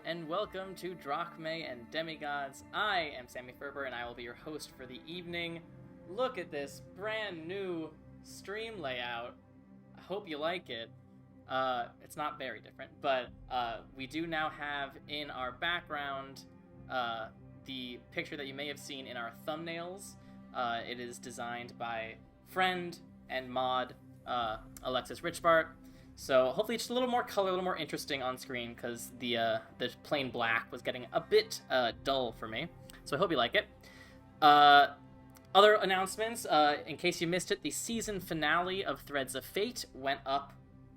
and welcome to Drachmae and Demigods. I am Sammy Ferber, and I will be your host for the evening. Look at this brand new stream layout. I hope you like it. It's not very different, but we do now have in our background the picture that you may have seen in our thumbnails. It is designed by friend and mod Alexios Richbart. So hopefully just a little more color, a little more interesting on screen, because the plain black was getting a bit dull for me. So I hope you like it. Other announcements, in case you missed it, the season finale of Threads of Fate went up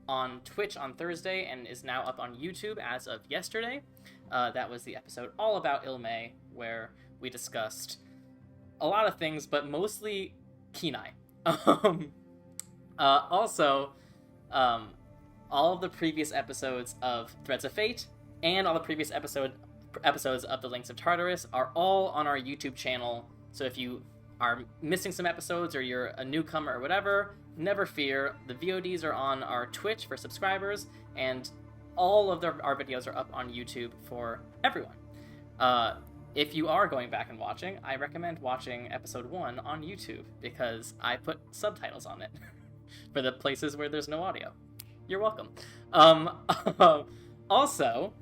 on Twitch on Thursday and is now up on YouTube as of yesterday. That was the episode all about Illmaye, where we discussed a lot of things, but mostly Kenai. Also, all of the previous episodes of Threads of Fate and all the previous episodes of The Links of Tartarus are all on our YouTube channel. So if you are missing some episodes or you're a newcomer or whatever, never fear. The VODs are on our Twitch for subscribers, and all of our videos are up on YouTube for everyone. If you are going back and watching, I recommend watching episode 1 on YouTube, because I put subtitles on it for the places where there's no audio. You're welcome. Also,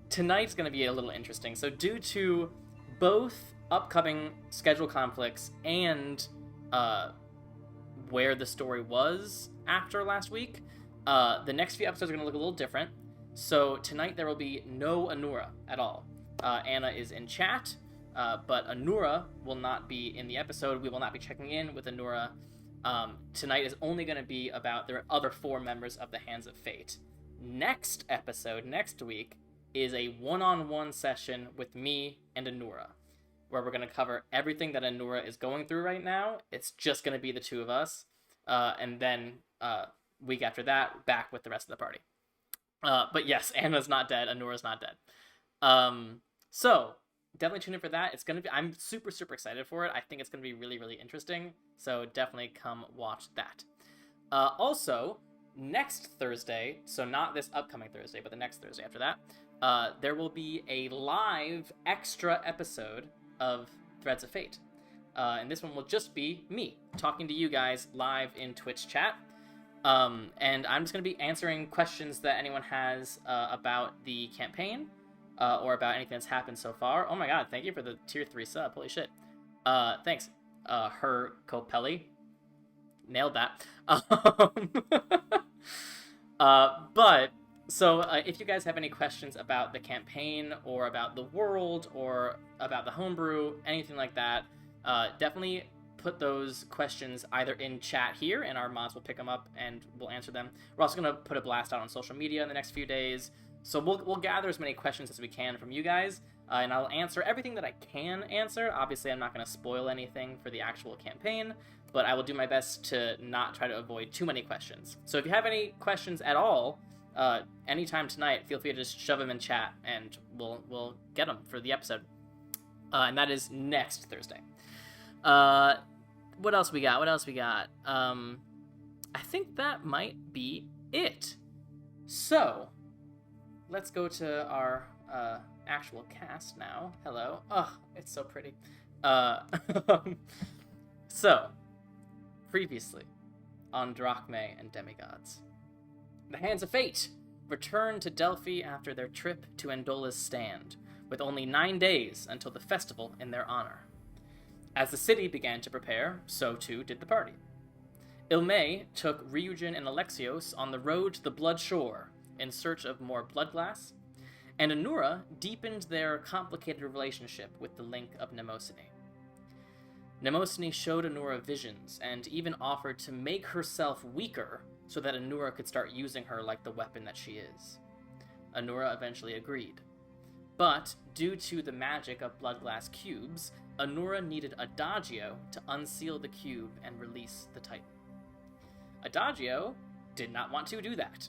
tonight's going to be a little interesting. So due to both upcoming schedule conflicts and where the story was after last week, the next few episodes are going to look a little different. So tonight there will be no Anura at all. Anna is in chat, but Anura will not be in the episode. We will not be checking in with Anura. Tonight is only going to be about the other 4 members of the Hands of Fate. Next episode, next week, is a one-on-one session with me and Anura, where we're going to cover everything that Anura is going through right now. It's just going to be the 2 of us, and then week after that, back with the rest of the party. But yes, Anna's not dead, Anura's not dead. So definitely tune in for that. It's gonna be. I'm super excited for it. I think it's gonna be really interesting. So definitely come watch that. Also, next Thursday, so not this upcoming Thursday, but the next Thursday after that, there will be a live extra episode of Threads of Fate, and this one will just be me talking to you guys live in Twitch chat. And I'm just gonna be answering questions that anyone has about the campaign. Or about anything that's happened so far. Oh my god, thank you for the tier 3 sub. Holy shit. Thanks. Her Copelli. Nailed that. But, so if you guys have any questions about the campaign, or about the world, or about the homebrew, anything like that, definitely put those questions either in chat here, and our mods will pick them up and we'll answer them. We're also going to put a blast out on social media in the next few days. So we'll gather as many questions as we can from you guys, and I'll answer everything that I can answer. Obviously, I'm not going to spoil anything for the actual campaign, but I will do my best to not try to avoid too many questions. So if you have any questions at all, anytime tonight, feel free to just shove them in chat, and we'll get them for the episode. And that is next Thursday. What else we got? I think that might be it. So let's go to our actual cast now. Hello. Oh, it's so pretty. So, previously on Drachmae and Demigods, the Hands of Fate return to Delphi after their trip to Endola's stand, with only 9 days until the festival in their honor. As the city began to prepare, so too did the party. Illmaye took Ryujin and Alexios on the road to the Blood Shore in search of more Bloodglass, and Anura deepened their complicated relationship with the link of Mnemosyne. Mnemosyne showed Anura visions, and even offered to make herself weaker so that Anura could start using her like the weapon that she is. Anura eventually agreed. But, due to the magic of Bloodglass cubes, Anura needed Adagio to unseal the cube and release the Titan. Adagio did not want to do that.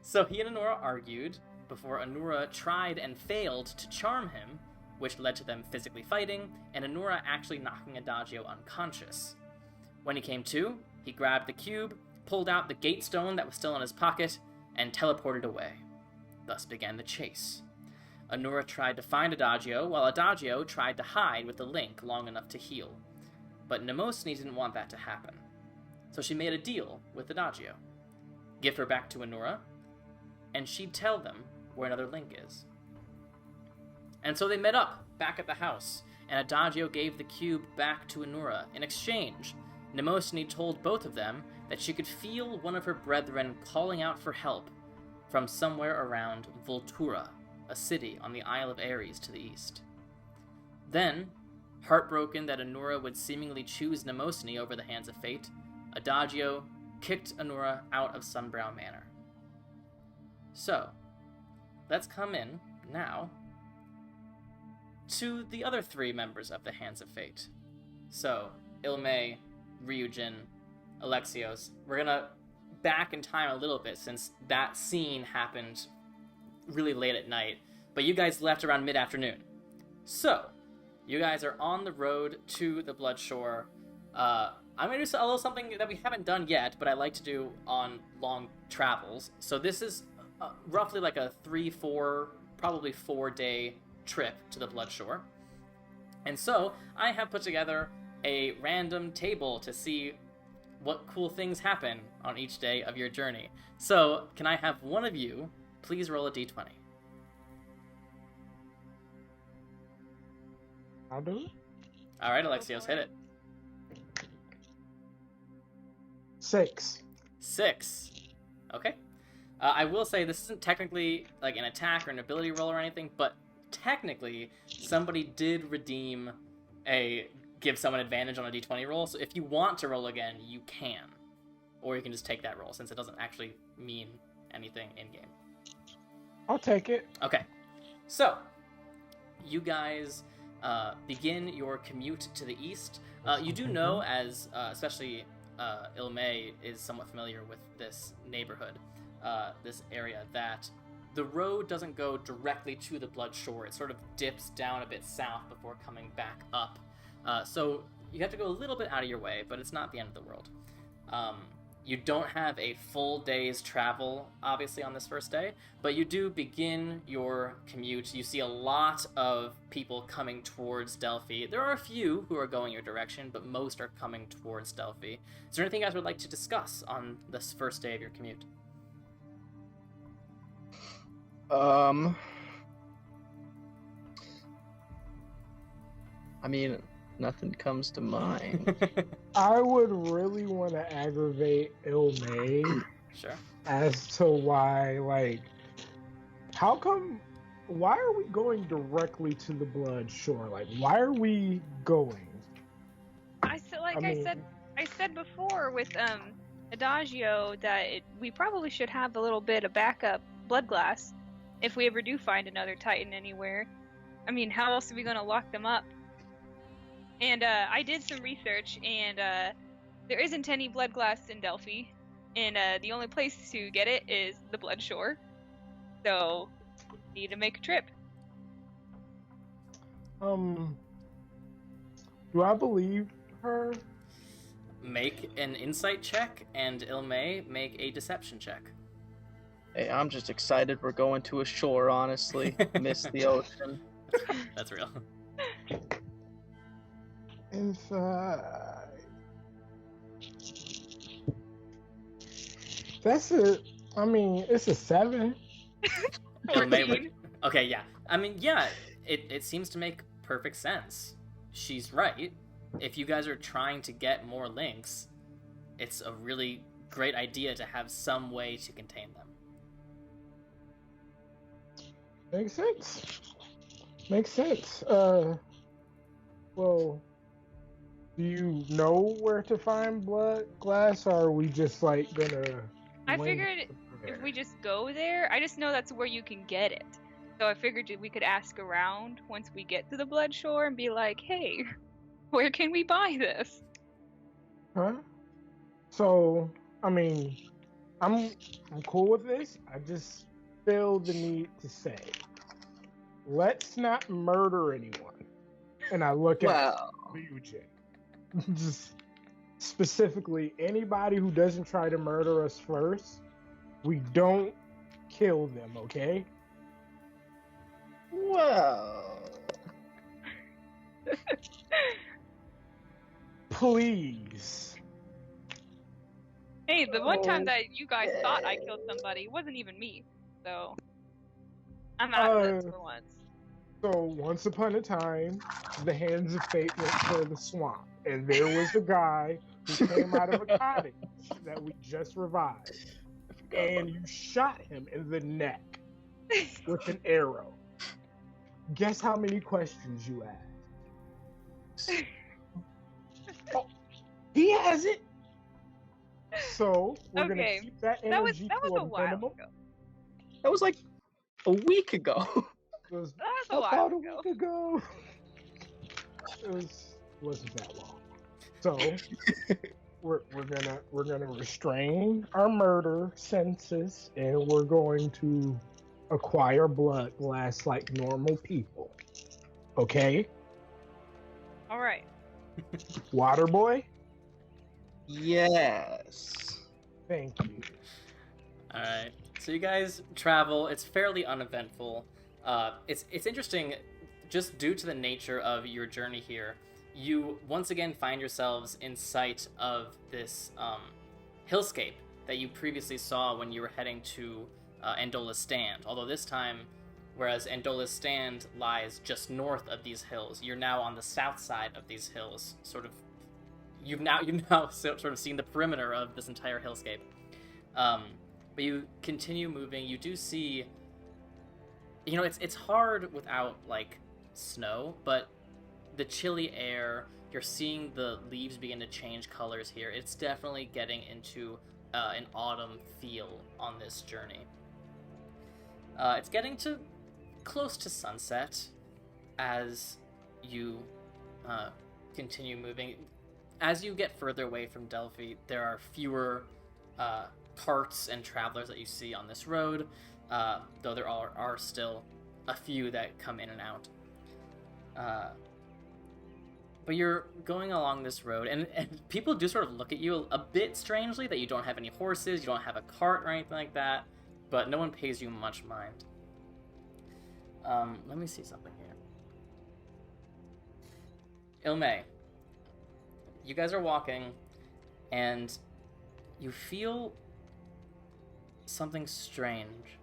So he and Anura argued, before Anura tried and failed to charm him, which led to them physically fighting, and Anura actually knocking Adagio unconscious. When he came to, he grabbed the cube, pulled out the gate stone that was still in his pocket, and teleported away. Thus began the chase Anura tried to find Adagio, while Adagio tried to hide with the link long enough to heal. But Mnemosyne didn't want that to happen. So she made a deal with Adagio. Give her back to Anura, and she'd tell them where another link is. And so they met up back at the house, and Adagio gave the cube back to Anura. In exchange, Mnemosyne told both of them that she could feel one of her brethren calling out for help from somewhere around Voltura, a city on the Isle of Ares to the east. Then, heartbroken that Anura would seemingly choose Mnemosyne over the hands of fate, Adagio kicked Anura out of Sunbrow Manor. So, let's come in, now, to the other three members of the Hands of Fate. So, Illmaye, Ryujin, Alexios. We're gonna back in time a little bit, since that scene happened really late at night, but you guys left around mid-afternoon. So, you guys are on the road to the Bloodshore. I'm going to do a little something that we haven't done yet, but I like to do on long travels. So this is roughly like a 3-4, probably 4-day trip to the Bloodshore. And so I have put together a random table to see what cool things happen on each day of your journey. So can I have one of you please roll a d20? I'll do it. All right, Alexios, hit it. 6. 6. Okay. I will say this isn't technically like an attack or an ability roll or anything, but technically somebody did redeem give someone advantage on a d20 roll, so if you want to roll again, you can. Or you can just take that roll, since it doesn't actually mean anything in-game. I'll take it. Okay. So, you guys begin your commute to the east. You do know, as especially Illmaye is somewhat familiar with this neighborhood, this area, that the road doesn't go directly to the Bloodshore. It sort of dips down a bit south before coming back up. So you have to go a little bit out of your way, but it's not the end of the world. You don't have a full day's travel, obviously, on this first day, but you do begin your commute. You see a lot of people coming towards Delphi. There are a few who are going your direction, but most are coming towards Delphi. Is there anything you guys would like to discuss on this first day of your commute? I mean, nothing comes to mind. I would really want to aggravate Illmaye. Sure. As to why, like, why are we going directly to the Bloodshore? Like, why are we going? I said before with Adagio that we probably should have a little bit of backup Bloodglass if we ever do find another Titan anywhere. I mean, how else are we going to lock them up? And I did some research, and there isn't any Bloodglass in Delphi, and the only place to get it is the Bloodshore. So, need to make a trip. Do I believe her? Make an insight check, and Illmaye, make a deception check. Hey, I'm just excited we're going to a shore, honestly. Miss the ocean. That's real. Inside. It's a 7. Okay, yeah. I mean, yeah, it seems to make perfect sense. She's right. If you guys are trying to get more links, it's a really great idea to have some way to contain them. Makes sense. Well, do you know where to find Bloodglass, or are we just, like, gonna... I figured if we just go there, I just know that's where you can get it. So I figured we could ask around once we get to the Bloodshore and be like, hey, where can we buy this? Huh? So, I mean, I'm cool with this. I just feel the need to say, let's not murder anyone. And I look at Ryujin. Just specifically, anybody who doesn't try to murder us first, we don't kill them, okay? Well, Please. Hey, the one time that you guys thought I killed somebody, it wasn't even me. So, I'm out of this for once. So once upon a time, the hands of fate went for the swamp, and there was a guy who came out of a cottage that we just revived, and you shot him in the neck with an arrow. Guess how many questions you asked? Oh, he has it. So we're gonna keep that energy that was to a while minimum. ago. that was like a week ago. It was That was a while about a week ago. Wasn't that long. So we're gonna restrain our murder senses, and we're going to acquire Bloodglass like normal people. Okay? All right. Water boy? Yes. Thank you. Alright, so you guys travel. It's fairly uneventful. It's interesting, just due to the nature of your journey here, you once again find yourselves in sight of this hillscape that you previously saw when you were heading to Andola's Stand. Although this time, whereas Andola's Stand lies just north of these hills, you're now on the south side of these hills, sort of. You've now sort of seen the perimeter of this entire hillscape. But you continue moving. You do see, you know, it's hard without like snow, but the chilly air, you're seeing the leaves begin to change colors here. It's definitely getting into an autumn feel on this journey. It's getting to close to sunset as you continue moving. As you get further away from Delphi, there are fewer carts and travelers that you see on this road, though there are still a few that come in and out. But you're going along this road, and people do sort of look at you a bit strangely that you don't have any horses, you don't have a cart or anything like that, but no one pays you much mind. Let me see something here. Illmaye, you guys are walking, and you feel something strange.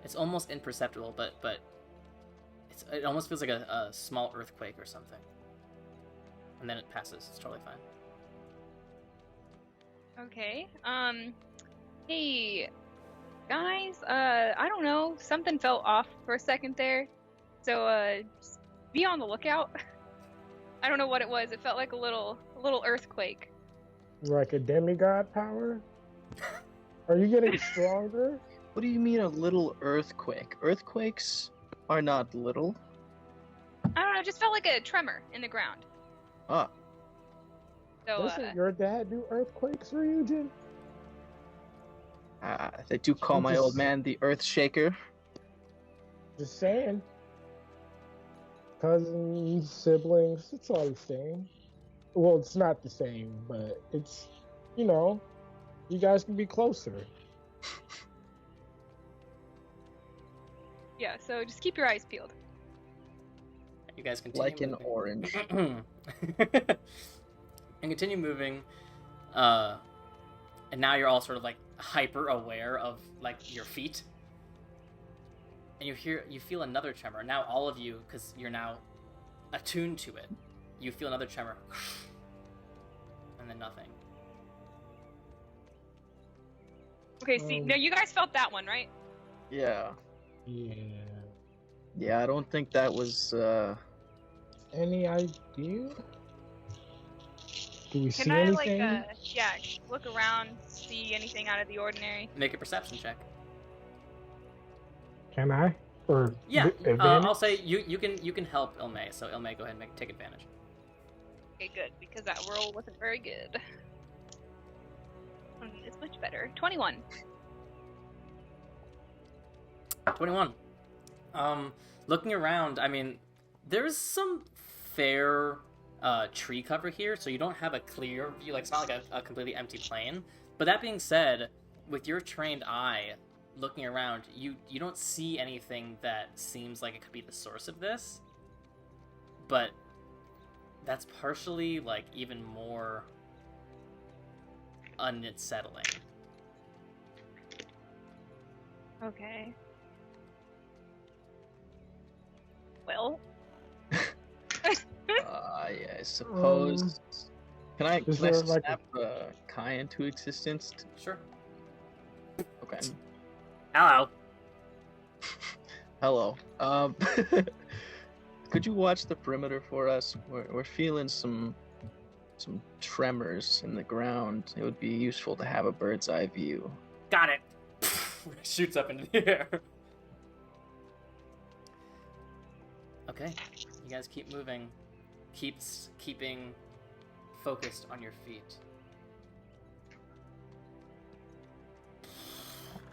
It's almost imperceptible, but it almost feels like a small earthquake or something. And then it passes. It's totally fine. Okay. Hey, guys. I don't know. Something felt off for a second there. So, just be on the lookout. I don't know what it was. It felt like a little earthquake. Like a demigod power? Are you getting stronger? What do you mean a little earthquake? Earthquakes are not little. I don't know. It just felt like a tremor in the ground. Ah. So, Doesn't your dad do earthquakes, Ryujin? They do call my old man the Earth Shaker. Just saying. Cousins, siblings, it's all the same. Well, it's not the same, but it's, you know, you guys can be closer. yeah. So just keep your eyes peeled. You guys continue Like an moving. orange. And continue moving, and now you're all sort of like hyper aware of like your feet, and you feel another tremor. Now all of you, because you're now attuned to it, you feel another tremor, and then nothing. Okay. See, now you guys felt that one, right? Yeah. Yeah. Yeah, I don't think that was, Any idea? Do we Can see I anything? look around, see anything out of the ordinary? Make a perception check. Can I? Or Yeah, advantage? I'll say you can help Illmaye. So Illmaye, go ahead and take advantage. Okay, good, because that roll wasn't very good. It's much better. 21. 21. Looking around, I mean, there's some fair tree cover here, so you don't have a clear view. Like, it's not like a completely empty plain. But that being said, with your trained eye, looking around, you don't see anything that seems like it could be the source of this, but that's partially like even more unsettling. Okay. Well. Yeah, I suppose. Can I is there, like, snap Kai into existence? Sure. Okay. Hello. Hello. Could you watch the perimeter for us? We're feeling some tremors in the ground. It would be useful to have a bird's eye view. Got it. Shoots up into the air. Okay, you guys keep moving. Keeping focused on your feet.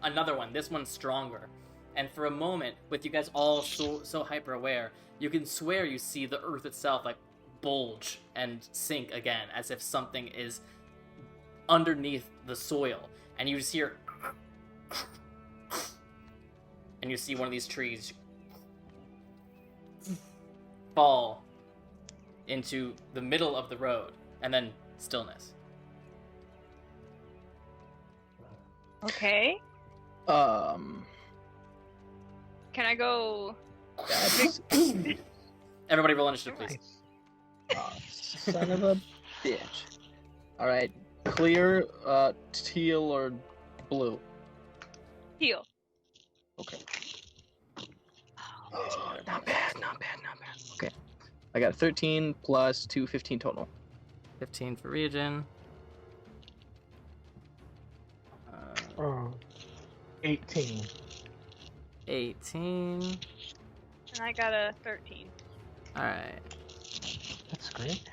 Another one. This one's stronger. And for a moment, with you guys all so hyper aware, you can swear you see the earth itself like bulge and sink again, as if something is underneath the soil. And you just hear, and you see one of these trees fall into the middle of the road, and then stillness. Okay. Um. Can I go? Everybody roll initiative, please. Oh, son of a bitch. Alright. Clear, teal, or blue? Heal. Okay. Not bad. Okay. I got 13 plus 2, 15 total. 15 for Ryujin. 18. 18. And I got a 13. Alright. That's great.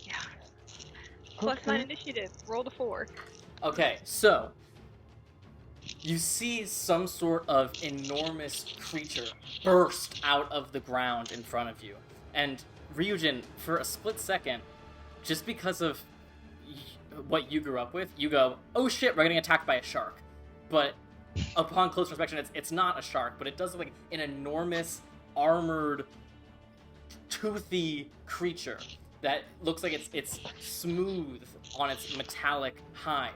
Yeah. Plus Okay. my initiative. Rolled a 4. Okay, so you see some sort of enormous creature burst out of the ground in front of you. And Ryujin, for a split second, just because of what you grew up with, you go, oh shit, we're getting attacked by a shark. But upon close inspection, it's not a shark, but it does look like an enormous, armored, toothy creature that looks like it's smooth on its metallic hide.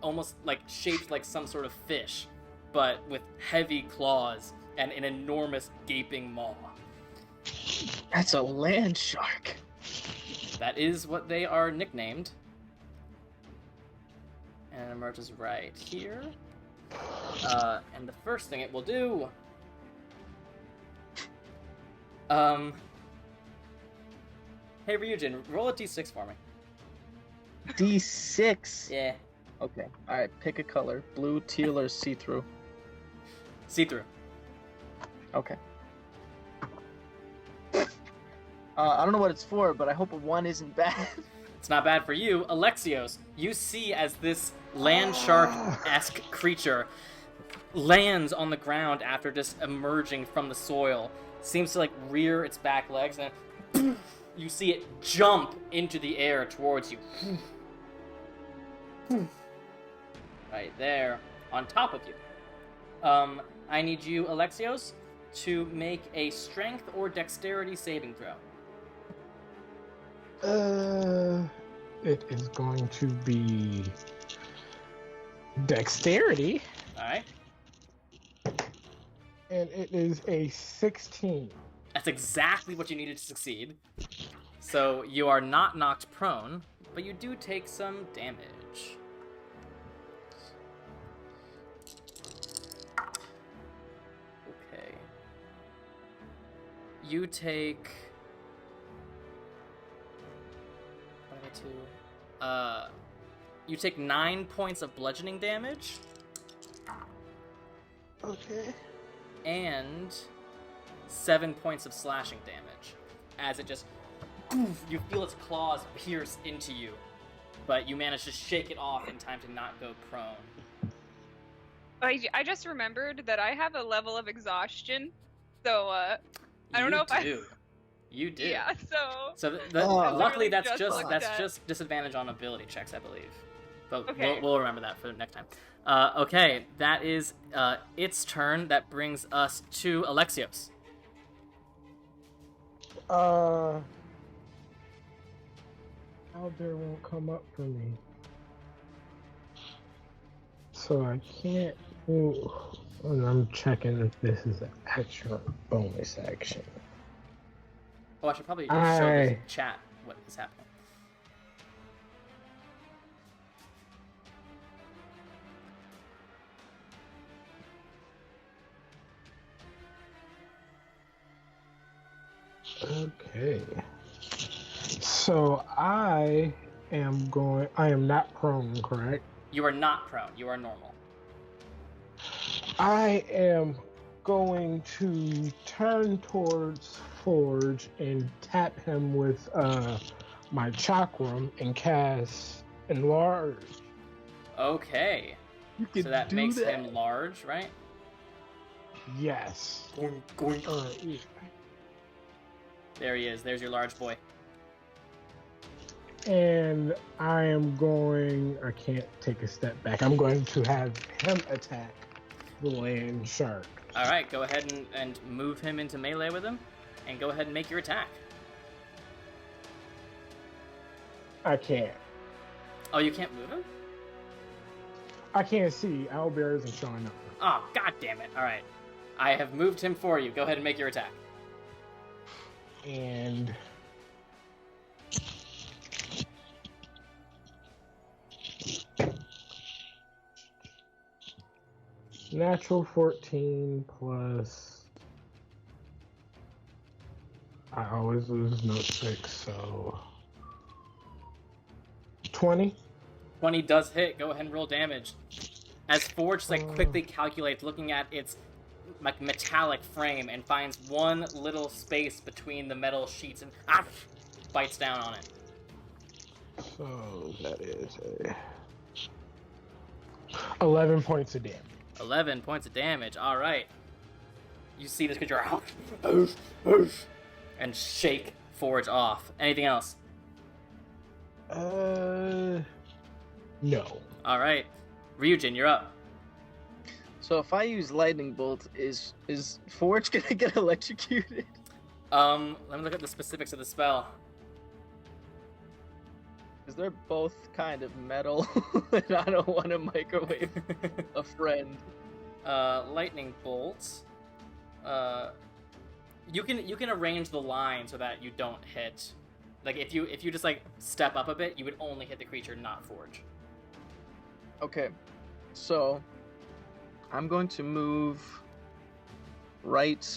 Almost like shaped like some sort of fish, but with heavy claws and an enormous gaping maw. That's a land shark. That is what they are nicknamed. And it emerges right here. And the first thing it will do... Hey Ryujin, roll a d6 for me. D6. Yeah. Okay. Alright, pick a color. Blue, teal, or see-through. See-through. Okay. I don't know what it's for, but I hope a 1 isn't bad. It's not bad for you. Alexios, you see as this land shark-esque creature lands on the ground after just emerging from the soil. Seems to like rear its back legs, and you see it jump into the air towards you. Right there, on top of you. I need you, Alexios, to make a strength or dexterity saving throw. It is going to be dexterity, Alright. and it is a 16. That's exactly what you needed to succeed. So you are not knocked prone, but you do take some damage. Okay. You take... You take 9 points of bludgeoning damage. Okay. And 7 points of slashing damage. As it just... You feel its claws pierce into you, but you manage to shake it off in time to not go prone. I just remembered that I have a level of exhaustion, so I don't know if You do. Yeah, so luckily literally that's just just like that's that. just disadvantage on ability checks, I believe. but Okay. we'll remember that for next time. Okay, that is its turn. That brings us to Alexios. Owlbear won't come up for me. So I can't. Ooh, and I'm checking if this is an actual bonus action. Oh, I should probably show the chat what is happening. Okay. So I am not prone, correct? You are not prone. You are normal. I am going to turn towards Forge and tap him with my chakram and cast Enlarge. Okay. So that makes him large, right? Yes. Yeah. There he is. There's your large boy. And I can't take a step back. I'm going to have him attack the land shark. All right, go ahead and move him into melee with him, and go ahead and make your attack. I can't. Oh, you can't move him? I can't see. Owlbear isn't showing up. Oh, god damn it. All right. I have moved him for you. Go ahead and make your attack. And natural 14 plus. I always lose note 6, so 20. 20 does hit. Go ahead and roll damage. As Forge quickly calculates, looking at its metallic frame, and finds one little space between the metal sheets and bites down on it. So that is 11 points of damage. 11 points of damage. All right. You see this creature and shake Forge off. Anything else? No. All right. Ryujin, you're up. So if I use lightning bolt, is Forge gonna get electrocuted? Let me look at the specifics of the spell. Because they're both kind of metal, and I don't want to microwave a friend. Lightning bolt. You can arrange the line so that you don't hit. Like if you just step up a bit, you would only hit the creature, not Forge. Okay, so I'm going to move right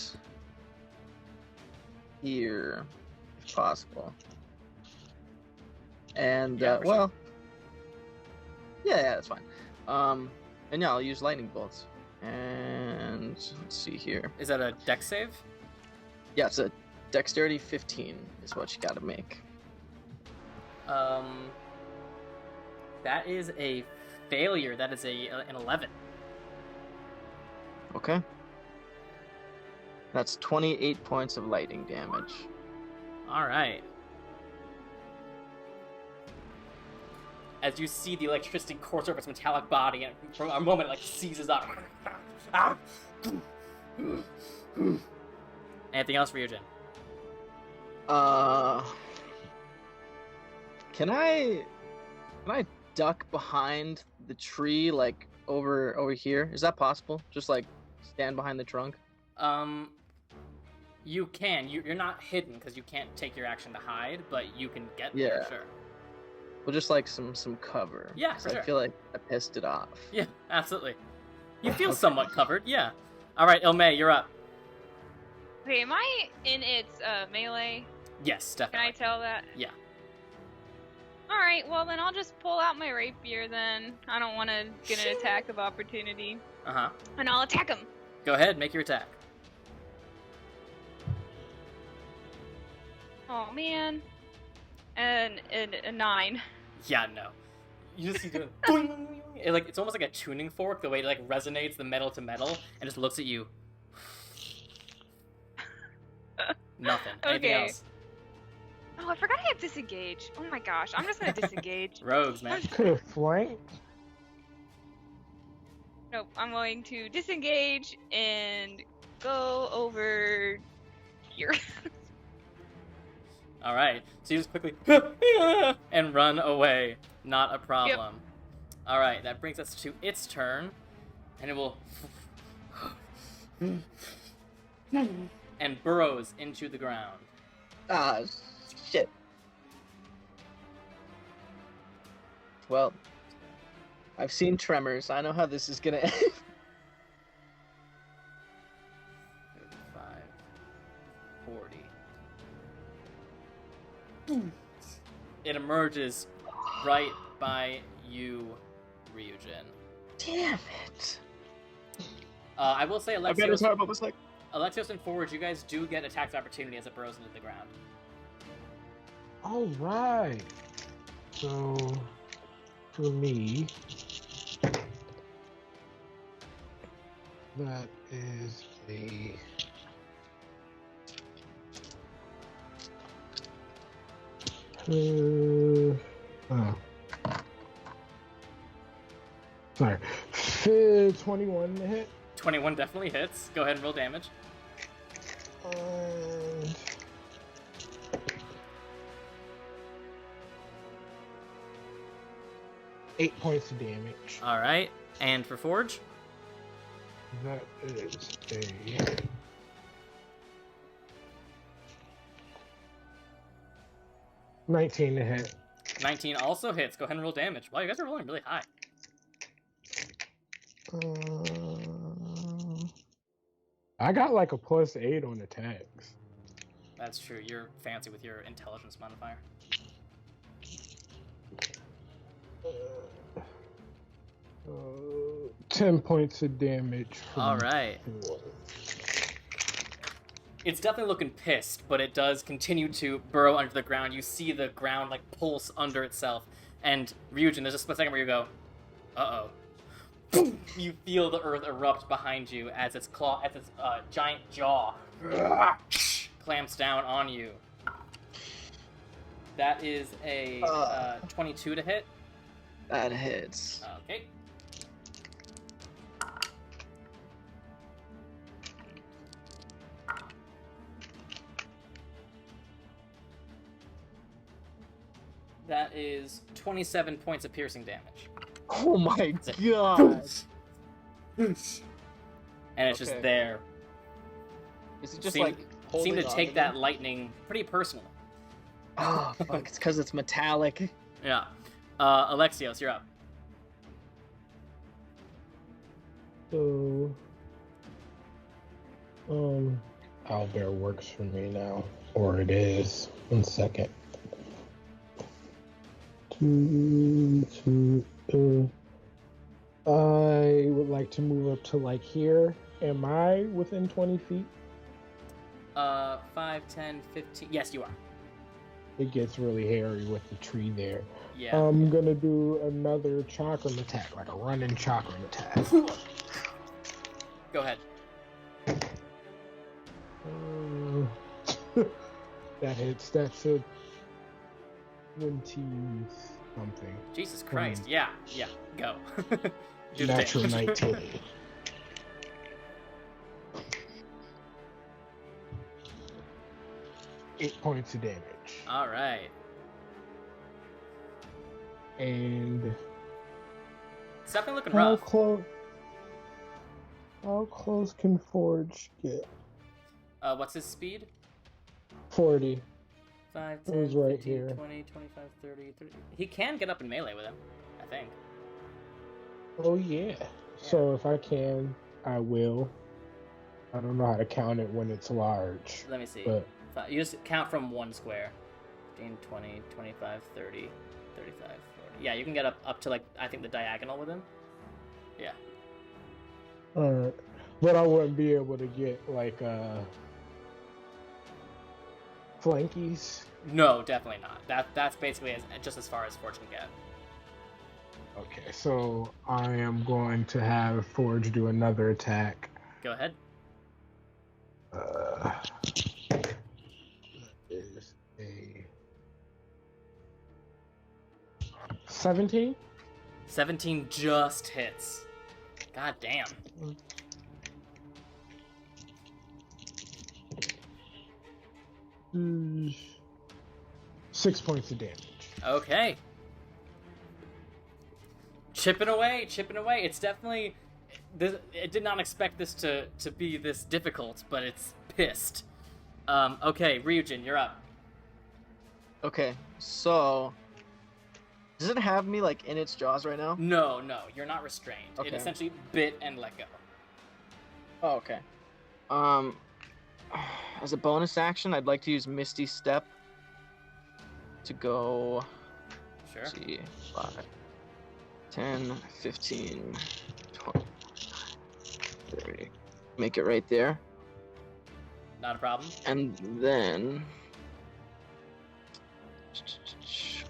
here, if possible. And, Yeah, well, yeah, that's fine. And yeah, I'll use lightning bolts. And let's see here. Is that a dex save? Yeah, it's a dexterity 15 is what you gotta make. That is a failure. That is an 11. Okay. That's 28 points of lightning damage. All right. As you see the electricity course over its metallic body, and for a moment it seizes up. Anything else for Ryujin? Can I duck behind the tree, over here? Is that possible? Just stand behind the trunk? You can. You're not hidden because you can't take your action to hide, but you can get Yeah. there, sure. Well, just some cover. Yeah, 'cause for sure. I feel like I pissed it off. Yeah, absolutely. You feel somewhat covered, yeah. All right, Illmaye, you're up. Okay, am I in its melee? Yes, Can definitely. I tell that? Yeah. Alright, well then I'll just pull out my rapier then. I don't want to get an attack of opportunity. Uh-huh. And I'll attack him. Go ahead, make your attack. Oh man. And a 9. Yeah, no. You just see doing boing. It's almost like a tuning fork, the way it resonates the metal to metal, and just looks at you. Nothing. Anything Okay. else? Oh, I forgot I have disengage. Oh my gosh, I'm just gonna disengage. Rogues, man. Could have flanked. Nope, I'm going to disengage and go over here. All right. So you just quickly and run away. Not a problem. Yep. All right. That brings us to its turn, and it will and burrows into the ground. Ah, shit. Well, I've seen Tremors. I know how this is gonna end. 35, 40. It emerges right by you, Ryujin. Damn it. I will say, I bet his Alexios, heart was like, Alexios and Forge, you guys do get attack opportunity as it burrows into the ground. All right. So, for me, that is a... Sorry. 21 to hit. 21 definitely hits. Go ahead and roll damage. And... 8 points of damage. All right. And for Forge? That is a... 19 to hit. 19 also hits. Go ahead and roll damage. Wow, you guys are rolling really high. I got like a +8 on attacks. That's true. You're fancy with your intelligence modifier. 10 points of damage. All right. It's definitely looking pissed, but it does continue to burrow under the ground. You see the ground like pulse under itself. And Ryujin, there's a split second where you go, uh-oh. You feel the earth erupt behind you as its giant jaw clamps down on you. That is a 22 to hit. that hits. Okay. That is 27 points of piercing damage. Oh my god. And it's just Okay. there. Is it just Seem- like holding Seem to on take that them? lightning pretty personally. Oh, fuck. It's because it's metallic. Yeah. Alexios, you're up. So, Owlbear works for me now, or it is. 1 second. I would like to move up to like here. Am I within 20 feet? 5, 10, 15. Yes, you are. It gets really hairy with the tree there. Yeah. I'm gonna do another chakram attack, like a running chakram attack. Go ahead. That hits. That's a 20 something. Jesus Christ. Yeah. Go. Do the Natural damage. 19. Eight points of damage. All right. And It's definitely looking how rough. close can Forge get? What's his speed? 40. 5, It 10, was right 15, here. 20, 25, 30. He can get up in melee with him, I think. Oh yeah. So if I can, I will. I don't know how to count it when it's large. Let me see. But You just count from one square. 15, 20, 25, 30, 35, 40. Yeah, you can get up to, like, I think the diagonal with him. Yeah. alright. But I wouldn't be able to get like flankies. No, definitely not. That's basically just as far as Forge can get. Okay, so I am going to have Forge do another attack. Go ahead. That is a 17? 17 just hits. God damn. Mm, 6 points of damage. Okay. Chipping away. It's definitely... It did not expect this to be this difficult, but it's pissed. Okay, Ryujin, you're up. Okay, so does it have me like in its jaws right now? No, you're not restrained. Okay. It essentially bit and let go. Oh, okay. As a bonus action, I'd like to use Misty Step to go. Sure. Let's see, 5, 10, 15, 20, 30. Make it right there. Not a problem. And then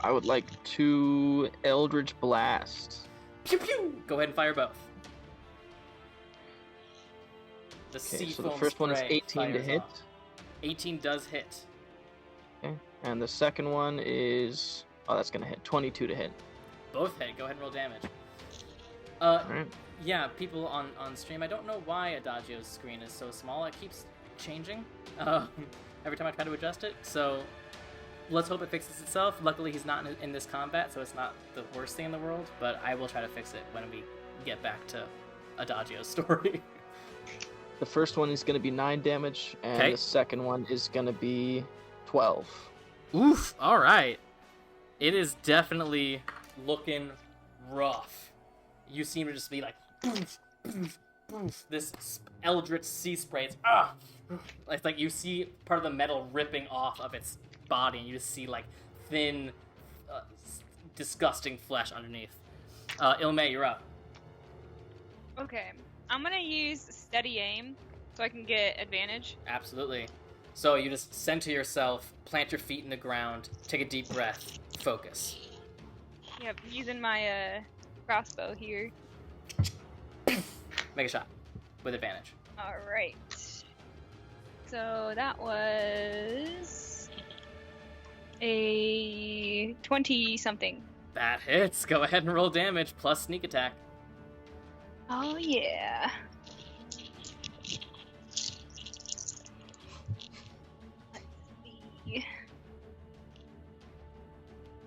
I would like to Eldritch Blast. Pew pew! Go ahead and fire both. The Okay, sea so the foam first one is spray 18 to fires hit. off. 18 does hit. Okay. And the second one is... Oh, that's going to hit. 22 to hit. Both hit. Go ahead and roll damage. Alright. Yeah, people on stream, I don't know why Adagio's screen is so small. It keeps changing every time I try to adjust it. So let's hope it fixes itself. Luckily, he's not in this combat, so it's not the worst thing in the world. But I will try to fix it when we get back to Adagio's story. The first one is going to be 9 damage, and the second one is going to be 12. Oof, alright. It is definitely looking rough. You seem to just be like, boof, boof, boof. This eldritch sea spray. It's like you see part of the metal ripping off of its body, and you just see like thin, disgusting flesh underneath. Illmaye, you're up. Okay, I'm gonna use steady aim so I can get advantage. Absolutely. So you just center yourself, plant your feet in the ground, take a deep breath, focus. Yep, using my crossbow here. Make a shot with advantage. All right. So that was a 20-something. That hits. Go ahead and roll damage plus sneak attack. Oh yeah. Let's see.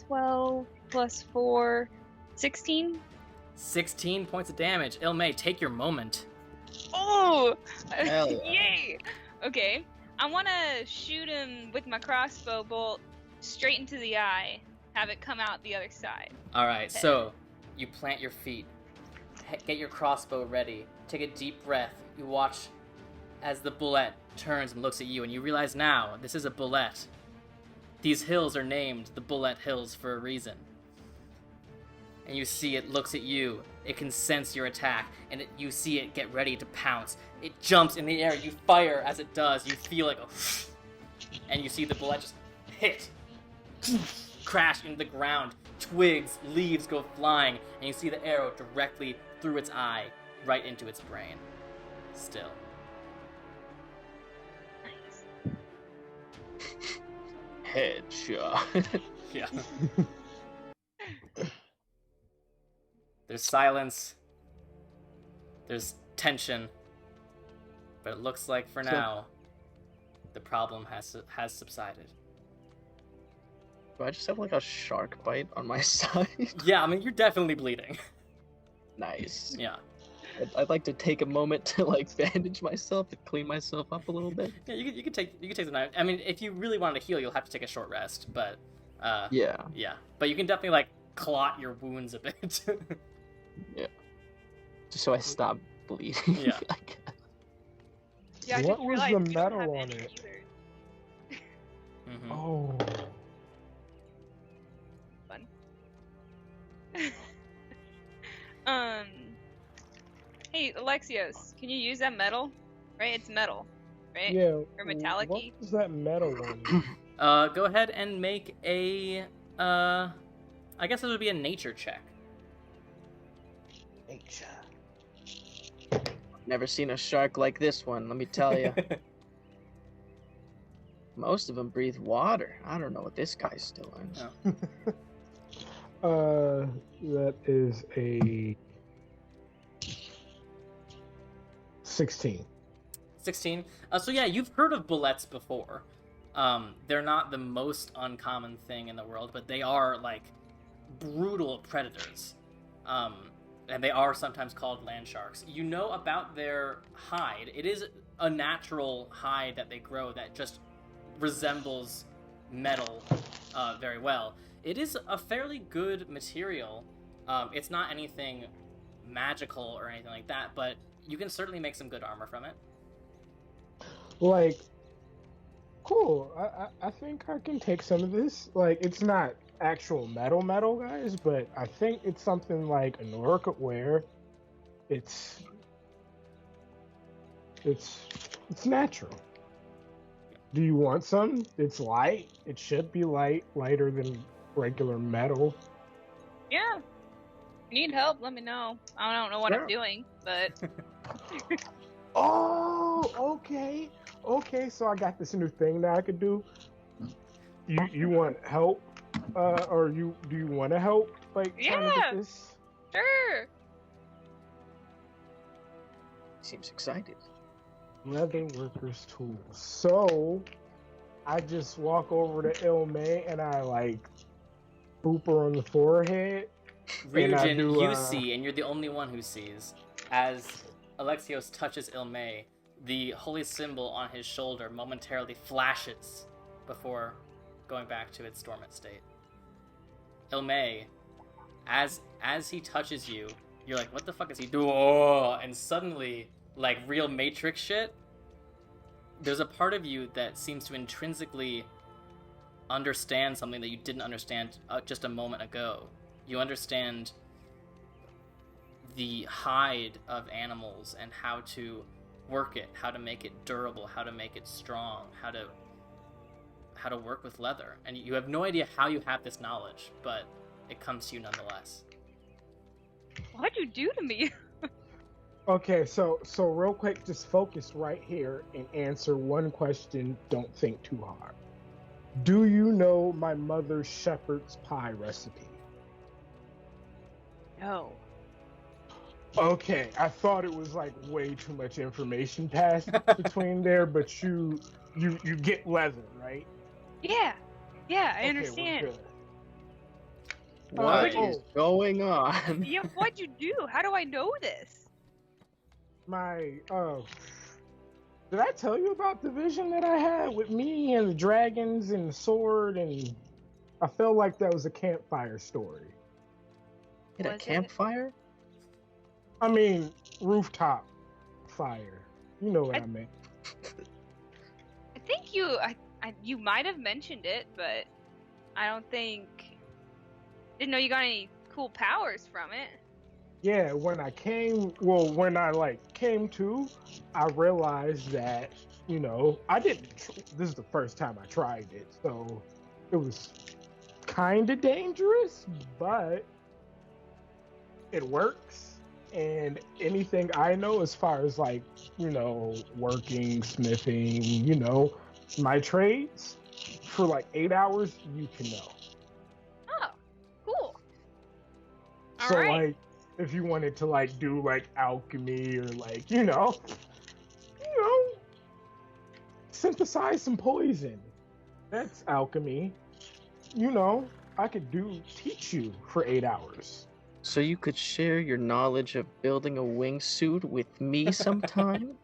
12 plus 4, 16. 16 points of damage. Illmaye, take your moment. Oh! Hell yeah. Yay! Okay, I want to shoot him with my crossbow bolt straight into the eye. Have it come out the other side. All right, so you plant your feet, get your crossbow ready, take a deep breath. You watch as the bullet turns and looks at you, and you realize now this is a bullet. These hills are named the Bullet Hills for a reason. And you see it looks at you, it can sense your attack, and you see it get ready to pounce. It jumps in the air, you fire as it does, you feel like a and you see the bullet just hit, crash into the ground, twigs, leaves go flying, and you see the arrow directly through its eye, right into its brain. Still. Headshot. Yeah. There's silence. There's tension. But it looks like for now, the problem has subsided. Do I just have like a shark bite on my side? Yeah, I mean, you're definitely bleeding. Nice. Yeah. I'd like to take a moment to like bandage myself and clean myself up a little bit. Yeah, you can take some time. I mean, if you really wanted to heal, you'll have to take a short rest, but Yeah. But you can definitely like clot your wounds a bit. Yeah. Just so I stop bleeding. Yeah. I guess. Yeah, I What just was realized the we don't metal have on any it? either. Mhm. Oh. Hey, Alexios, can you use that metal? Right, it's metal, right? Yeah. Or metallic-y? What was that metal one? Go ahead and make a I guess it would be a nature check. Nature. Never seen a shark like this one, let me tell you. Most of them breathe water. I don't know what this guy's doing. That is a 16. 16. So yeah, you've heard of bullets before. They're not the most uncommon thing in the world, but they are like brutal predators. And they are sometimes called land sharks. You know about their hide. It is a natural hide that they grow that just resembles metal very well. It is a fairly good material. It's not anything magical or anything like that, but you can certainly make some good armor from it. Like, cool. I think I can take some of this. Like, it's not actual metal, guys, but I think it's something like Anora could wear. It's natural. Do you want some? It's light. It should be lighter than regular metal. Yeah. If you need help, let me know. I don't know what I'm doing, but... Oh, okay. Okay, so I got this new thing that I could do. You want help? Or do you want to help? Like, trying to get this? Sure. Seems excited. Leather workers tools. So I just walk over to Illmaye and I like boop her on the forehead. Ryujin, you see, and you're the only one who sees, as Alexios touches Illmaye, the holy symbol on his shoulder momentarily flashes before going back to its dormant state. Illmaye, as he touches you, you're like, what the fuck is he doing? Oh, and suddenly, like real Matrix shit, there's a part of you that seems to intrinsically understand something that you didn't understand just a moment ago. You understand the hide of animals and how to work it, how to make it durable, how to make it strong, how to work with leather. And you have no idea how you have this knowledge, but it comes to you nonetheless. What'd you do to me? Okay, so real quick, just focus right here and answer one question. Don't think too hard. Do you know my mother's shepherd's pie recipe? No. Okay, I thought it was like way too much information passed between there, but you get leather, right? Yeah, I Okay, understand. we're good. What is going on? Yeah, what'd you do? How do I know this? Did I tell you about the vision that I had with me and the dragons and the sword? And I felt like that was a campfire story. In a campfire? I mean, rooftop fire. You know what I meant. I think you might have mentioned it, but I don't think... Didn't know you got any cool powers from it. Yeah, when I came to, I realized that, this is the first time I tried it, so it was kind of dangerous, but it works. And anything I know as far as working, smithing, my trades, for 8 hours, you can know. Oh, cool. So, all right. if you wanted to do alchemy or synthesize some poison, that's alchemy. I could teach you for 8 hours. So you could share your knowledge of building a wingsuit with me sometime?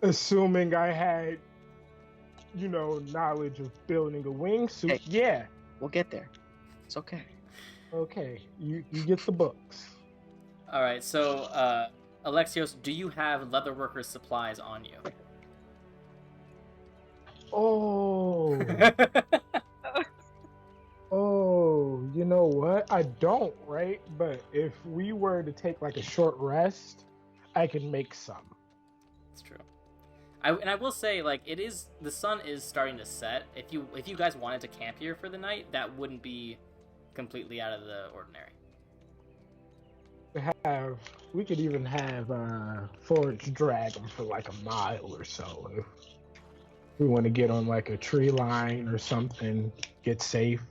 Assuming I had, knowledge of building a wingsuit, Hey, yeah. We'll get there. It's okay. Okay, you get the books. All right, so Alexios, do you have leatherworkers' supplies on you? Oh. Oh, you know what? I don't, right? But if we were to take a short rest, I can make some. It's true. I will say, the sun is starting to set. If you guys wanted to camp here for the night, that wouldn't be completely out of the ordinary. We could even have forage dragon for a mile or so if we want to get on a tree line or something, get safe.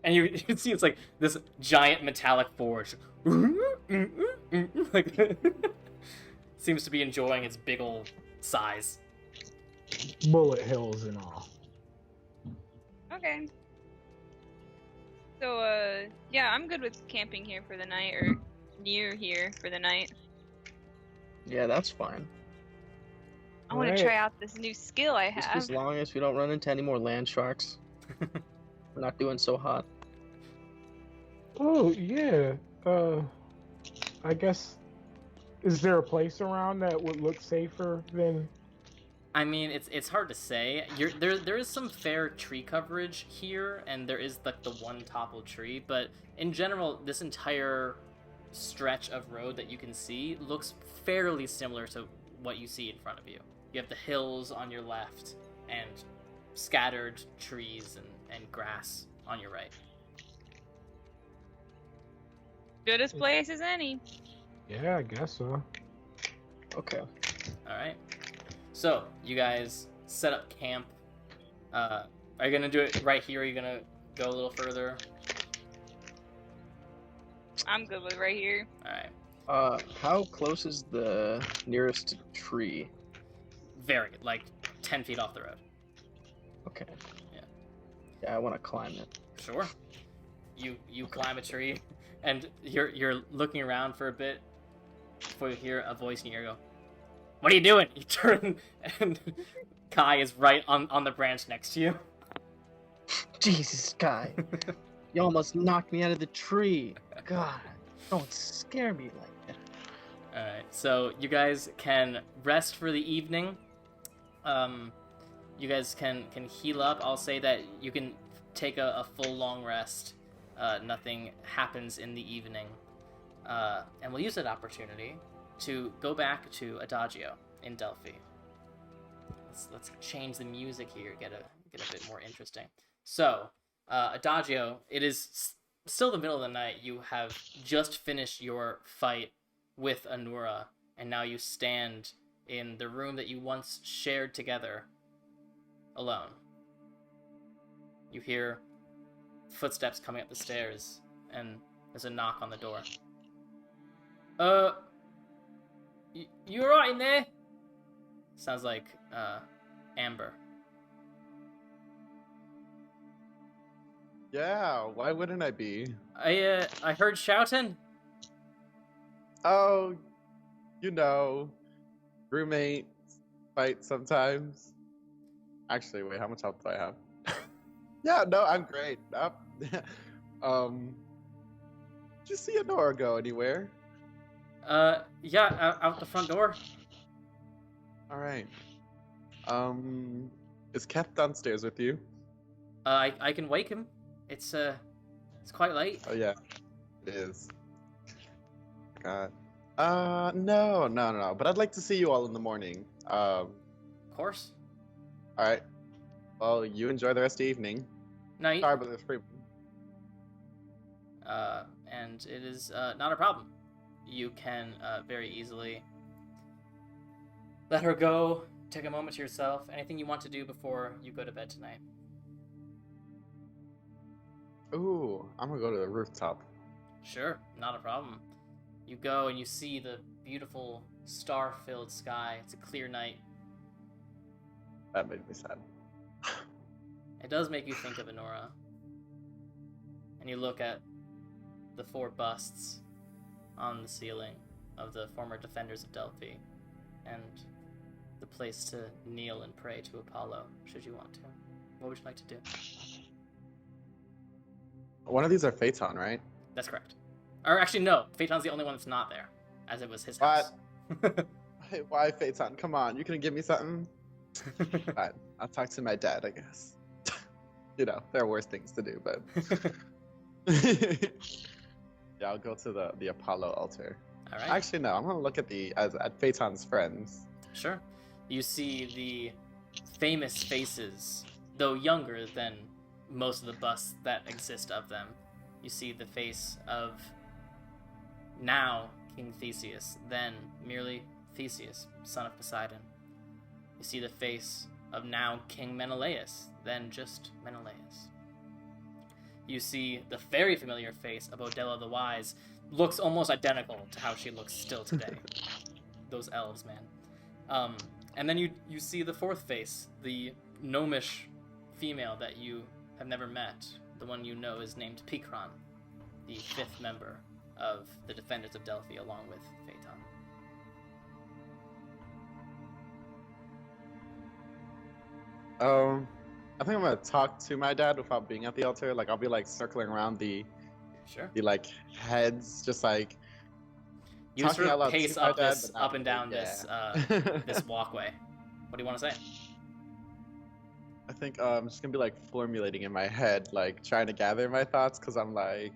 And you can see it's like this giant metallic forge. Like, seems to be enjoying its big old size. Bullet hills and all. Okay. So, yeah, I'm good with camping here for the night, or near here for the night. Yeah, that's fine. I want to try out this new skill I Just have. as long as we don't run into any more land sharks. We're not doing so hot. Oh yeah. I guess. Is there a place around that would look safer than? I mean, it's hard to say. There is some fair tree coverage here, and there is like the one toppled tree, but in general, this entire stretch of road that you can see looks fairly similar to what you see in front of you. You have the hills on your left, and scattered trees and grass on your right. Good as place as any. Yeah, I guess so. Okay. Alright. So, you guys set up camp. Are you gonna do it right here? Or are you gonna go a little further? I'm good with right here. Alright. How close is the nearest tree? Very, like 10 feet off the road. Okay. Yeah. Yeah, I want to climb it. Sure. You climb a tree, and you're looking around for a bit before you hear a voice in your ear go, "What are you doing?" You turn, and Kai is right on the branch next to you. Jesus, Kai. You almost knocked me out of the tree. God, don't scare me like that. Alright, so you guys can rest for the evening. You guys can heal up. I'll say that you can take a full long rest. Nothing happens in the evening. And we'll use that opportunity to go back to Adagio in Delphi. Let's change the music here, get a bit more interesting. So, Adagio, it is still the middle of the night. You have just finished your fight with Anura, and now you stand in the room that you once shared together, alone. You hear footsteps coming up the stairs, and there's a knock on the door. You alright in there? Sounds like, Amber. Yeah, why wouldn't I be? I heard shouting. Oh, you know, roommates fight sometimes. Actually, wait, how much health do I have? Yeah, no, I'm great. Did you see Honora go anywhere? Yeah, out the front door. All right. Is Keth downstairs with you? I can wake him. It's quite late. Oh yeah, it is. God. No. But I'd like to see you all in the morning. Of course. All right. Well, you enjoy the rest of the evening. Night. Sorry, but there's free. And it is not a problem. You can very easily let her go, take a moment to yourself. Anything you want to do before you go to bed tonight? Ooh, I'm gonna go to the rooftop. Sure, not a problem. You go and you see the beautiful star-filled sky. It's a clear night. That made me sad. It does make you think of Honora. And you look at the 4 busts on the ceiling of the former defenders of Delphi, and the place to kneel and pray to Apollo, should you want to. What would you like to do? One of these are Phaeton, right? That's correct. Or actually, no. Phaeton's the only one that's not there, as it was his house. Hey, why Phaeton? Come on, you can give me something? Fine, I'll talk to my dad, I guess. You know, there are worse things to do, but... Yeah, I'll go to the Apollo altar. All right. Actually, no, I'm gonna look at at Phaeton's friends. Sure. You see the famous faces, though younger than most of the busts that exist of them. You see the face of now King Theseus, then merely Theseus, son of Poseidon. You see the face of now King Menelaus, then just Menelaus. you see the very familiar face of Odella the Wise looks almost identical to how she looks still today. Those elves, man. And then you see the fourth face, the gnomish female that you have never met. The one you know is named Pikran, the fifth member of the Defenders of Delphi, along with Phaeton. I think I'm gonna talk to my dad without being at the altar. Like I'll be like circling around the like heads, just like you just sort of pace up dad, this up and down this this walkway. What do you want to say? I think I'm just gonna be like formulating in my head, like trying to gather my thoughts, because I'm like,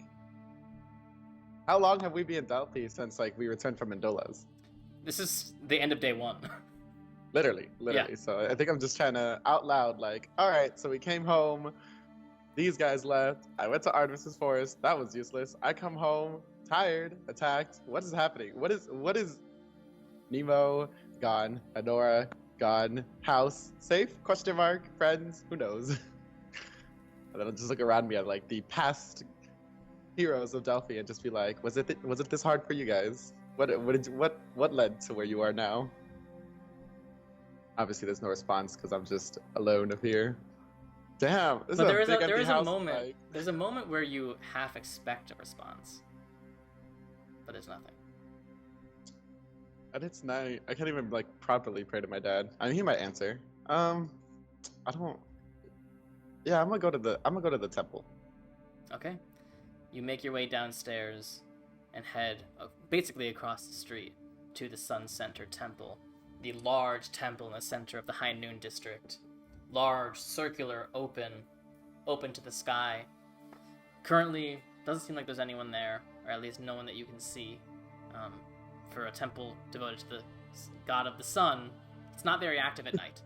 how long have we been in Delphi since like we returned from Indola's? This is the end of day 1. Literally. Yeah. So I think I'm just trying to out loud, like, all right, so we came home, these guys left, I went to Artemis's forest, that was useless. I come home, tired, attacked. What is happening? What is Nemo gone, Adora gone, house safe? Question mark. Friends? Who knows? And then I'll just look around me at like the past heroes of Delphi and just be like, was it this hard for you guys? What led to where you are now? Obviously, there's no response because I'm just alone up here. Damn, but there is a moment. Like... There's a moment where you half expect a response, but there's nothing. And it's night. I can't even like properly pray to my dad. I mean, he might answer. I don't. Yeah, I'm gonna go to the temple. Okay, you make your way downstairs and head basically across the street to the Sun Center Temple. The large temple in the center of the High Noon District. Large, circular, open to the sky. Currently, doesn't seem like there's anyone there, or at least no one that you can see. For a temple devoted to the god of the sun, it's not very active at night.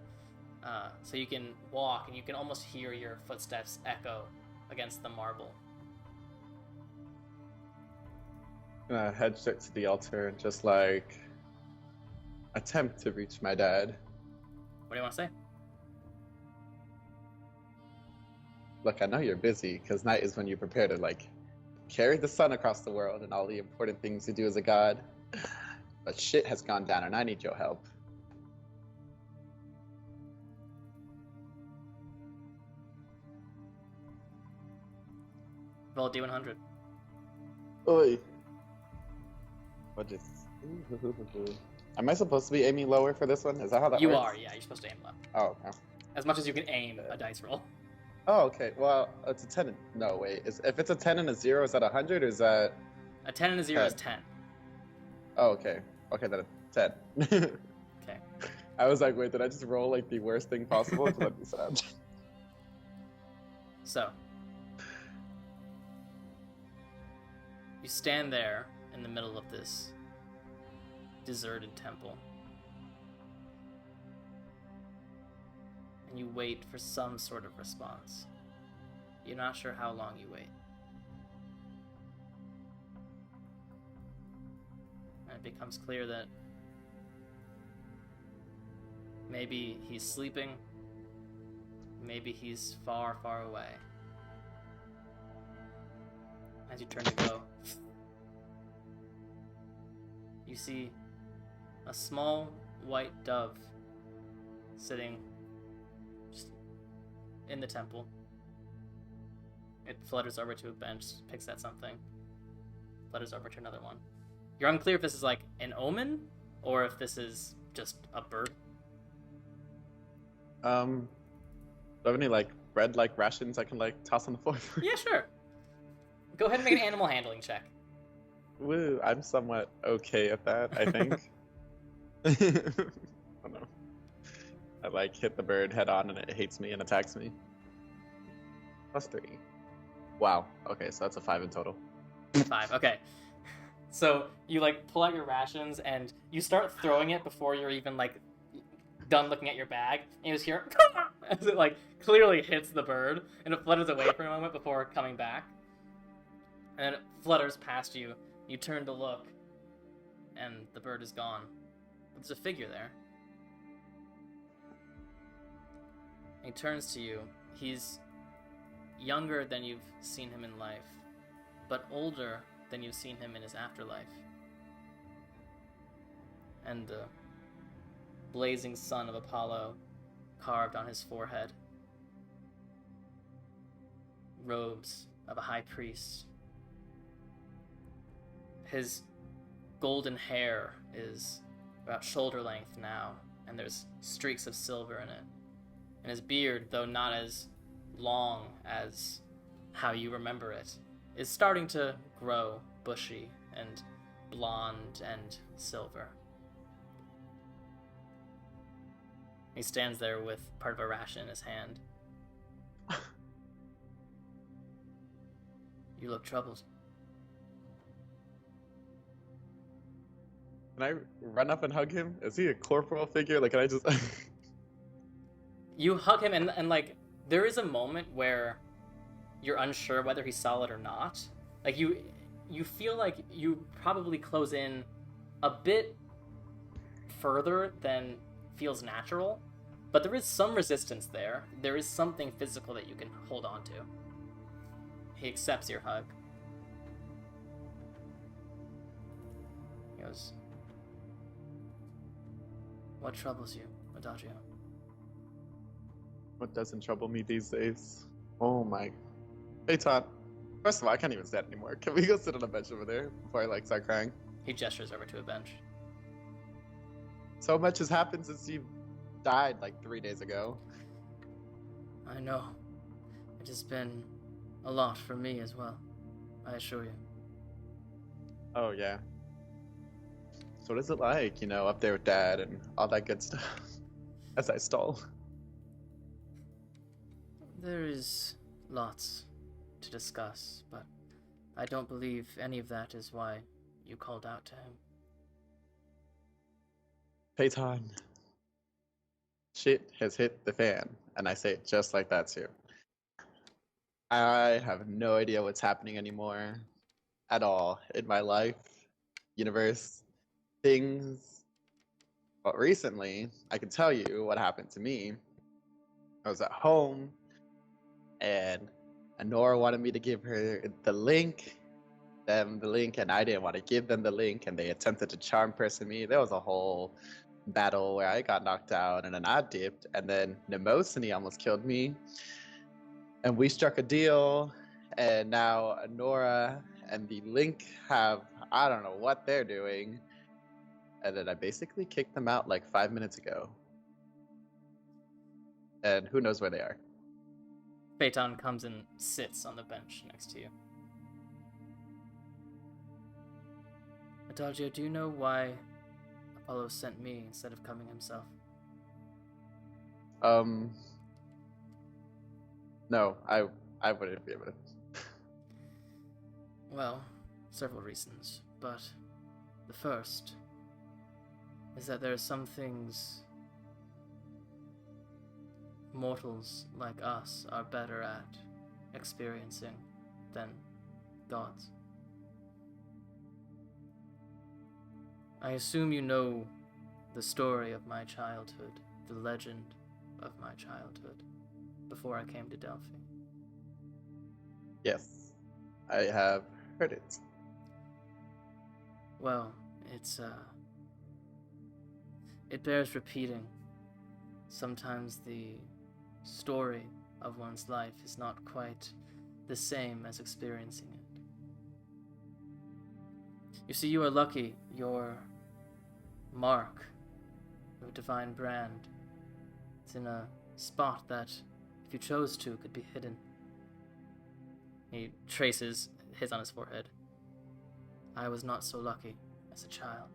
So you can walk, and you can almost hear your footsteps echo against the marble. Head straight to the altar and just like... attempt to reach my dad. What do you want to say? Look, I know you're busy, because night is when you prepare to, like, carry the sun across the world and all the important things you do as a god. But shit has gone down, and I need your help. Roll D100. Oi. What is... Am I supposed to be aiming lower for this one? Is that how that works? You are, yeah. You're supposed to aim low. Oh, okay. As much as you can aim a dice roll. Oh, okay. Well, it's a 10. No, wait. If it's a 10 and a 0, is that 100 or is that... A 10 and a 0 is 10. Oh, okay. Okay, then it's 10. Okay. I was like, wait, did I just roll like the worst thing possible? That'd be sad. So. You stand there in the middle of this deserted temple. And you wait for some sort of response. You're not sure how long you wait. And it becomes clear that maybe he's sleeping, maybe he's far, far away. As you turn to go, you see a small white dove sitting just in the temple. It flutters over to a bench, picks at something, flutters over to another one. You're unclear if this is like an omen or if this is just a bird. Do I have any like bread like rations I can like toss on the floor? Yeah, sure. Go ahead and make an animal handling check. Woo, I'm somewhat okay at that, I think. I don't know. I like hit the bird head on and it hates me and attacks me. +3. Wow. Okay, so that's a 5 in total. 5, okay. So you like pull out your rations and you start throwing it before you're even like done looking at your bag. And you just hear as it like clearly hits the bird and it flutters away for a moment before coming back. And then it flutters past you. You turn to look, and the bird is gone. There's a figure there. He turns to you. He's younger than you've seen him in life, but older than you've seen him in his afterlife. And the blazing sun of Apollo carved on his forehead. Robes of a high priest. His golden hair is about shoulder length now, and there's streaks of silver in it. And his beard, though not as long as how you remember it, is starting to grow bushy and blonde and silver. He stands there with part of a ration in his hand. You look troubled. Can I run up and hug him? Is he a corporal figure? Like, can I just... You hug him, and like, there is a moment where you're unsure whether he's solid or not. Like, you feel like you probably close in a bit further than feels natural, but there is some resistance there. There is something physical that you can hold on to. He accepts your hug. He goes, "What troubles you, Adagio?" What doesn't trouble me these days? Oh my... Hey, Todd. First of all, I can't even stand anymore. Can we go sit on a bench over there before I, like, start crying? He gestures over to a bench. So much has happened since you died, like, 3 days ago. I know. It has been a lot for me as well, I assure you. Oh, yeah. So what is it like, you know, up there with Dad and all that good stuff? As I stall. There is lots to discuss, but I don't believe any of that is why you called out to him. Hey, Todd. Shit has hit the fan, and I say it just like that, too. I have no idea what's happening anymore at all in my life, universe, things. But recently, I can tell you what happened to me. I was at home, and Honora wanted me to give her the link, and I didn't want to give them the link, and they attempted to charm person me. There was a whole battle where I got knocked out, and then I dipped, and then Nemosiny almost killed me. And we struck a deal, and now Honora and the Link have, I don't know what they're doing. And then I basically kicked them out like 5 minutes ago. And who knows where they are. Phaeton comes and sits on the bench next to you. Adagio, do you know why Apollo sent me instead of coming himself? No, I wouldn't be able to. Well, several reasons, but the first is that there are some things mortals like us are better at experiencing than gods. I assume you know the story of my childhood, the legend of my childhood, before I came to Delphi. Yes, I have heard it. Well, it bears repeating. Sometimes the story of one's life is not quite the same as experiencing it. You see, you are lucky. Your mark, your divine brand, is in a spot that, if you chose to, could be hidden. He traces his on his forehead. I was not so lucky as a child.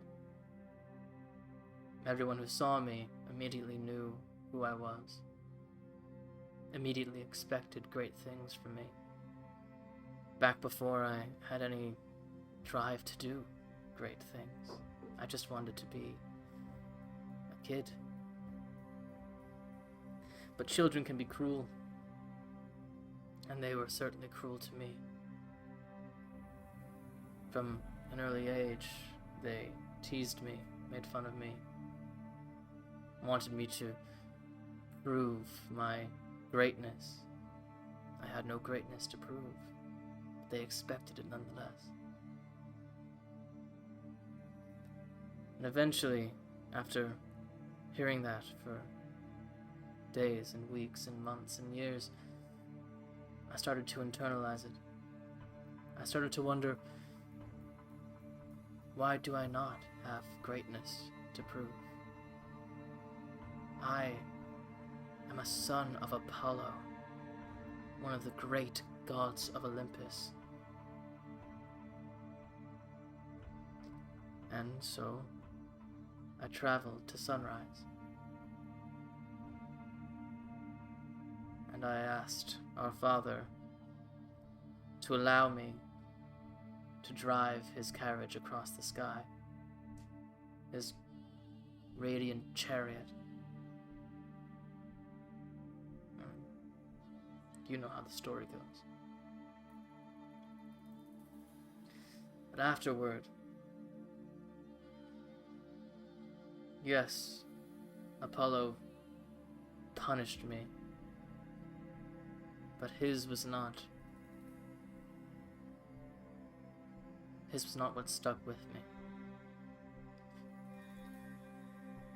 Everyone who saw me immediately knew who I was, immediately expected great things from me. Back before I had any drive to do great things, I just wanted to be a kid. But children can be cruel, and they were certainly cruel to me. From an early age, they teased me, made fun of me, wanted me to prove my greatness. I had no greatness to prove, but they expected it nonetheless. And eventually, after hearing that for days and weeks and months and years, I started to internalize it. I started to wonder, why do I not have greatness to prove? I am a son of Apollo, one of the great gods of Olympus. And so, I traveled to Sunrise. And I asked our father to allow me to drive his carriage across the sky, his radiant chariot. You know how the story goes. But afterward, yes, Apollo punished me, but his was not what stuck with me.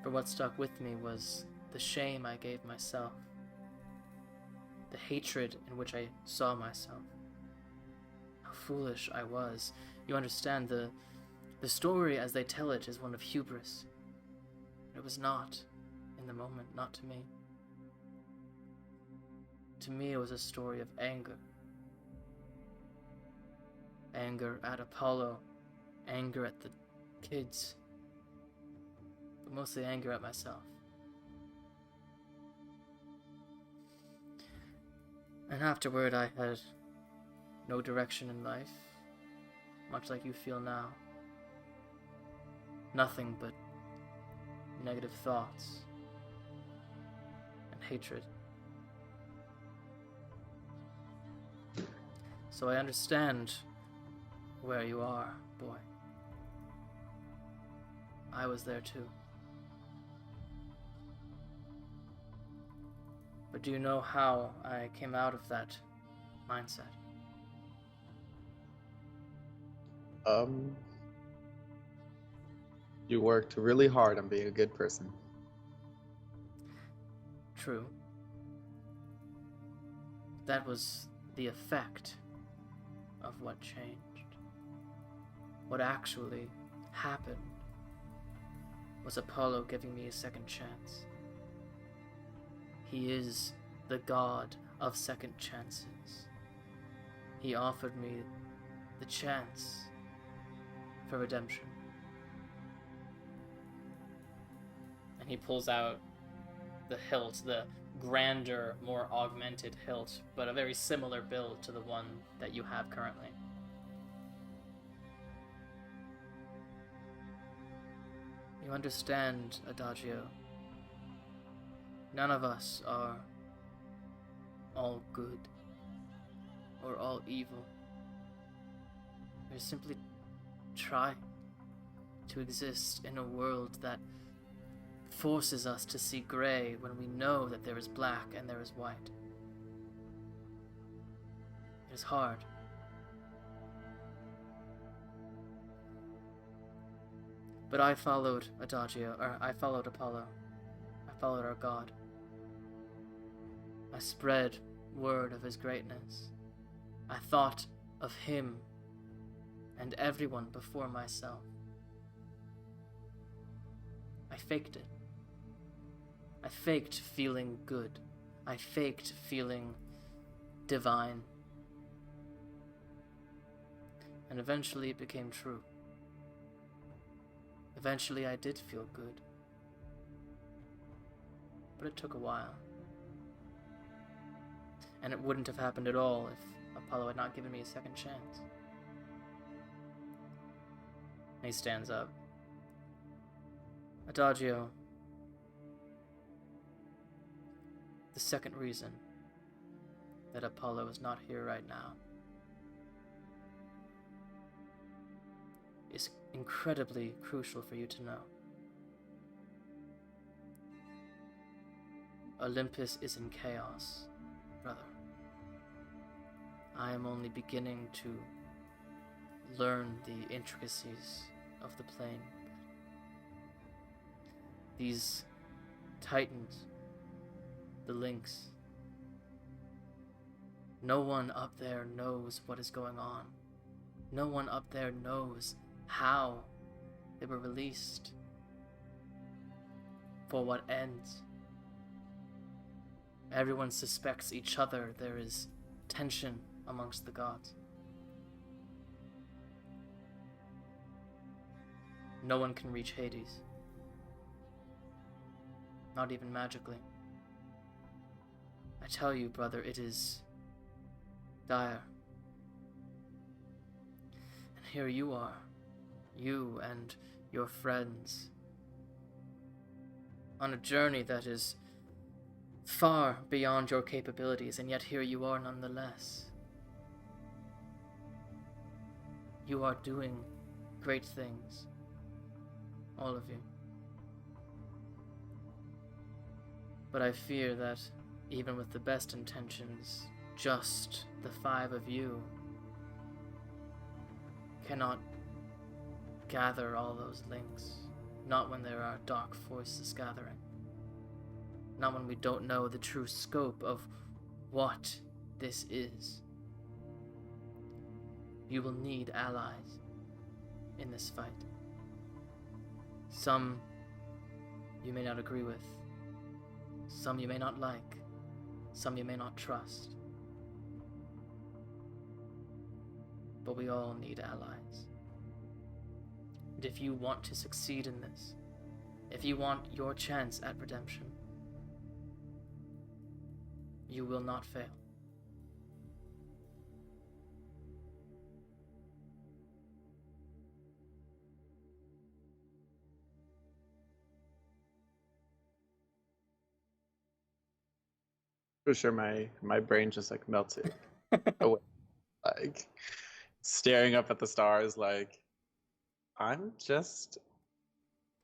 For what stuck with me was the shame I gave myself, the hatred in which I saw myself, how foolish I was. You understand, the story as they tell it is one of hubris. It was not in the moment, not to me. To me, it was a story of anger. Anger at Apollo, anger at the kids, but mostly anger at myself. And afterward, I had no direction in life, much like you feel now. Nothing but negative thoughts and hatred. So I understand where you are, boy. I was there too. But do you know how I came out of that mindset? You worked really hard on being a good person. True. That was the effect of what changed. What actually happened was Apollo giving me a second chance. He is the god of second chances. He offered me the chance for redemption. And he pulls out the hilt, the grander, more augmented hilt, but a very similar build to the one that you have currently. You understand, Adagio. None of us are all good or all evil. We're simply trying to exist in a world that forces us to see gray when we know that there is black and there is white. It is hard. But I followed Adagio, or I followed Apollo. I followed our god. I spread word of his greatness. I thought of him and everyone before myself. I faked it. I faked feeling good. I faked feeling divine. And eventually it became true. Eventually I did feel good. But it took a while. And it wouldn't have happened at all if Apollo had not given me a second chance. And he stands up. Adagio, the second reason that Apollo is not here right now is incredibly crucial for you to know. Olympus is in chaos, brother. I am only beginning to learn the intricacies of the plane. These titans, the lynx, no one up there knows what is going on. No one up there knows how they were released. For what ends? Everyone suspects each other. There is tension amongst the gods. No one can reach Hades. Not even magically. I tell you, brother, it is dire. And here you are, you and your friends, on a journey that is far beyond your capabilities, and yet here you are nonetheless. You are doing great things, all of you. But I fear that even with the best intentions, just the 5 of you cannot gather all those links. Not when there are dark forces gathering. Not when we don't know the true scope of what this is. You will need allies in this fight. Some you may not agree with. Some you may not like. Some you may not trust. But we all need allies. And if you want to succeed in this, if you want your chance at redemption, you will not fail. For sure, my brain just like melted away, like staring up at the stars, like I'm just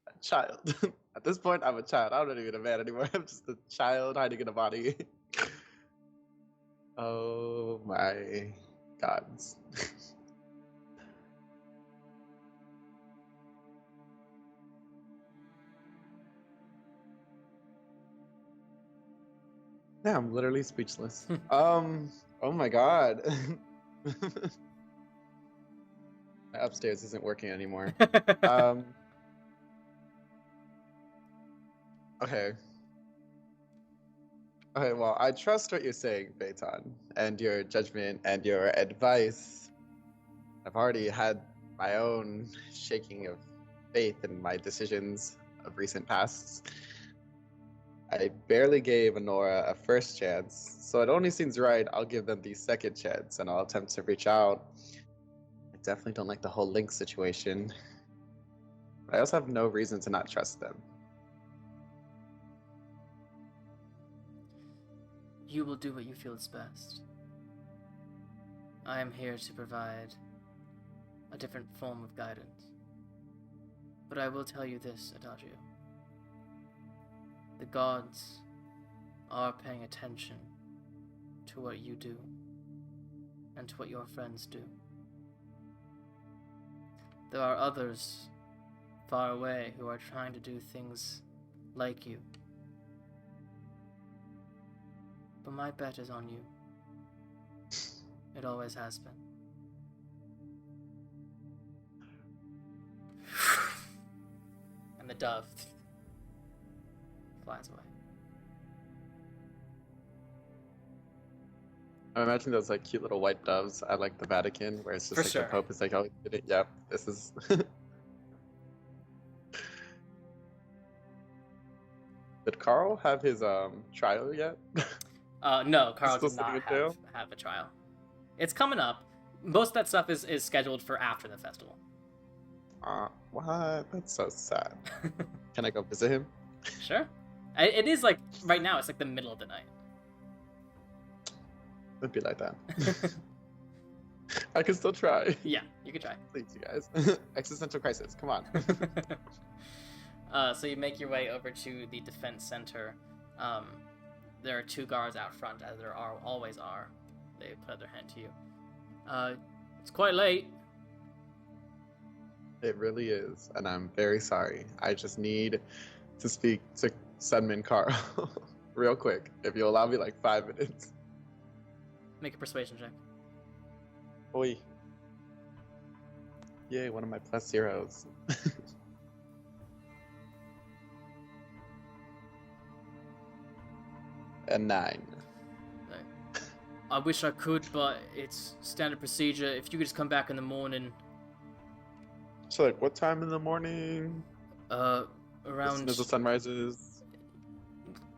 a child. At this point, I'm a child. I'm not even a man anymore. I'm just a child hiding in a body. Oh my gods. Yeah, I'm literally speechless. Oh my god. My upstairs isn't working anymore. Okay. Okay, well, I trust what you're saying, Phaeton, and your judgment and your advice. I've already had my own shaking of faith in my decisions of recent pasts. I barely gave Honora a first chance, so it only seems right I'll give them the second chance, and I'll attempt to reach out. I definitely don't like the whole Link situation, but I also have no reason to not trust them. You will do what you feel is best. I am here to provide a different form of guidance. But I will tell you this, Adagio. The gods are paying attention to what you do and to what your friends do. There are others far away who are trying to do things like you. But my bet is on you. It always has been. And the dove flies away. I'm imagining those like cute little white doves at like the Vatican, where it's just For like sure. the Pope is like, oh, did it? Yep, this is. Did Carl have his trial yet? No, Carl Still did not sitting in jail? have a trial. It's coming up. Most of that stuff is scheduled for after the festival. What? That's so sad. Can I go visit him? Sure. It is like, right now, it's like the middle of the night. It'd be like that. I can still try. Yeah, you could try. Please, you guys. Existential crisis. Come on. So you make your way over to the defense center. There are 2 guards out front, as there always are. They put out their hand to you. It's quite late. It really is, and I'm very sorry. I just need to speak to Sunman Carl real quick. If you'll allow me like 5 minutes. Make a persuasion check. Oi. Yay, one of my plus zeros. A 9. I wish I could, but it's standard procedure. If you could just come back in the morning. So, like, what time in the morning? Around. As soon as the sun rises.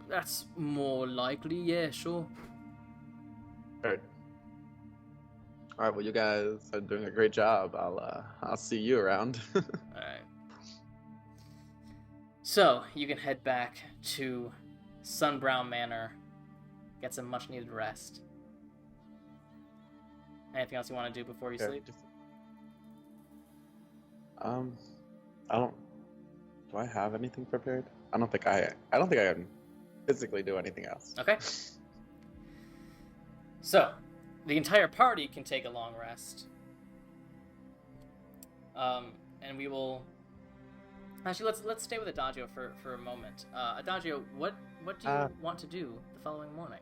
That's more likely. Yeah, sure. Alright. Alright, well, you guys are doing a great job. I'll see you around. Alright. So, you can head back to Sunbrown Manor, get some much needed rest. Anything else you want to do before you sleep? I don't. Do I have anything prepared? I don't think I can physically do anything else. Okay. So, the entire party can take a long rest. And we will. Actually, let's stay with Adagio for a moment. Adagio, what do you want to do the following morning?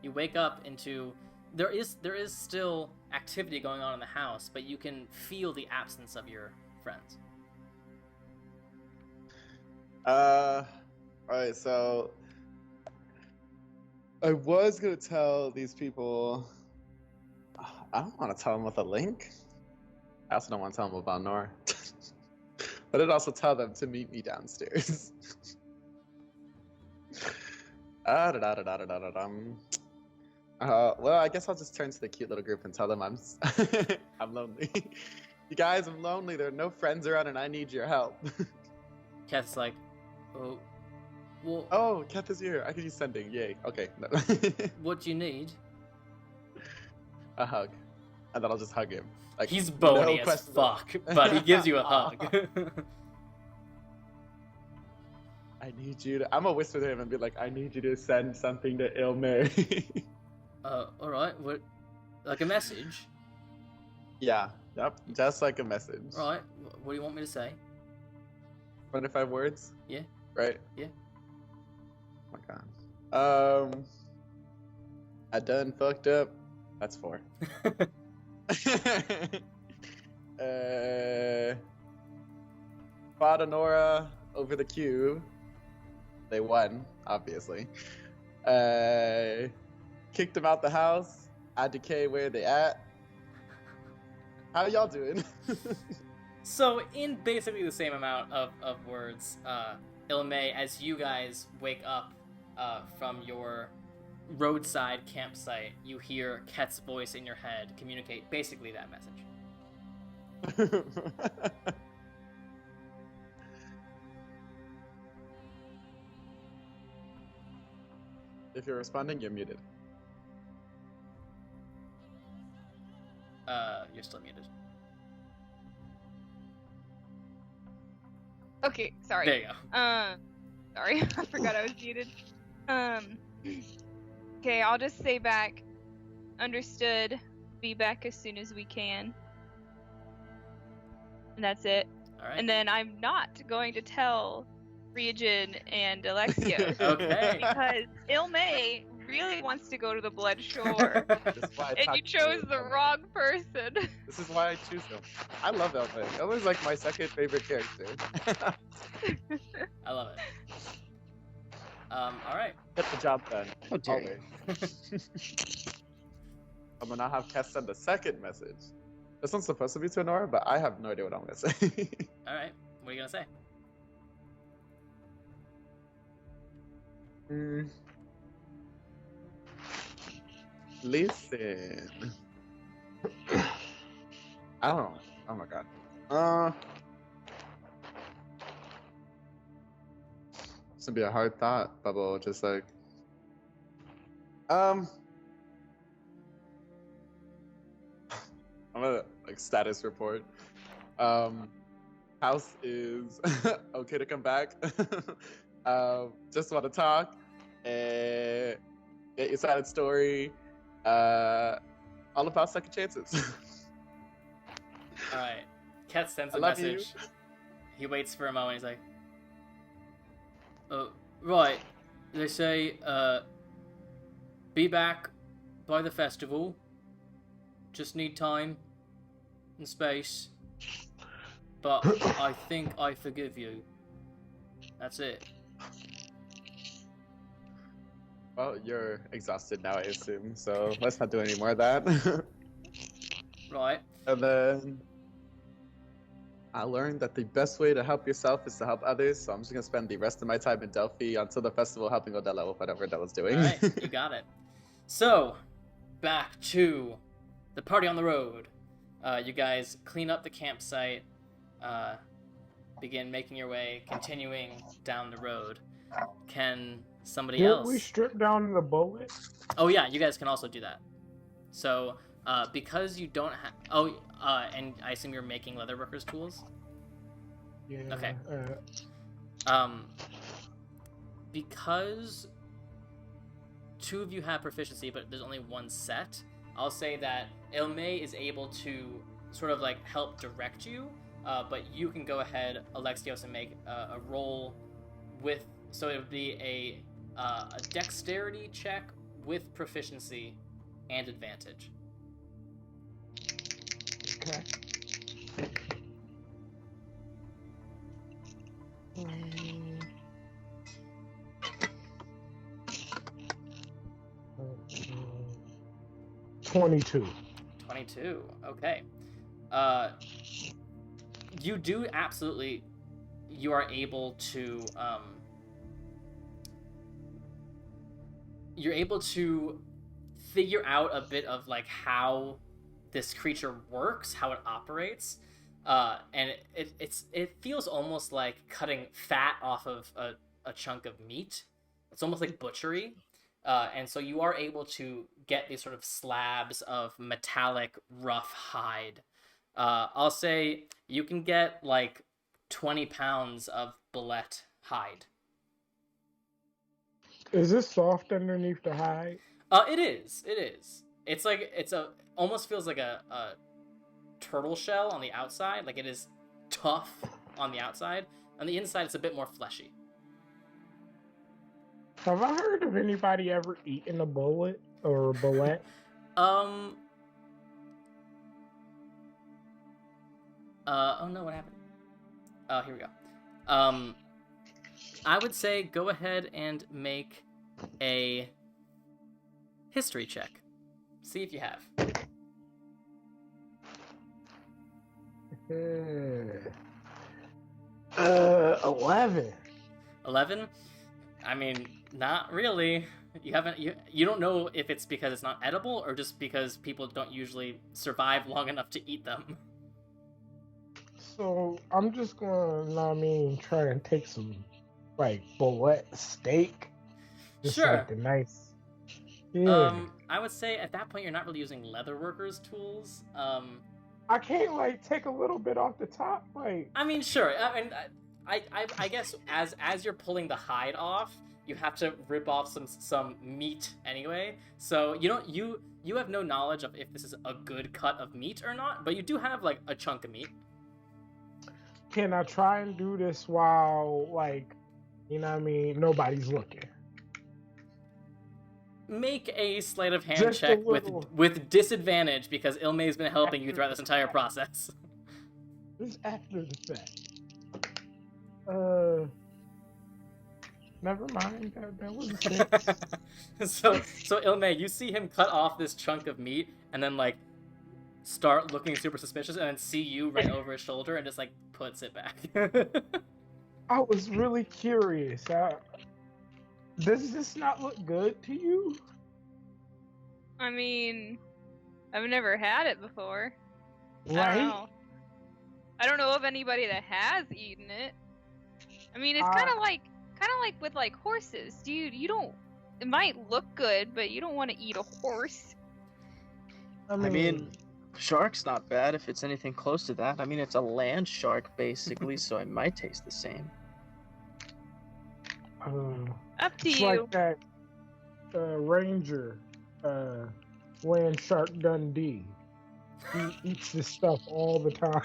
You wake up into there is still activity going on in the house, but you can feel the absence of your friends. Alright, so I was gonna tell these people. I don't want to tell them with a link. I also don't want to tell them about Nora. But I'd also tell them to meet me downstairs. Well, I guess I'll just turn to the cute little group and tell them I'm lonely. You guys, I'm lonely. There are no friends around, and I need your help. Kath's like, oh, well, oh, Kath is here. I can use sending. Yay. Okay. No. What do you need? A hug, and then I'll just hug him. Like, he's bony no as fuck, but he gives you a hug. I need you to. I'm gonna whisper to him and be like, I need you to send something to Illmaye. Alright, what? Like a message? Yeah, yep, just like a message. Right, what do you want me to say? 25 words? Yeah. Right? Yeah. Oh my god. I done fucked up. That's 4. Fought Nora over the cube. They won, obviously. Kicked them out the house. I decay where they at. How y'all doing? So, in basically the same amount of words, Illmaye, as you guys wake up from your roadside campsite, you hear Ket's voice in your head communicate basically that message. If you're responding, you're muted. You're still muted. Okay, sorry. There you go. Sorry, I forgot I was muted. Okay, I'll just say back, understood, be back as soon as we can. And that's it. Alright. And then I'm not going to tell Ryujin and Alexios. Okay. Because Illmaye really wants to go to the Blood Shore. And you chose the wrong person. This is why I choose him. I love Illmaye. Illmaye's like my second favorite character. I love it. Alright. Get the job done. How dare you. I'm gonna have Cass send a second message. This one's supposed to be to Nora, but I have no idea what I'm gonna say. Alright. What are you gonna say? Listen. I don't know. Oh my god. It's gonna be a hard thought, Bubble. Just like, I'm gonna like status report. House is okay to come back. Just want to talk and get your side of the story. All about second chances. All right. Ket sends I a love message. you. He waits for a moment. He's like, right. They say, be back by the festival. Just need time and space. But I think I forgive you. That's it. Well, you're exhausted now, I assume. So let's not do any more of that. Right. And then I learned that the best way to help yourself is to help others. So I'm just gonna spend the rest of my time in Delphi until the festival, helping Odella with whatever Odella's doing. Alright, you got it. So, back to the party on the road. You guys clean up the campsite, begin making your way, continuing down the road. Can somebody Didn't else... we strip down the bullet? Oh yeah, you guys can also do that. So, because you don't have... Oh, and I assume you're making leatherworkers tools? Yeah. Okay. Because two of you have proficiency, but there's only one set, I'll say that Illmaye is able to sort of like help direct you, but you can go ahead, Alexios, and make a roll with, so it would be a dexterity check with proficiency and advantage. Okay. Mm. 22. 22. Okay. You do absolutely. You are able to. You're able to figure out a bit of like how this creature works, how it operates, and it feels almost like cutting fat off of a chunk of meat. It's almost like butchery. And so you are able to get these sort of slabs of metallic, rough hide. I'll say you can get like 20 pounds of bullet hide. Is this soft underneath the hide? It is. It's like, almost feels like a turtle shell on the outside. Like it is tough on the outside. On the inside, it's a bit more fleshy. Have I heard of anybody ever eating a bullet or a bullet? Oh no, what happened? Oh, here we go. I would say go ahead and make a history check. See if you have. 11. 11? I mean, not really. You don't know if it's because it's not edible or just because people don't usually survive long enough to eat them. So I'm just gonna, try to take some like bullet steak. Just Sure. like the nice. Yeah. I would say at that point you're not really using leatherworkers tools. I can't like take a little bit off the top, like. I mean, sure. I mean, I guess as you're pulling the hide off, you have to rip off some meat anyway. So you have no knowledge of if this is a good cut of meat or not, but you do have like a chunk of meat. Can I try and do this while like, nobody's looking? Make a sleight of hand Just a check little. with disadvantage because Illmay's been helping you throughout this entire process. Just after the fact. Never mind. That was a 6. So Illmaye, you see him cut off this chunk of meat and then like start looking super suspicious and then see you right over his shoulder and just like puts it back. I was really curious. Does this not look good to you? I mean, I've never had it before. Right? I don't know of anybody that has eaten it. I mean, it's kind of like with like horses. You don't. It might look good, but you don't want to eat a horse. I mean, shark's not bad if it's anything close to that. I mean, it's a land shark basically, so it might taste the same. Up to it's you. like that ranger Land Shark Dundee. He eats this stuff all the time.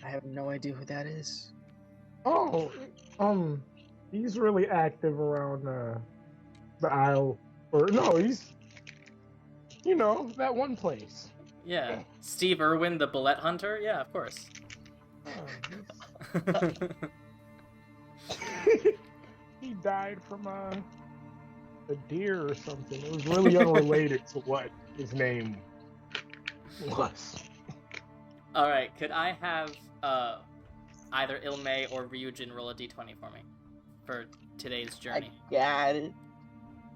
I have no idea who that is. Oh, he's really active around the Isle. Or no, he's that one place. Yeah, Steve Irwin, the bullet hunter. Yeah, of course. He died from a deer or something. It was really unrelated to what his name was. All right, could I have either Illmaye or Ryujin roll a d20 for me for today's journey? I got it.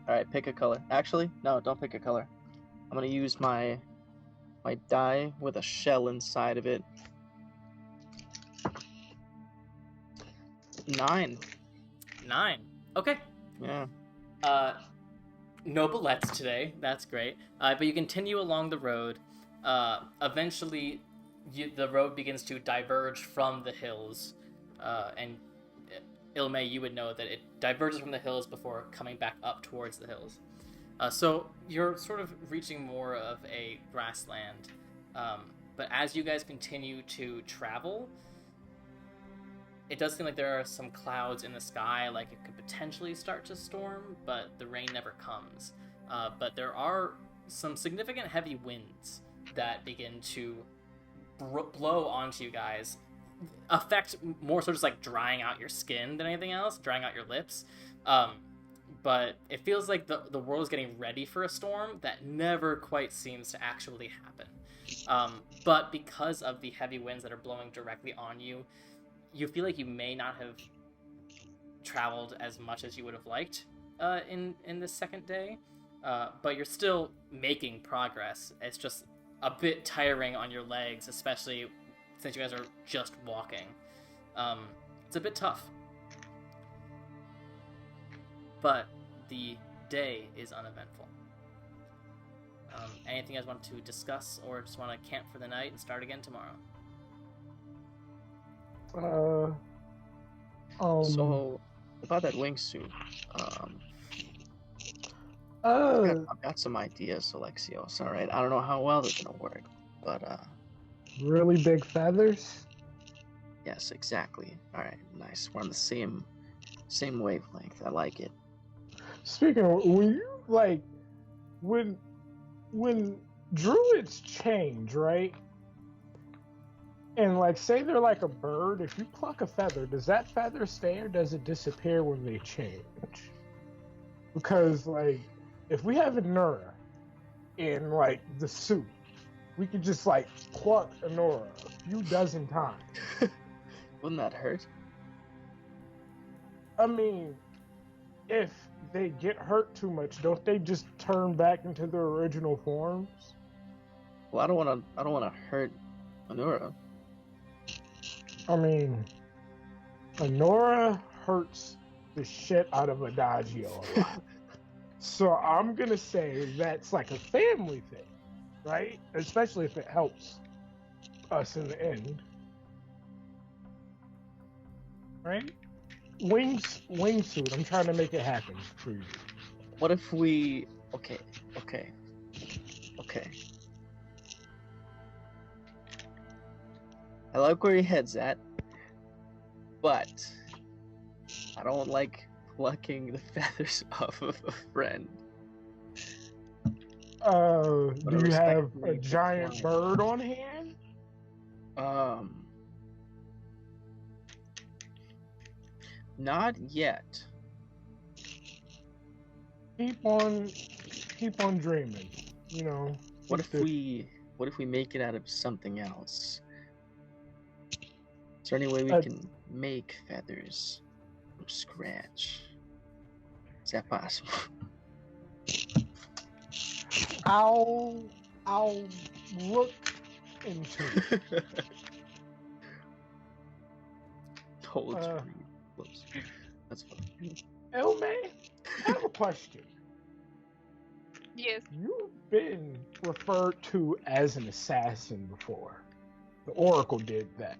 All right, pick a color. Actually, no, don't pick a color. I'm gonna use my die with a shell inside of it. 9. 9. Okay. Yeah. No bullets today. That's great. But you continue along the road. Eventually, the road begins to diverge from the hills. And Illmaye, you would know that it diverges from the hills before coming back up towards the hills. So you're sort of reaching more of a grassland. But as you guys continue to travel, it does seem like there are some clouds in the sky, like it could potentially start to storm, but the rain never comes. But there are some significant heavy winds that begin to blow onto you guys, affect more so just like drying out your skin than anything else, drying out your lips. But it feels like the world is getting ready for a storm that never quite seems to actually happen. But because of the heavy winds that are blowing directly on you, you feel like you may not have traveled as much as you would have liked in the second day, but you're still making progress. It's just a bit tiring on your legs, especially since you guys are just walking. It's a bit tough. But the day is uneventful. Anything you guys want to discuss, or just want to camp for the night and start again tomorrow? So about that wingsuit, I've got some ideas, Alexios. All right, I don't know how well they're gonna work, but really big feathers. yes, exactly. All right, nice. We're on the same wavelength. I like it. Speaking of, when druids change, right? And like, say they're like a bird, if you pluck a feather, does that feather stay or does it disappear when they change? Because like, if we have Anura in like the suit, we could just like pluck Anura a few dozen times. Wouldn't that hurt? I mean, if they get hurt too much, don't they just turn back into their original forms? Well, I don't want to hurt Anura. I mean, Anura hurts the shit out of Adagio a lot. So I'm gonna say that's like a family thing, right? Especially if it helps us in the end. Right? Wingsuit, I'm trying to make it happen for you. What if we... Okay. I like where your head's at, but I don't like plucking the feathers off of a friend. Do you have a giant bird on hand? Not yet. Keep on dreaming. You know. What if we make it out of something else? Is there any way we can make feathers from scratch? Is that possible? I'll look into it. Hold Whoops. That's fine. Illmaye, I have a question. Yes. You've been referred to as an assassin before. The Oracle did that.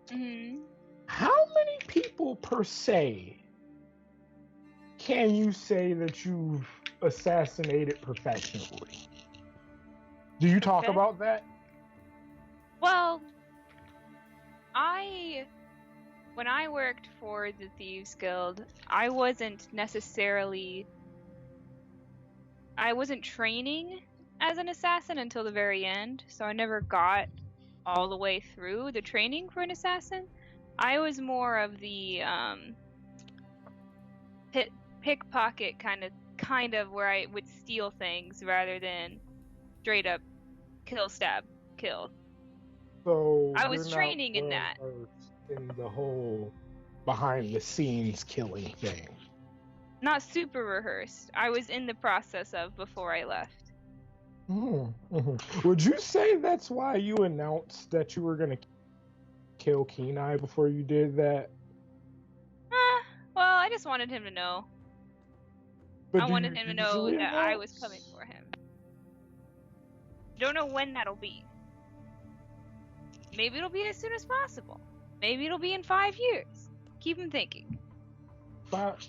Mm-hmm. How many people per se can you say that you've assassinated professionally. Do you talk about that? Well, when I worked for the Thieves Guild, I wasn't training as an assassin until the very end, so I never got all the way through the training for an assassin. I was more of the pickpocket kind of where I would steal things rather than straight up kill, stab, kill. So I was training in that. In the whole behind the scenes killing thing. Not super rehearsed. I was in the process of before I left. Mm-hmm. Would you say that's why you announced that you were gonna kill Kenai before you did that? Well, I just wanted him to know. But I wanted him to know that announce? I was coming for him. Don't know when that'll be. Maybe it'll be as soon as possible. Maybe it'll be in 5 years. Keep him thinking. But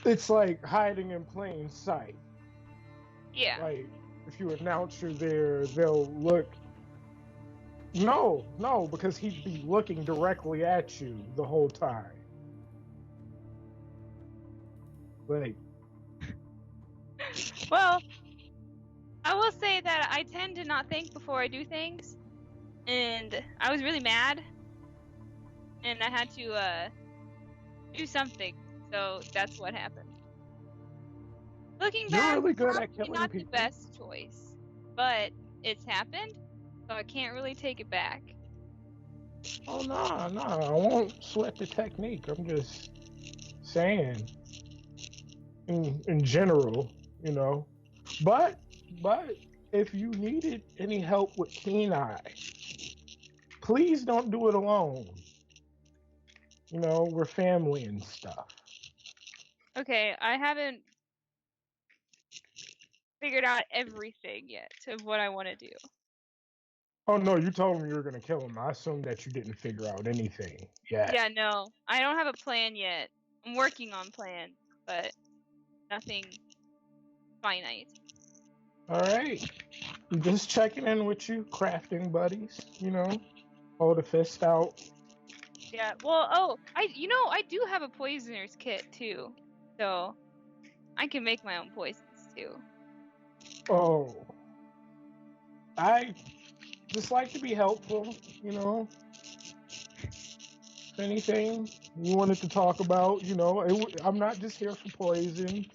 it's like hiding in plain sight. Yeah. Like, if you announce you're there, they'll look. No, because he'd be looking directly at you the whole time. Like. Well, I will say that I tend to not think before I do things. And I was really mad. And I had to do something. So that's what happened. Looking back, You're really good at probably killing not people. the best choice. But it's happened, so I can't really take it back. Oh, no, I won't sweat the technique. I'm just saying, in general, you know. But if you needed any help with Kenai, please don't do it alone. You know, we're family and stuff. Okay, I haven't figured out everything yet of what I want to do. Oh, no, you told me you were going to kill him. I assumed that you didn't figure out anything yet. Yeah, no. I don't have a plan yet. I'm working on plans, but nothing finite. All right. I'm just checking in with you, crafting buddies, you know. Hold a fist out. Yeah, well, I do have a poisoner's kit, too. So, I can make my own poisons, too. Oh. I just like to be helpful, you know. If anything you wanted to talk about, you know, I'm not just here for poison.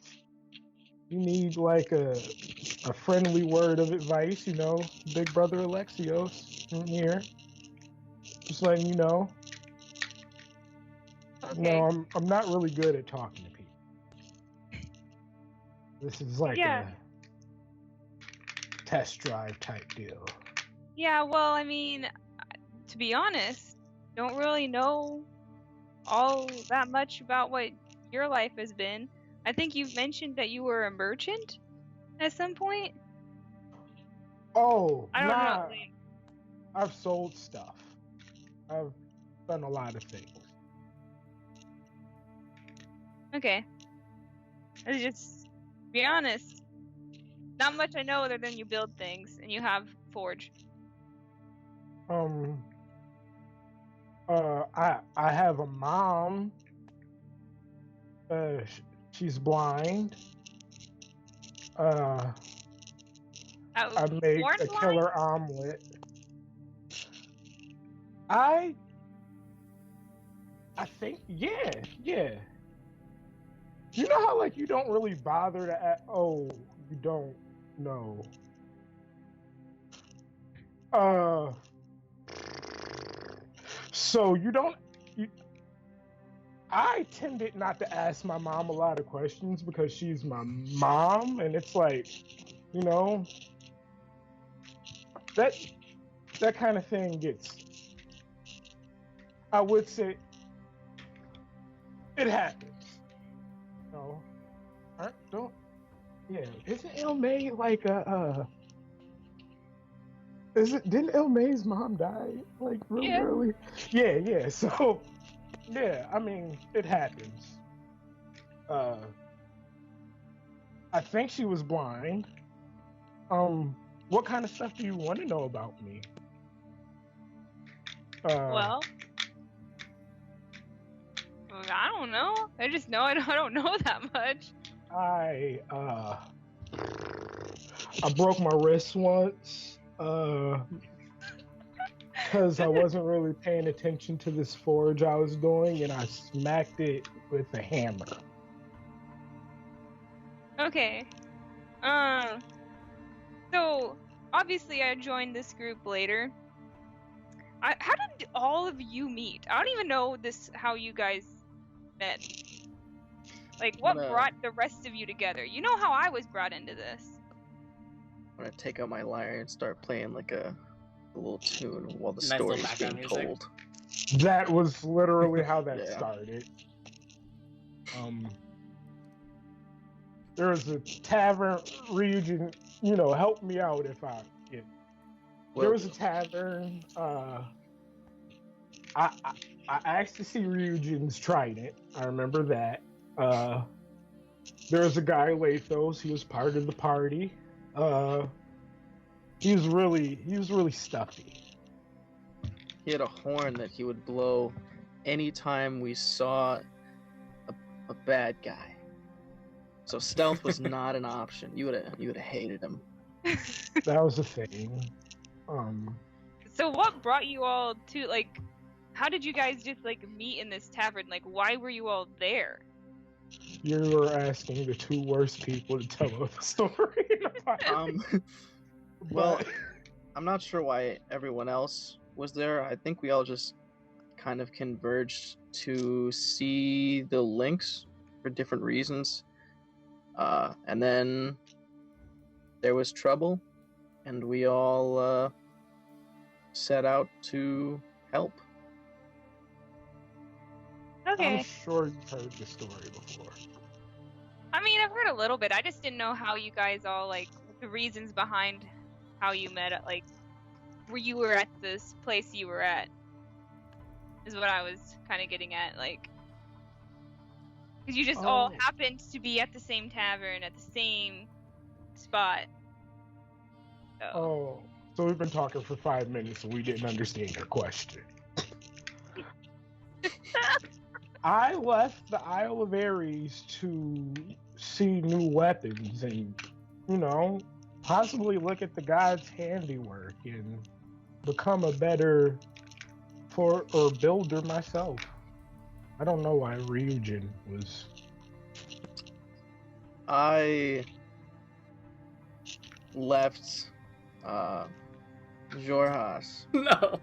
You need like a friendly word of advice, you know. Big brother Alexios in here. Just letting you know. Okay. No, I'm not really good at talking to people. This is like a test drive type deal. Yeah, well, I mean, to be honest, don't really know all that much about what your life has been. I think you've mentioned that you were a merchant at some point. Oh, I don't know. I've sold stuff. I've done a lot of things. Okay. Let's just be honest. Not much I know other than you build things and you have forge. I have a mom. She's blind. I make a killer omelet. I think, yeah. You know how, like, you don't really bother to ask, oh, you don't know. So I tended not to ask my mom a lot of questions because she's my mom, and it's like, you know, that kind of thing gets, I would say, it happens. No, isn't Illmaye like didn't Illmaye's mom die like really early? Yeah, so, yeah, I mean, it happens. I think she was blind. What kind of stuff do you want to know about me? Well, I don't know. I just know I don't know that much. I broke my wrist once. Because I wasn't really paying attention to this forge I was doing, and I smacked it with a hammer. Okay. So obviously I joined this group later. How did all of you meet? I don't even know how you guys met. Like, what brought the rest of you together? You know how I was brought into this. I'm gonna take out my lyre and start playing like a little tune while the Nice story's little being background music. told. That was literally how that Yeah. started. There was a tavern. Ryujin, help me out if I can. There was a tavern. I asked to see Ryujin's trident. I remember that. There was a guy, Lathos. He was part of the party. He was really stuffy. He had a horn that he would blow anytime we saw a bad guy. So stealth was not an option. You would have hated him. That was the thing. So what brought you all to, like, how did you guys just, like, meet in this tavern? Like, why were you all there? You were asking the two worst people to tell the story. Well, I'm not sure why everyone else was there. I think we all just kind of converged to see the links for different reasons. And then there was trouble, and we all set out to help. Okay. I'm sure you've heard the story before. I mean, I've heard a little bit. I just didn't know how you guys all, like, the reasons behind how you met, like, where you were at this place you were at, is what I was kind of getting at, like, because you just all happened to be at the same tavern at the same spot. So we've been talking for 5 minutes and we didn't understand your question. I left the Isle of Ares to see new weapons and, possibly look at the gods' handiwork and become a better builder myself. I don't know why Ryujin was. I left Jorhas. No.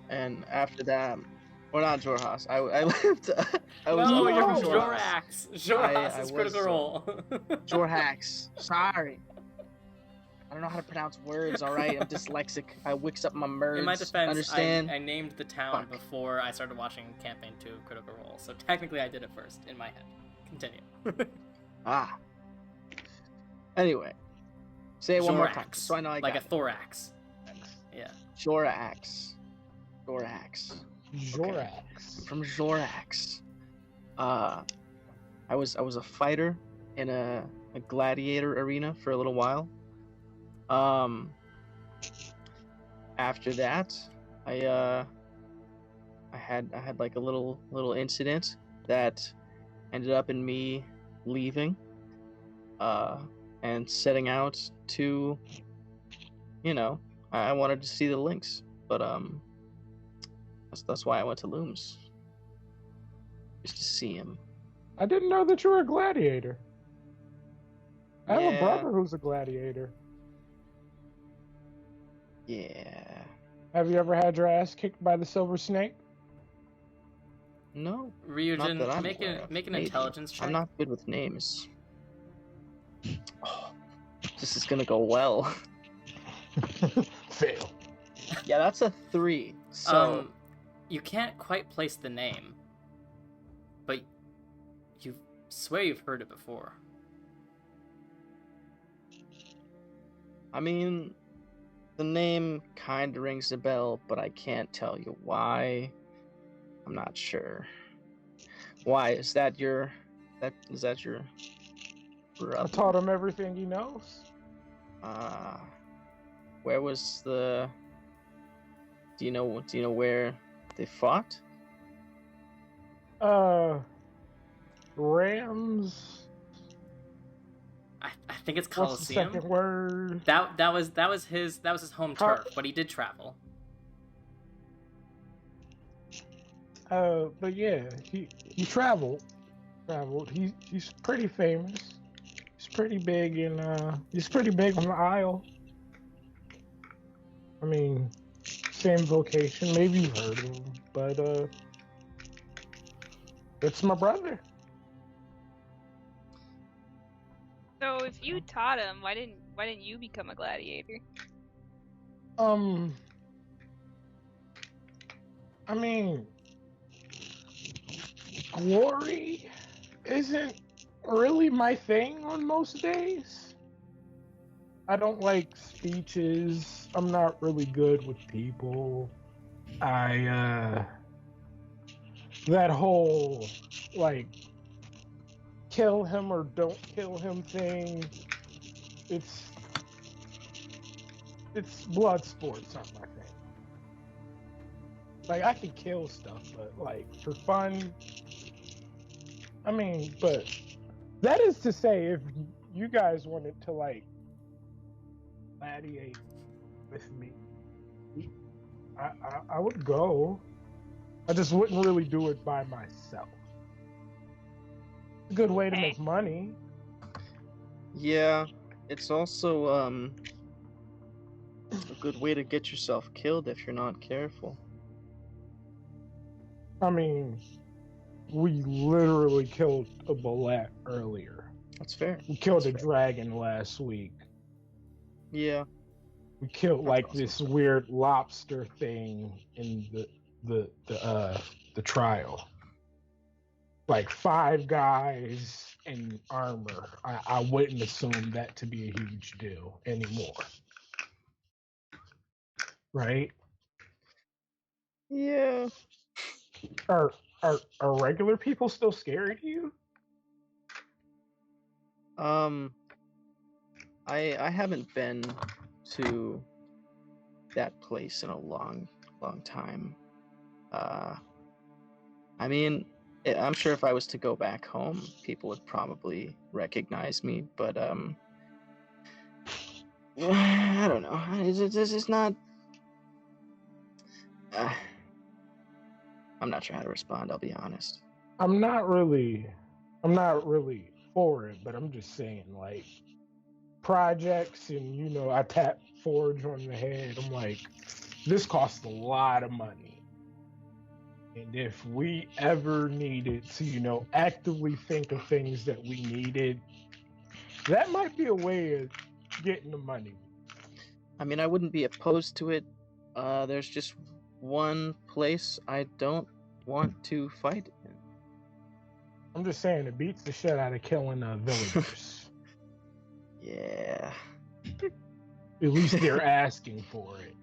And after that, or not Jorhas. I left. I was No, away you're from from Jorhas. Jorhax. Jorhax I is was, Critical Role. Jorhax. Sorry. I don't know how to pronounce words, alright? I'm dyslexic. I wicks up my words. In my defense, Understand? I named the town before I started watching Campaign 2 of Critical Role, so technically I did it first, in my head. Continue. Anyway. Say it one more time, Jorhax. so I know I like got a thorax. Yeah. Jorhax. Jorhax. Jorhax. From Jorhax. I was a fighter in a gladiator arena for a little while. After that, I had like a little incident that ended up in me leaving, and setting out to, I wanted to see the links, but that's why I went to Looms, just to see him. I didn't know that you were a gladiator. I have a Yeah. brother who's a gladiator. Yeah. Have you ever had your ass kicked by the silver snake? No. Ryujin, Not that I'm make aware of. an Maybe. intelligence check. I'm not good with names. Oh, this is gonna go well. Fail. Yeah, that's a 3. So You can't quite place the name, but you swear you've heard it before. I mean, the name kind of rings a bell, but I can't tell you why. I'm not sure. Why is that your? Is that your I taught him everything he knows. Where was the? Do you know where they fought? Rams. I think it's What's the Coliseum. second word? That was his home turf, but he did travel. But yeah, he traveled. He's pretty famous. He's pretty big he's pretty big on the Isle. I mean, same vocation. Maybe you've heard of him, but it's my brother. So if you taught him, why didn't you become a gladiator? I mean, glory isn't really my thing on most days. I don't like speeches. I'm not really good with people. That whole, like, kill him or don't kill him thing, it's blood sports aren't my thing. Like, I can kill stuff, but, like, for fun, I mean, but that is to say, if you guys wanted to, like, gladiate with me, I would go. I just wouldn't really do it by myself. It's a good way to make money. Yeah, it's also a good way to get yourself killed if you're not careful. I mean, we literally killed a bullet earlier. That's fair. We killed a dragon last week. Yeah. We killed like this weird lobster thing in the trial. Like 5 guys in armor. I wouldn't assume that to be a huge deal anymore. Right? Yeah. Are regular people still scary to you? I haven't been to that place in a long time. I mean, I'm sure if I was to go back home, people would probably recognize me, but I don't know. It's just not. I'm not sure how to respond. I'll be honest. I'm not really for it, but I'm just saying, like, projects and I tap Forge on the head. I'm like, this costs a lot of money, and if we ever needed to actively think of things that we needed, that might be a way of getting the money. I mean, I wouldn't be opposed to it. There's just one place I don't want to fight in. I'm just saying, it beats the shit out of killing villagers. Yeah. At least they're asking for it.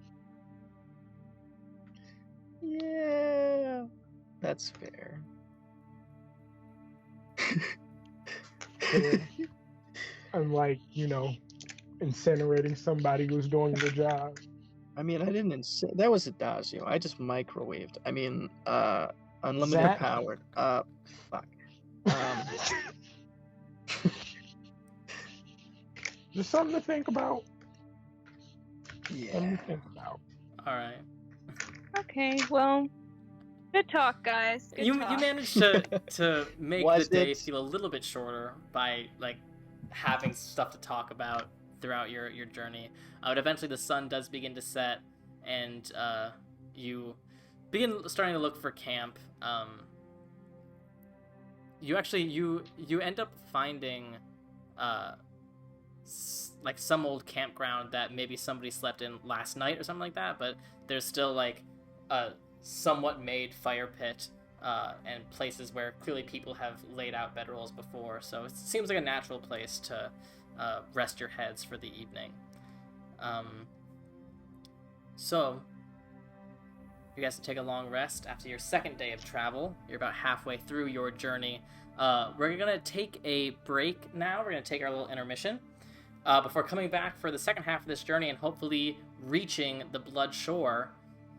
Yeah. That's fair. I'm like, incinerating somebody who's doing the job. I mean, I didn't that was Adagio. I just microwaved. I mean, unlimited powered. Fuck. Just something to think about. Yeah. Something to think about. All right. Okay, well, good talk, guys. Good You talk. managed to make the day feel a little bit shorter by like having stuff to talk about throughout your journey. But eventually the sun does begin to set, and you begin starting to look for camp. You end up finding like some old campground that maybe somebody slept in last night or something like that, but there's still like a somewhat made fire pit and places where clearly people have laid out bedrolls before, so it seems like a natural place to rest your heads for the evening. So you guys to take a long rest after your second day of travel. You're about halfway through your journey. We're going to take a break now. We're going to take our little intermission before coming back for the second half of this journey and hopefully reaching the Blood Shore,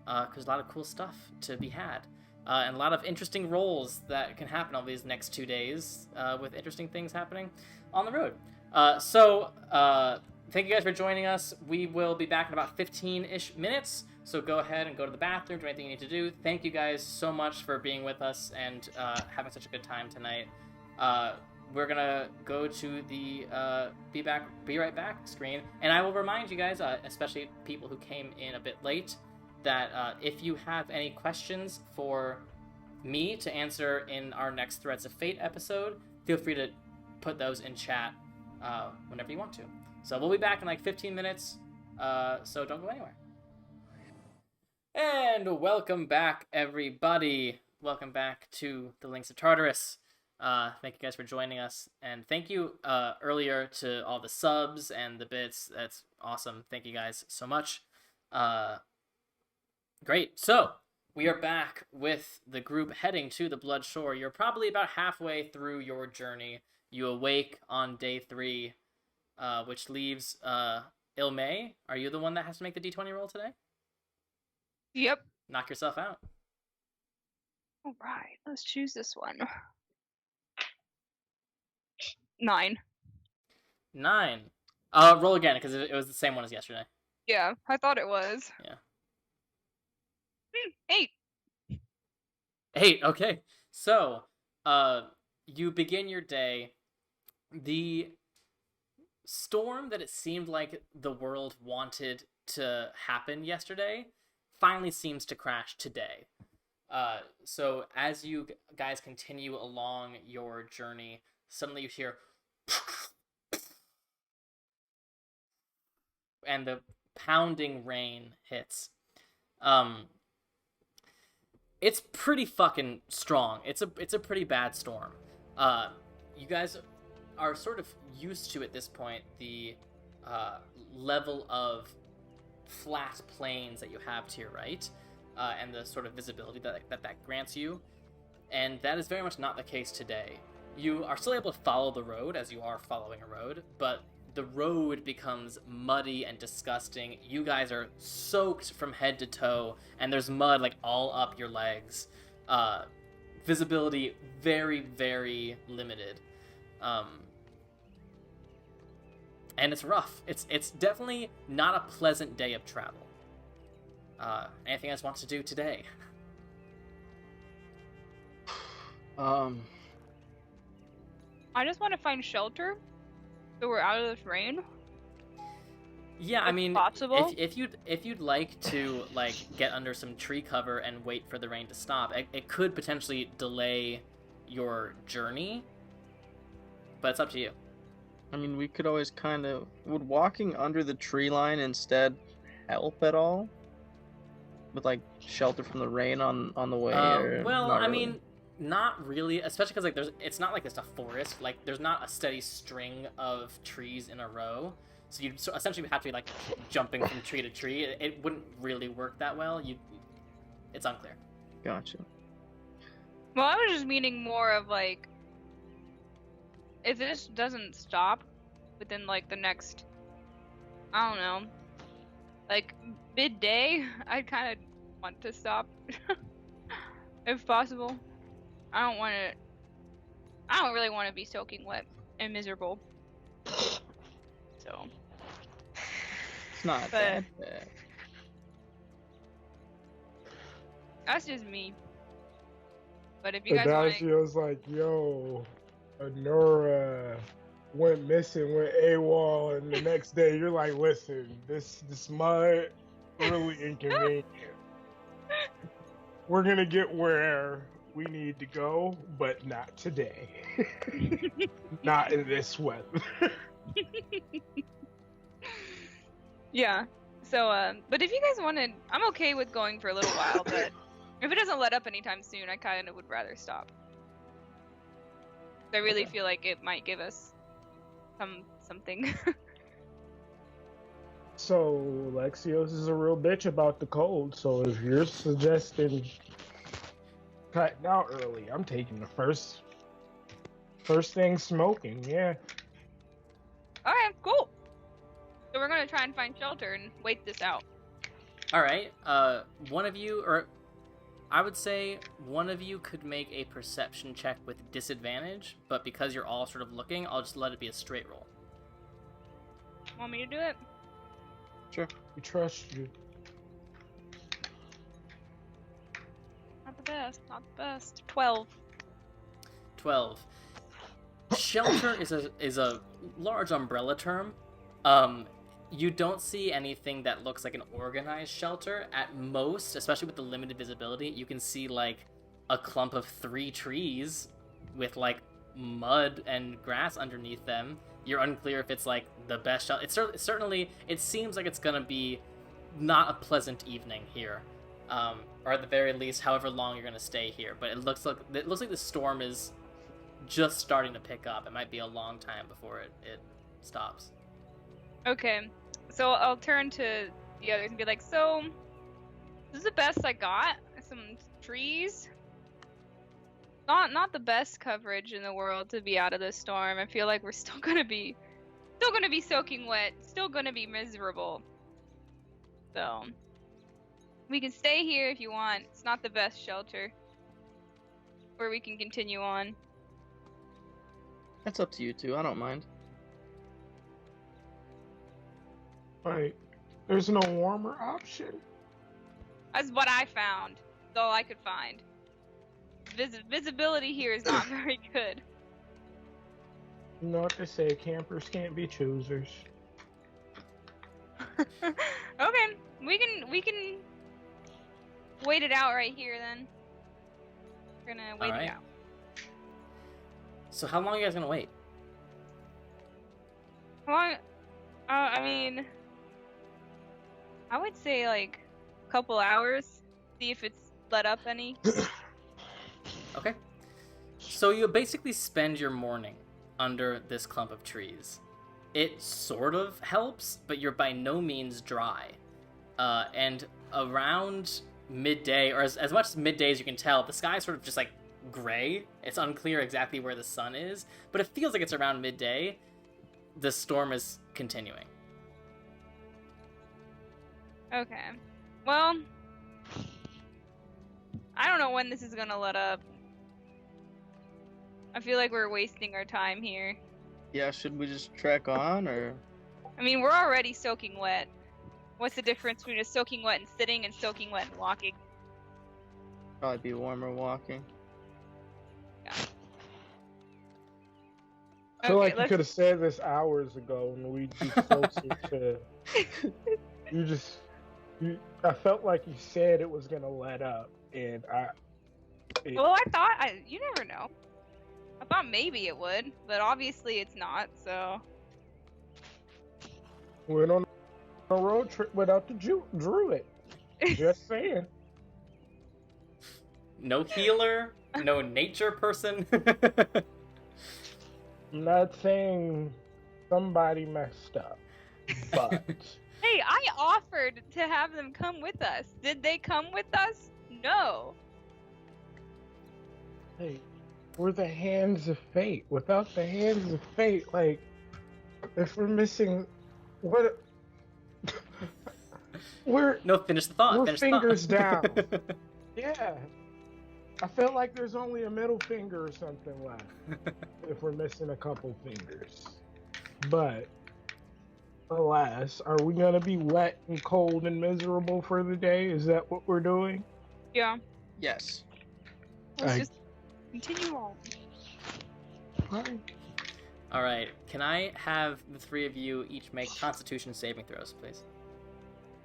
because a lot of cool stuff to be had. And a lot of interesting roles that can happen over these next 2 days, with interesting things happening on the road. Thank you guys for joining us. We will be back in about 15-ish minutes, so go ahead and go to the bathroom, do anything you need to do. Thank you guys so much for being with us and having such a good time tonight. We're gonna go to the be right back screen, and I will remind you guys, especially people who came in a bit late, that if you have any questions for me to answer in our next Threads of Fate episode, feel free to put those in chat whenever you want to. So we'll be back in like 15 minutes, so don't go anywhere. And welcome back, everybody. Welcome back to the Links of Tartarus. Thank you guys for joining us, and thank you earlier to all the subs and the bits. That's awesome. Thank you guys so much. Great. So we are back with the group heading to the Blood Shore. You're probably about halfway through your journey. You awake on day 3, which leaves Illmaye. Are you the one that has to make the D20 roll today? Yep. Knock yourself out. All right, let's choose this one. 9. 9. Roll again, because it was the same one as yesterday. Yeah, I thought it was. Yeah. 8. 8, okay. So, you begin your day. The storm that it seemed like the world wanted to happen yesterday finally seems to crash today. So as you guys continue along your journey, suddenly you hear and the pounding rain hits. It's pretty fucking strong. It's a pretty bad storm. You guys are sort of used to, at this point, the level of flat plains that you have to your right, and the sort of visibility that grants you, and that is very much not the case today. You are still able to follow the road, as you are following a road, but the road becomes muddy and disgusting. You guys are soaked from head to toe, and there's mud like all up your legs. Visibility very, very limited. And it's rough. It's definitely not a pleasant day of travel. Anything else wants to do today? I just want to find shelter, so we're out of this rain. Yeah, I mean, possible. if you'd like to like get under some tree cover and wait for the rain to stop, it could potentially delay your journey. But it's up to you. I mean, we could always would walking under the tree line instead help at all? With like shelter from the rain on the way? Well, I really? mean, not really, especially because like it's not like it's a forest. Like there's not a steady string of trees in a row, so you essentially have to be like jumping from tree to tree. It wouldn't really work that well. It's unclear. Gotcha. Well, I was just meaning more of like, if this doesn't stop within like the next, I don't know, like midday, I kind of want to stop if possible. I don't really want to be soaking wet and miserable. So It's not that bad. That's just me. But if you guys want to... Adagio's like, yo, Anura went missing, went AWOL, and the next day you're like, listen, this mud really inconvenient. We're gonna get where we need to go, but not today. Not in this weather. Yeah. So, but if you guys wanted, I'm okay with going for a little while, but if it doesn't let up anytime soon, I kind of would rather stop. I really feel like it might give us something. So Alexios is a real bitch about the cold. So if you're suggesting cutting out early, I'm taking the first thing smoking. Yeah. Alright, cool. So we're gonna try and find shelter and wait this out. All right. One of you, or I would say one of you, could make a perception check with disadvantage, but because you're all sort of looking, I'll just let it be a straight roll. Want me to do it? Sure. We trust you. Not the best. Not the best. 12. 12. Shelter is a large umbrella term. You don't see anything that looks like an organized shelter. At most, especially with the limited visibility, you can see like a clump of 3 trees with like mud and grass underneath them. You're unclear if it's like the best shelter. It's certainly, it seems like it's gonna be not a pleasant evening here, or at the very least, however long you're gonna stay here. But it looks like the storm is just starting to pick up. It might be a long time before it stops. Okay, so I'll turn to the others and be like, so, this is the best I got. Some trees. Not the best coverage in the world to be out of this storm. I feel like we're still gonna be soaking wet, still gonna be miserable. So, we can stay here if you want. It's not the best shelter. Or we can continue on. That's up to you two. I don't mind. Right. There's no warmer option. That's what I found. That's all I could find. Visibility here is not very good. You know what they say, campers can't be choosers. Okay, we can wait it out right here then. We're gonna wait it out. So how long are you guys gonna wait? How long? I mean, I would say like a couple hours. See if it's let up any. Okay. So you basically spend your morning under this clump of trees. It sort of helps, but you're by no means dry. And around midday, or as much as midday as you can tell, the sky's sort of just like gray. It's unclear exactly where the sun is, but it feels like it's around midday. The storm is continuing. Okay. Well, I don't know when this is gonna let up. I feel like we're wasting our time here. Yeah, should we just trek on, or? I mean, we're already soaking wet. What's the difference between just soaking wet and sitting and soaking wet and walking? Probably be warmer walking. Yeah. I feel like you could have said this hours ago, and we'd be closer to. I felt like you said it was gonna let up, and Well, I thought you never know. I thought maybe it would, but obviously it's not. So. Went on a road trip without the druid. Just saying. No healer, no nature person. I'm not saying somebody messed up, but Hey, I offered to have them come with us. Did they come with us? No. hey, we're the hands of fate. Without the hands of fate, like, if we're missing, what? Finish the thought. We're finish fingers the thought. down. Yeah. I feel like there's only a middle finger or something left if we're missing a couple fingers. But, alas, are we gonna be wet and cold and miserable for the day? Is that what we're doing? Yeah. Yes. Let's just continue on. Fine. All right. Can I have the 3 of you each make Constitution saving throws, please?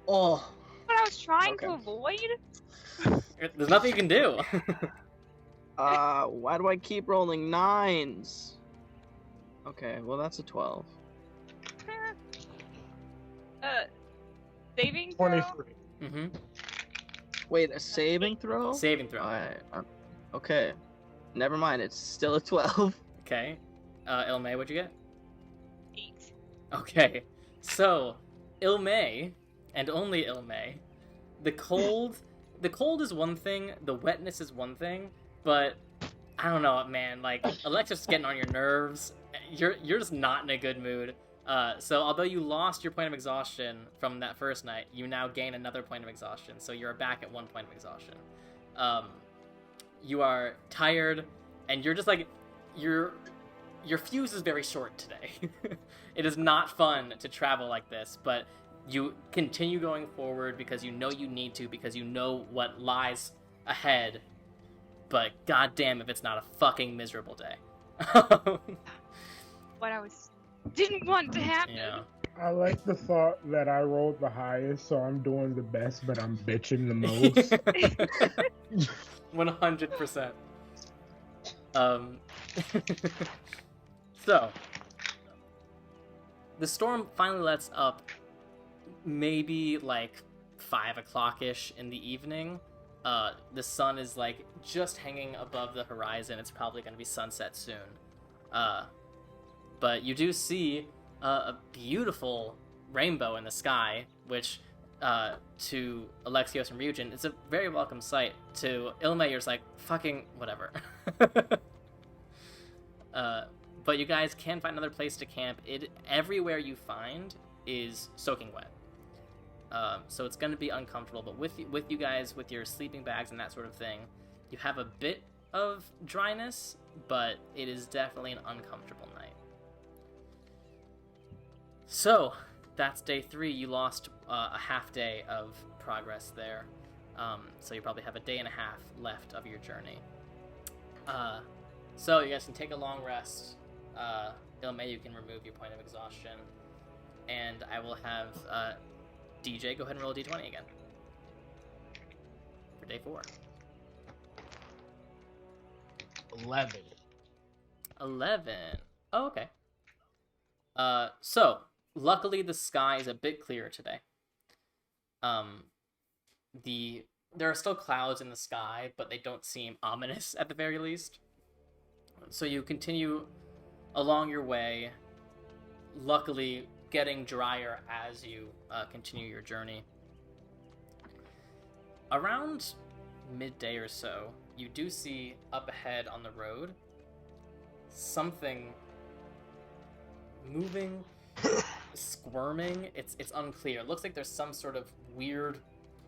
Oh. What I was trying to avoid? There's nothing you can do. Why do I keep rolling 9s? Okay, well that's a 12. Saving throw? 23. Mm-hmm. Wait, a saving throw? Saving throw. Okay. Never mind, it's still a 12. Okay. Illmaye, what'd you get? 8. Okay. So, Illmaye, and only Illmaye, the cold is one thing, the wetness is one thing, but I don't know, man. Like, Alexios is getting on your nerves. You're just not in a good mood. So although you lost your point of exhaustion from that first night, you now gain another point of exhaustion. So you're back at 1 point of exhaustion. You are tired, and you're just like, your fuse is very short today. It is not fun to travel like this, but you continue going forward because you know you need to, because you know what lies ahead. But goddamn if it's not a fucking miserable day. What I didn't want to happen. Yeah. I like the thought that I rolled the highest, so I'm doing the best, but I'm bitching the most. 100%. So, the storm finally lets up maybe like 5 o'clock-ish in the evening. The sun is like just hanging above the horizon. It's probably going to be sunset soon. But you do see a beautiful rainbow in the sky, which to Alexios and Ryujin, it's a very welcome sight. To Illmaye, you're just like, fucking whatever. But you guys can find another place to camp. Everywhere you find is soaking wet. So it's going to be uncomfortable, but with you guys, with your sleeping bags and that sort of thing, you have a bit of dryness, but it is definitely an uncomfortable night. So, that's day 3. You lost a half day of progress there. So you probably have a day and a half left of your journey. So you guys can take a long rest. Illmaye, you can remove your point of exhaustion. And I will have DJ go ahead and roll a d20 again. For day 4. 11. Oh, okay. So, luckily the sky is a bit clearer today. There are still clouds in the sky, but they don't seem ominous at the very least. So you continue along your way, luckily getting drier as you continue your journey. Around midday or so, you do see up ahead on the road something moving, squirming. It's unclear. It looks like there's some sort of weird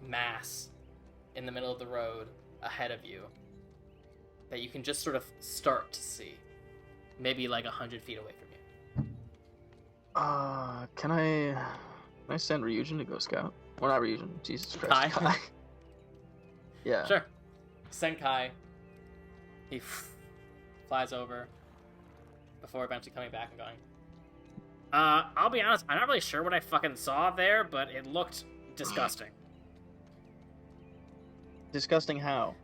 mass in the middle of the road ahead of you that you can just sort of start to see, maybe like 100 feet away from you. Can I send Ryujin to go scout? Well, not Ryujin. Jesus Christ. Kai? Yeah. Sure. Send Kai. He flies over before eventually coming back and going, I'll be honest, I'm not really sure what I fucking saw there, but it looked disgusting. Disgusting how?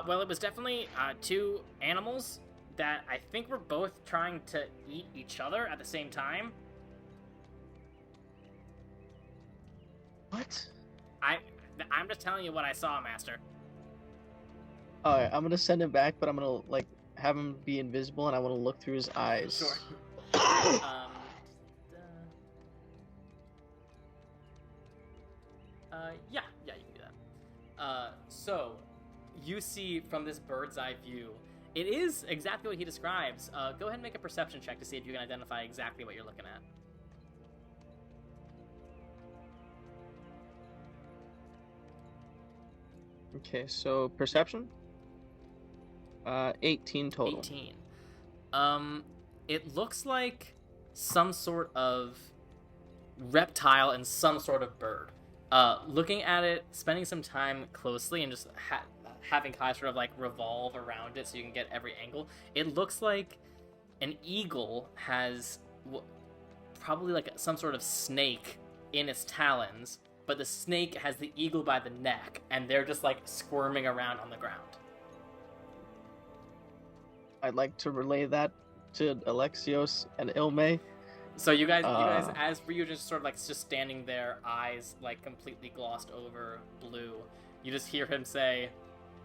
Well, it was definitely 2 animals that I think were both trying to eat each other at the same time. What? I'm just telling you what I saw, Master. Alright, I'm gonna send him back, but I'm gonna, like, have him be invisible, and I want to look through his eyes. Sure. Yeah, you can do that. So, you see from this bird's eye view, it is exactly what he describes. Go ahead and make a perception check to see if you can identify exactly what you're looking at. Okay, so perception? 18 total. 18. It looks like some sort of reptile and some sort of bird. Looking at it, spending some time closely, and just having Kai sort of like revolve around it so you can get every angle, it looks like an eagle has probably like some sort of snake in its talons, but the snake has the eagle by the neck, and they're just like squirming around on the ground. I'd like to relay that to Alexios and Illmaye. So you guys, as Ryujin just sort of like just standing there, eyes like completely glossed over blue, you just hear him say,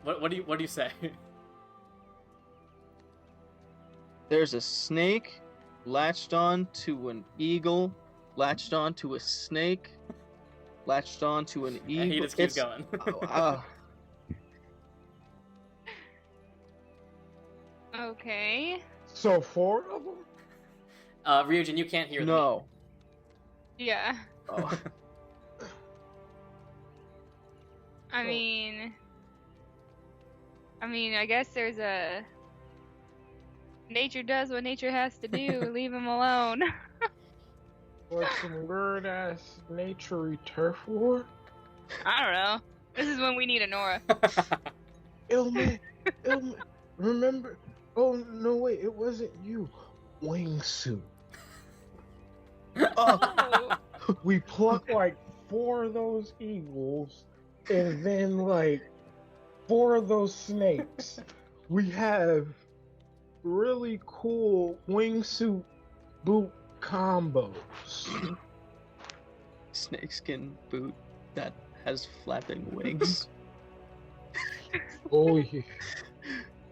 "What do you say?" There's a snake latched on to an eagle, latched on to a snake, latched on to an eagle. And he just keeps going. Okay. So 4 of them? Ryujin, you can't hear them. No. Yeah. Oh. I mean, I guess there's a... Nature does what nature has to do. Leave him alone. Like some weird-ass nature-y turf war? I don't know. This is when we need a Nora. Illmaye, remember? Oh, no, wait, it wasn't you. Wingsuit. Oh. We plucked like 4 of those eagles, and then like 4 of those snakes. We have really cool wingsuit boot combos. Snakeskin boot that has flapping wings. Oh yeah.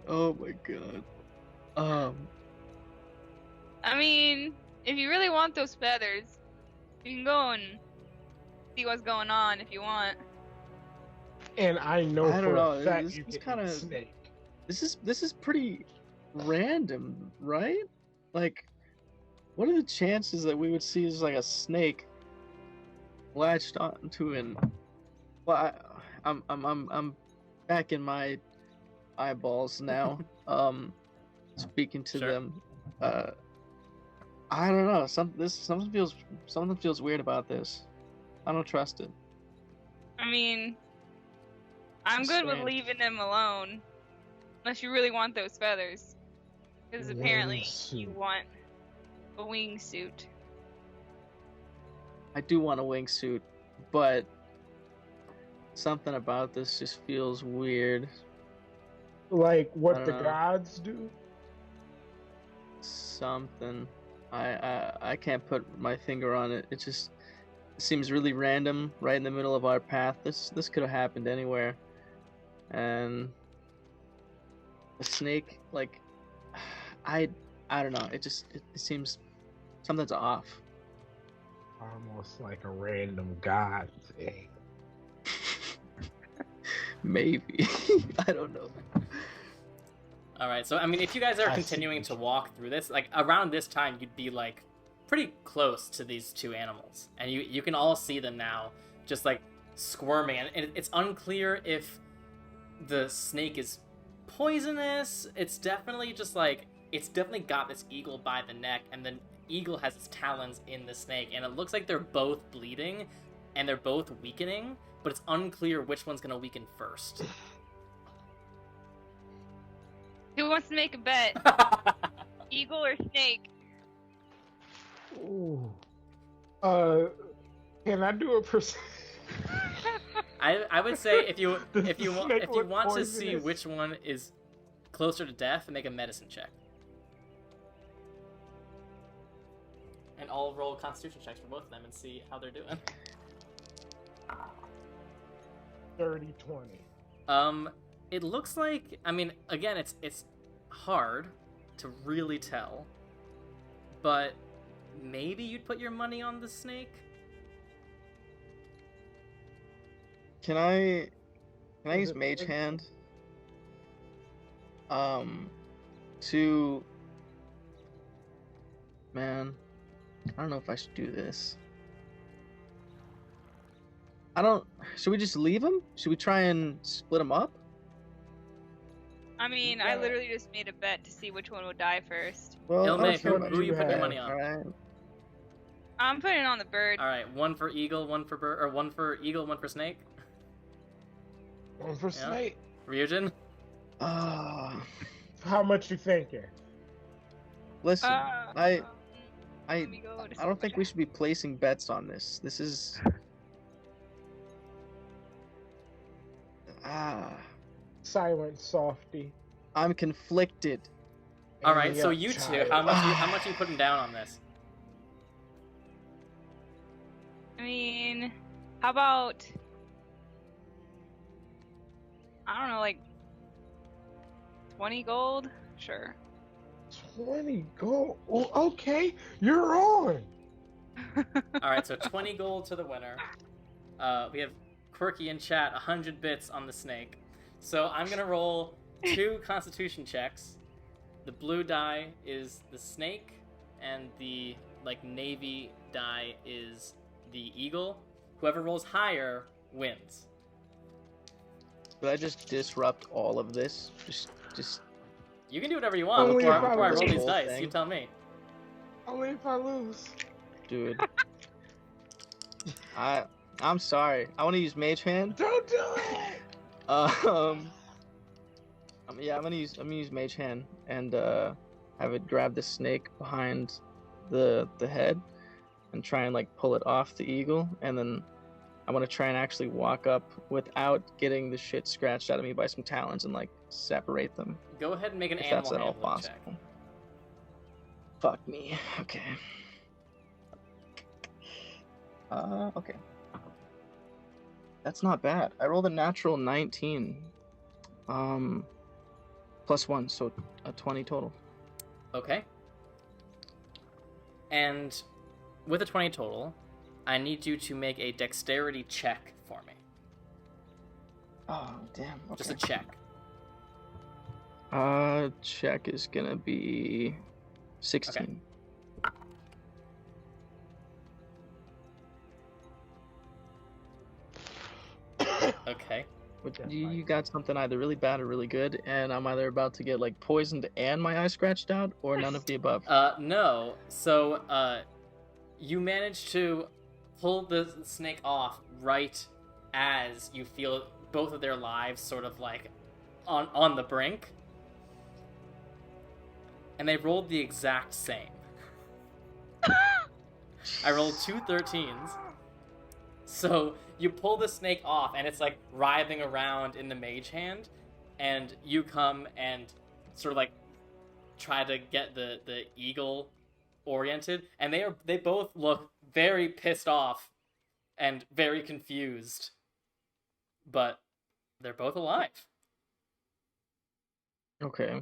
Oh my god. I mean, if you really want those feathers, you can go and see what's going on if you want. And I know I don't for know, a fact this you is can kinda- eat snake. This is pretty random, right? Like, what are the chances that we would see just like a snake latched onto an? Well, I'm back in my eyeballs now. Speaking to Sure. them. I don't know. Something feels weird about this. I don't trust it. I mean, I'm It's good with strange. leaving them alone. Unless you really want those feathers. Because apparently you Wingsuit. want a wingsuit. I do want a wingsuit, but something about this just feels weird. Like I what don't the know. gods do. Something. I can't put my finger on it. It just seems really random, right in the middle of our path. This could have happened anywhere. And a snake, like, I don't know. It seems something's off. Almost like a random god thing. Maybe. I don't know. All right, so I mean, if you guys are I continuing see. to walk through this, like around this time, you'd be like pretty close to these 2 animals, and you can all see them now, just like squirming, and it's unclear if the snake is poisonous. It's definitely just like it's definitely got this eagle by the neck, and the eagle has its talons in the snake, and it looks like they're both bleeding, and they're both weakening, but it's unclear which one's gonna weaken first. Who wants to make a bet? Eagle or snake? Ooh. Can I do a percent? I would say if you Snake look want to see poisonous? which one is closer to death, make a medicine check. And I'll roll constitution checks for both of them and see how they're doing. 30-20. It looks like, I mean, again, it's hard to really tell, but maybe you'd put your money on the snake. Can I Is use it Mage big? Hand? To man, I don't know if I should do this. Should we just leave them? Should we try and split them up? I mean, I literally just made a bet to see which one would die first. Well, Illmaye, okay, who you put your money on? Alright. I'm putting it on the bird. All right, one for eagle, one for bird, or one for eagle, one for snake. One for Yeah. snake. Ryujin. How much you thinking? Listen, I let me go to don't think we should be placing bets on this. This is Silent softy. I'm conflicted. All right, And so the you two, child. how much are you putting down on this? I mean, how about, I don't know, like 20 gold? Sure. 20 gold. Oh, okay, you're on. All right, so 20 gold to the winner. We have Quirky in chat, 100 bits on the snake. So I'm gonna roll 2 Constitution checks. The blue die is the snake, and the navy die is the eagle. Whoever rolls higher wins. Could I just disrupt all of this? Just. You can do whatever you want Only before if I I roll lose. these Whole dice. thing. You tell me. Only if I lose. Dude. I'm sorry. I want to use Mage Hand. Don't do it! Yeah, I'm gonna use Mage Hand and have it grab the snake behind the head and try and pull it off the eagle, and then I want to try and actually walk up without getting the shit scratched out of me by some talons and separate them. Go ahead and make an If animal that's at all handling possible. check. Fuck me. Okay. Okay. That's not bad. I rolled a natural 19. Plus 1, so a 20 total. Okay. And with a 20 total, I need you to make a dexterity check for me. Oh, damn. Okay. Just a check. Check is gonna be 16. Okay. You got something either really bad or really good, and I'm either about to get poisoned and my eye scratched out, or none of the above. No. So, you manage to pull the snake off right as you feel both of their lives sort of on the brink. And they rolled the exact same. I rolled 2 13s. So you pull the snake off, and it's writhing around in the mage hand, and you come and sort of try to get the eagle oriented, and they both look very pissed off and very confused, but they're both alive. Okay.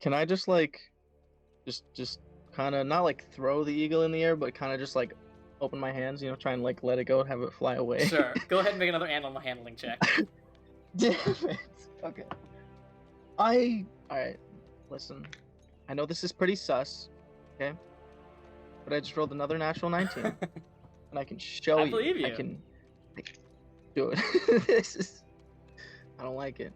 Can I just just kind of not throw the eagle in the air, but kind of just open my hands, try and let it go and have it fly away? Sure. Go ahead and make another animal handling check. Damn it. Okay. Alright, listen. I know this is pretty sus, okay? But I just rolled another natural 19. And I can show I you. believe you. I can do it. I don't like it.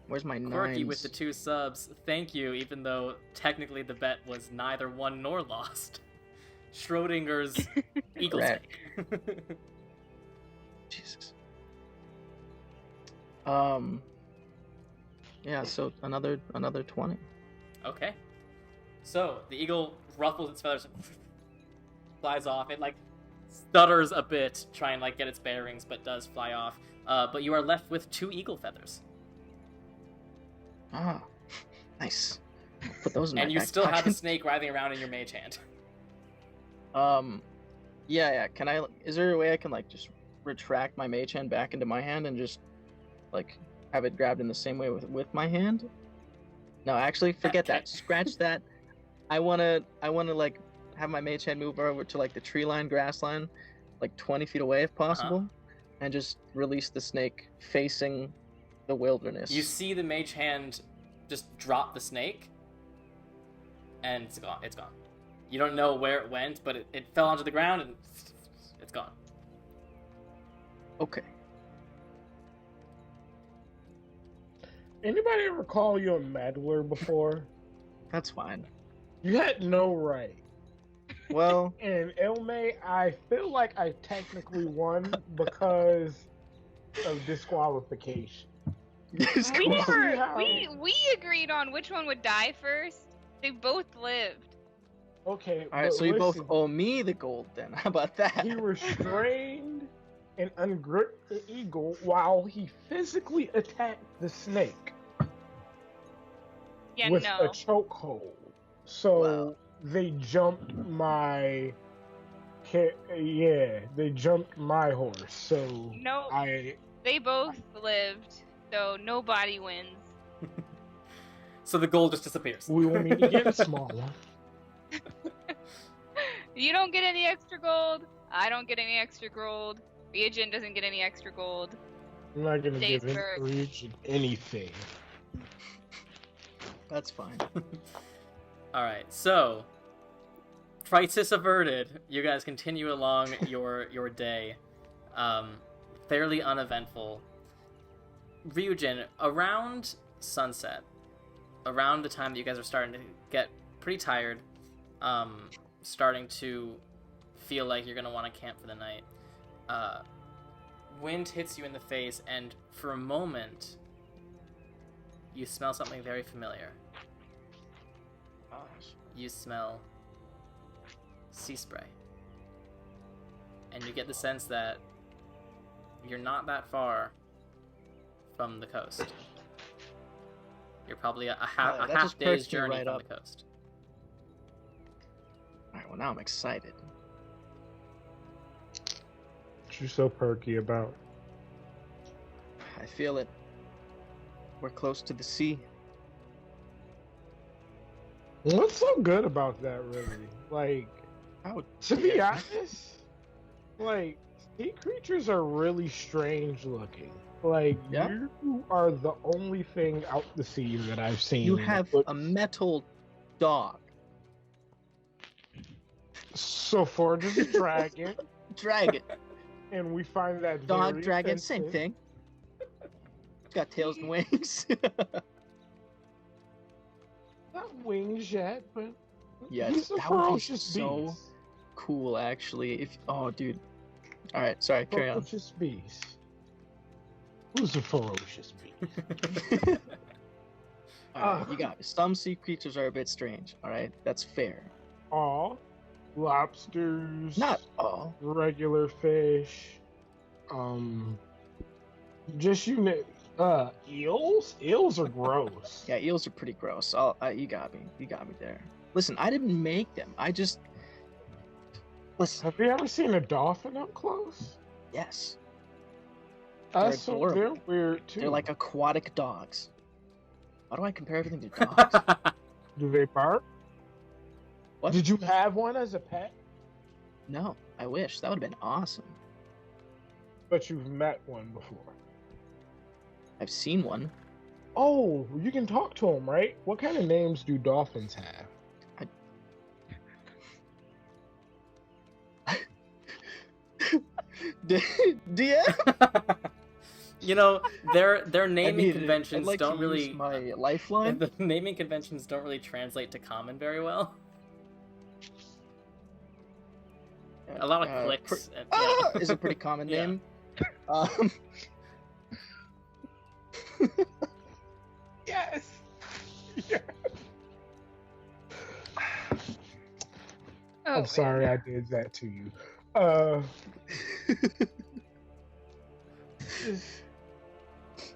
Where's my Quirky nines? with the 2 subs. Thank you, even though technically the bet was neither won nor lost. Schrodinger's eagle Rat. snake. Jesus. Yeah, so another 20. Okay. So, the eagle ruffles its feathers and flies off. It, stutters a bit, trying to get its bearings, but does fly off. But you are left with 2 eagle feathers. Ah, nice. Put those in my And you back still have the pocket. snake writhing around in your mage hand. Yeah. Can I? Is there a way I can just retract my mage hand back into my hand and just have it grabbed in the same way with my hand? No, actually, forget that. Scratch that. I wanna have my mage hand move over to the tree line, grass line, 20 feet away if possible, and just release the snake facing the wilderness. You see the mage hand just drop the snake, and it's gone. It's gone. You don't know where it went, but it fell onto the ground, and it's gone. Okay. Anybody ever call you a meddler before? That's fine. You had no right. Well, And Illmaye, I feel like I technically won because of disqualification. We agreed on which one would die first. They both lived. Okay, all right, but so you both listen, owe me the gold then. How about that? He restrained and ungripped the eagle while he physically attacked the snake Yeah, with no. a chokehold. So Wow. they jumped my they jumped my horse. So No, they both lived, so nobody wins. So the gold just disappears. we will meet again, smaller. You don't get any extra gold. I don't get any extra gold. Ryujin doesn't get any extra gold. I'm not gonna Days give for- Ryujin anything. That's fine. Alright, so crisis averted. You guys continue along your day. Fairly uneventful. Ryujin, around sunset, around the time that you guys are starting to get pretty tired, starting to feel like you're gonna want to camp for the night, wind hits you in the face, and for a moment, you smell something very familiar. Gosh. You smell sea spray. And you get the sense that you're not that far from the coast. You're probably a half just day's perks me journey right from up. the coast. Alright, well now I'm excited. What you so perky about? I feel it. We're close to the sea. What's so good about that, really? Like, How to be dare- honest, like, sea creatures are really strange looking. Like, Yeah? you are the only thing out the sea that I've seen. You have But- a metal dog. So Forge is a dragon, Dragon. and we find that Dog, very dragon, same offensive. thing. It's got tails and wings. Not wings yet, but Yes, he's a that would be ferocious so beast. cool, actually. If dude. All right, sorry, carry on. Ferocious beast. Who's a ferocious beast? All right, you got me. Some sea creatures are a bit strange. All right, that's fair. All lobsters. Not all. Regular fish. Just eels. Eels are gross. Yeah, eels are pretty gross. You got me. You got me there. Listen, I didn't make them. I just listen. Have you ever seen a dolphin up close? Yes, So adorable. they're weird too. they're like aquatic dogs. Why do I compare everything to dogs? Do they bark? What? Did you have one as a pet? No, I wish. That would have been awesome. But you've met one before. I've seen one. Oh, you can talk to them, right? What kind of names do dolphins have? DM? You know, their naming I mean, conventions I'd like don't to really use my lifeline. the naming conventions don't really translate to common very well. A lot of clicks. And, yeah. Is a pretty common Yeah. name. Yes. Yeah. Oh, I'm sorry I did that to you.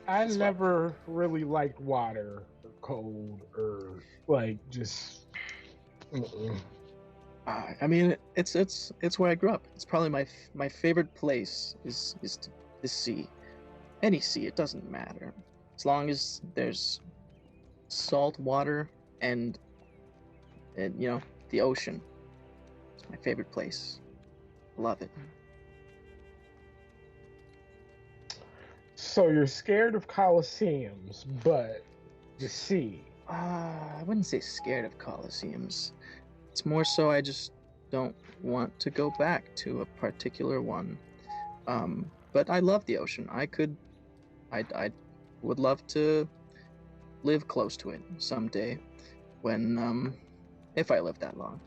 I never really liked water or cold or like just. Mm-mm. I mean, it's where I grew up. It's probably my favorite place is the sea. Any sea, it doesn't matter. As long as there's salt water and the ocean. It's my favorite place. Love it. So you're scared of coliseums, but the sea. I wouldn't say scared of coliseums. It's more so I just don't want to go back to a particular one. But I love the ocean. I would love to live close to it someday, when if I live that long.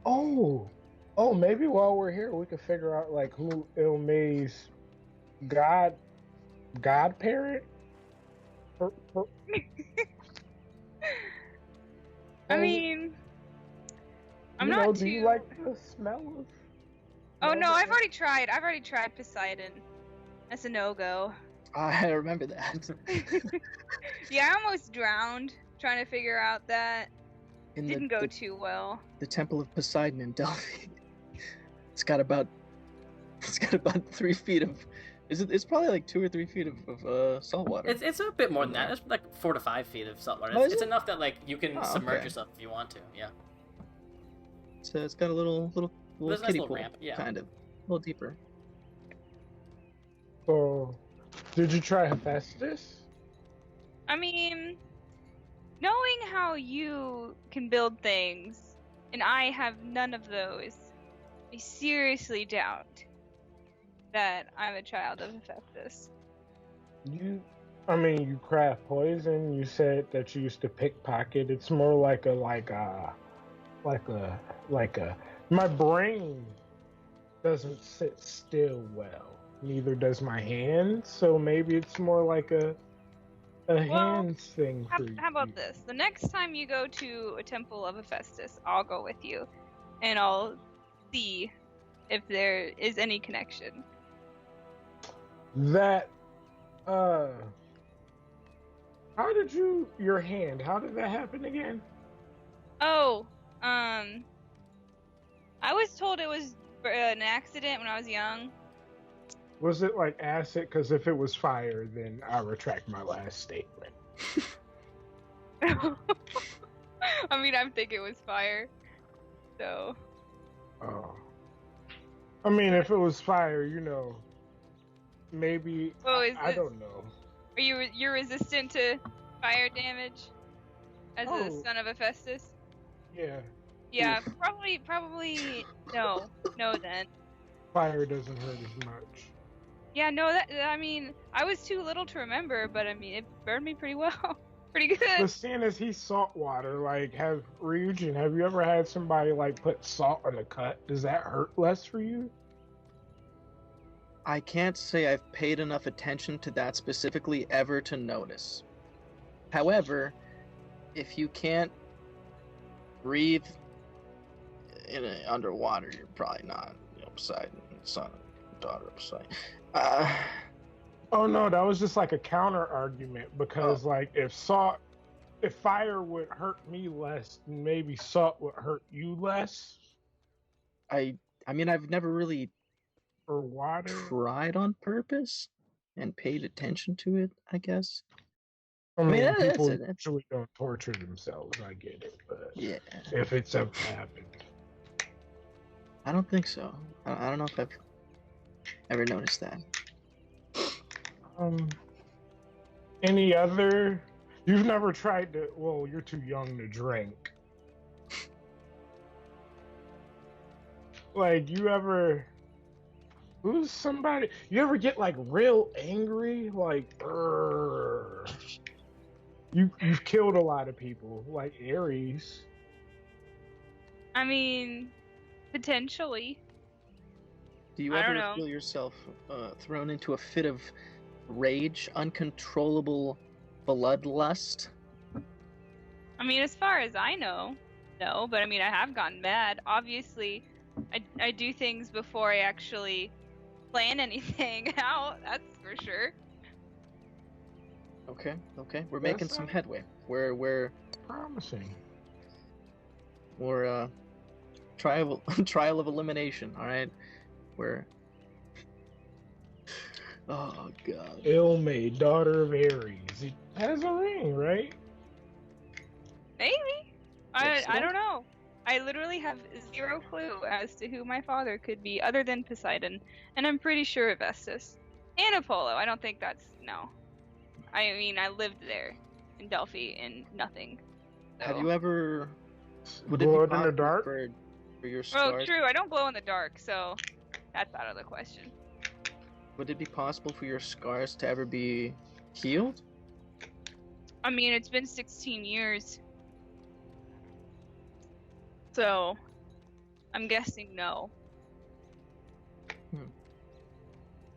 Oh, maybe while we're here, we could figure out like who Illmaye's godparent. I mean, I'm you not know, too. Do you like the smell of? Oh no, of I've it? already tried. I've already tried Poseidon. That's a no-go. I remember that. Yeah, I almost drowned trying to figure out that. In Didn't go too well. the Temple of Poseidon in Delphi. It's got about 3 feet of. It's probably like 2 or 3 feet of salt water. It's a bit more than that. It's like 4 to 5 feet of salt water. Oh, is It's it? enough that like you can Oh, submerge okay. yourself if you want to. Yeah. So it's got a little There's a nice kiddie little pool, ramp, yeah. kind of. little deeper. So, did you try Hephaestus? I mean, knowing how you can build things, and I have none of those, I seriously doubt that I'm a child of Hephaestus. You craft poison. You said that you used to pickpocket. It's more like a. My brain doesn't sit still well. Neither does my hand. So maybe it's more like a hands thing for you. How about this? The next time you go to a temple of Hephaestus, I'll go with you, and I'll see if there is any connection. That, how did your hand, how did that happen again? Oh, I was told it was an accident when I was young. Was it like acid? Because if it was fire, then I retract my last statement. I mean, I think it was fire. So. Oh. I mean, if it was fire, maybe. I don't know. Are you're resistant to fire damage as a son of Hephaestus? Yeah. Yeah, probably no then. Fire doesn't hurt as much. Yeah, no, I mean, I was too little to remember, but I mean, it burned me pretty well. Pretty good. But seeing as he's saltwater, Ryujin, have you ever had somebody put salt on a cut? Does that hurt less for you? I can't say I've paid enough attention to that specifically ever to notice. However, if you can't breathe underwater, you're probably not Poseidon, son, daughter of Poseidon. Oh no, that was just a counter argument because if fire would hurt me less, maybe salt would hurt you less. I mean, I've never really or water tried on purpose and paid attention to it, I guess. I mean, people usually don't torture themselves. I get it, but yeah, if it's ever happened, I don't think so. I don't know if I've ever noticed that. Any other? You've never tried to? Well, you're too young to drink. You ever? Who's somebody? You ever get real angry? You've killed a lot of people, like Ares. I mean, potentially. Do you ever feel yourself thrown into a fit of rage, uncontrollable bloodlust? I mean, as far as I know, no. But I mean, I have gotten mad. Obviously, I do things before I actually plan anything out. That's for sure. Okay. We're making some headway. We're promising. We're trial of elimination. All right. Oh god. Illmaye, daughter of Ares. He has a ring, right? Maybe. I don't know. I literally have zero clue as to who my father could be other than Poseidon, and I'm pretty sure Hephaestus. And Apollo. I don't think that's no. I mean, I lived there in Delphi and nothing. So. Have you ever glowed in the dark? For your scars? Oh, true. I don't glow in the dark, so that's out of the question. Would it be possible for your scars to ever be healed? I mean, it's been 16 years. So, I'm guessing no.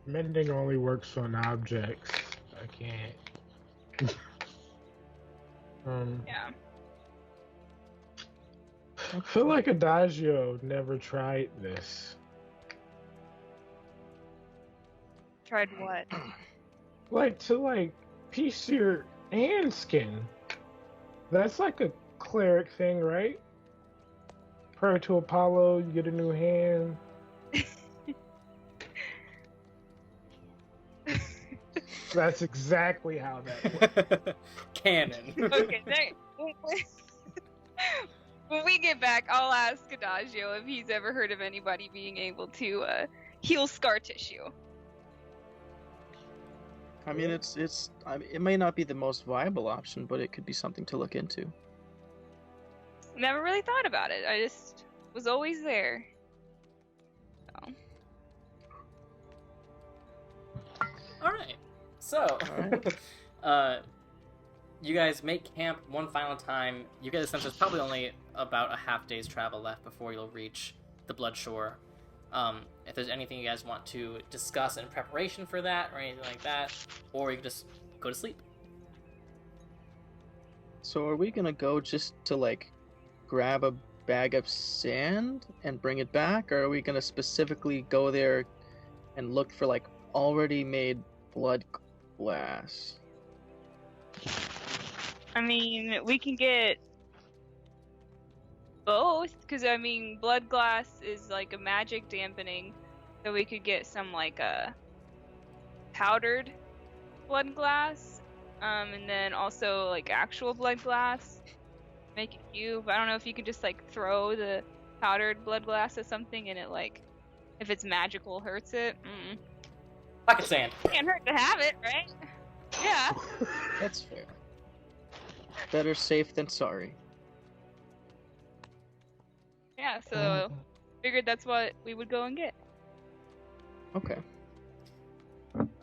Mending only works on objects. I can't. Yeah. I feel like Adagio never tried this. Tried what? To piece your hand skin. That's a cleric thing, right? Pray to Apollo, you get a new hand. That's exactly how that works. Canon. Okay, when we get back, I'll ask Adagio if he's ever heard of anybody being able to heal scar tissue. I mean, it may not be the most viable option, but it could be something to look into. Never really thought about it. I just was always there. So. All right. So, you guys make camp one final time. You get a sense there's probably only about a half day's travel left before you'll reach the Blood Shore. If there's anything you guys want to discuss in preparation for that or anything like that, or you can just go to sleep. So are we gonna go just to like grab a bag of sand and bring it back, or are we gonna specifically go there and look for like already made Bloodglass? I mean, we can get both, because I mean, Bloodglass is like a magic dampening, so we could get some like a powdered Bloodglass, and then also like actual Bloodglass. Make it cube. I don't know if you could just like throw the powdered Bloodglass at something and it like, if it's magical, hurts it. Pocket sand. Can't hurt to have it, right? Yeah. That's fair. Better safe than sorry. Yeah, so figured that's what we would go and get. Okay.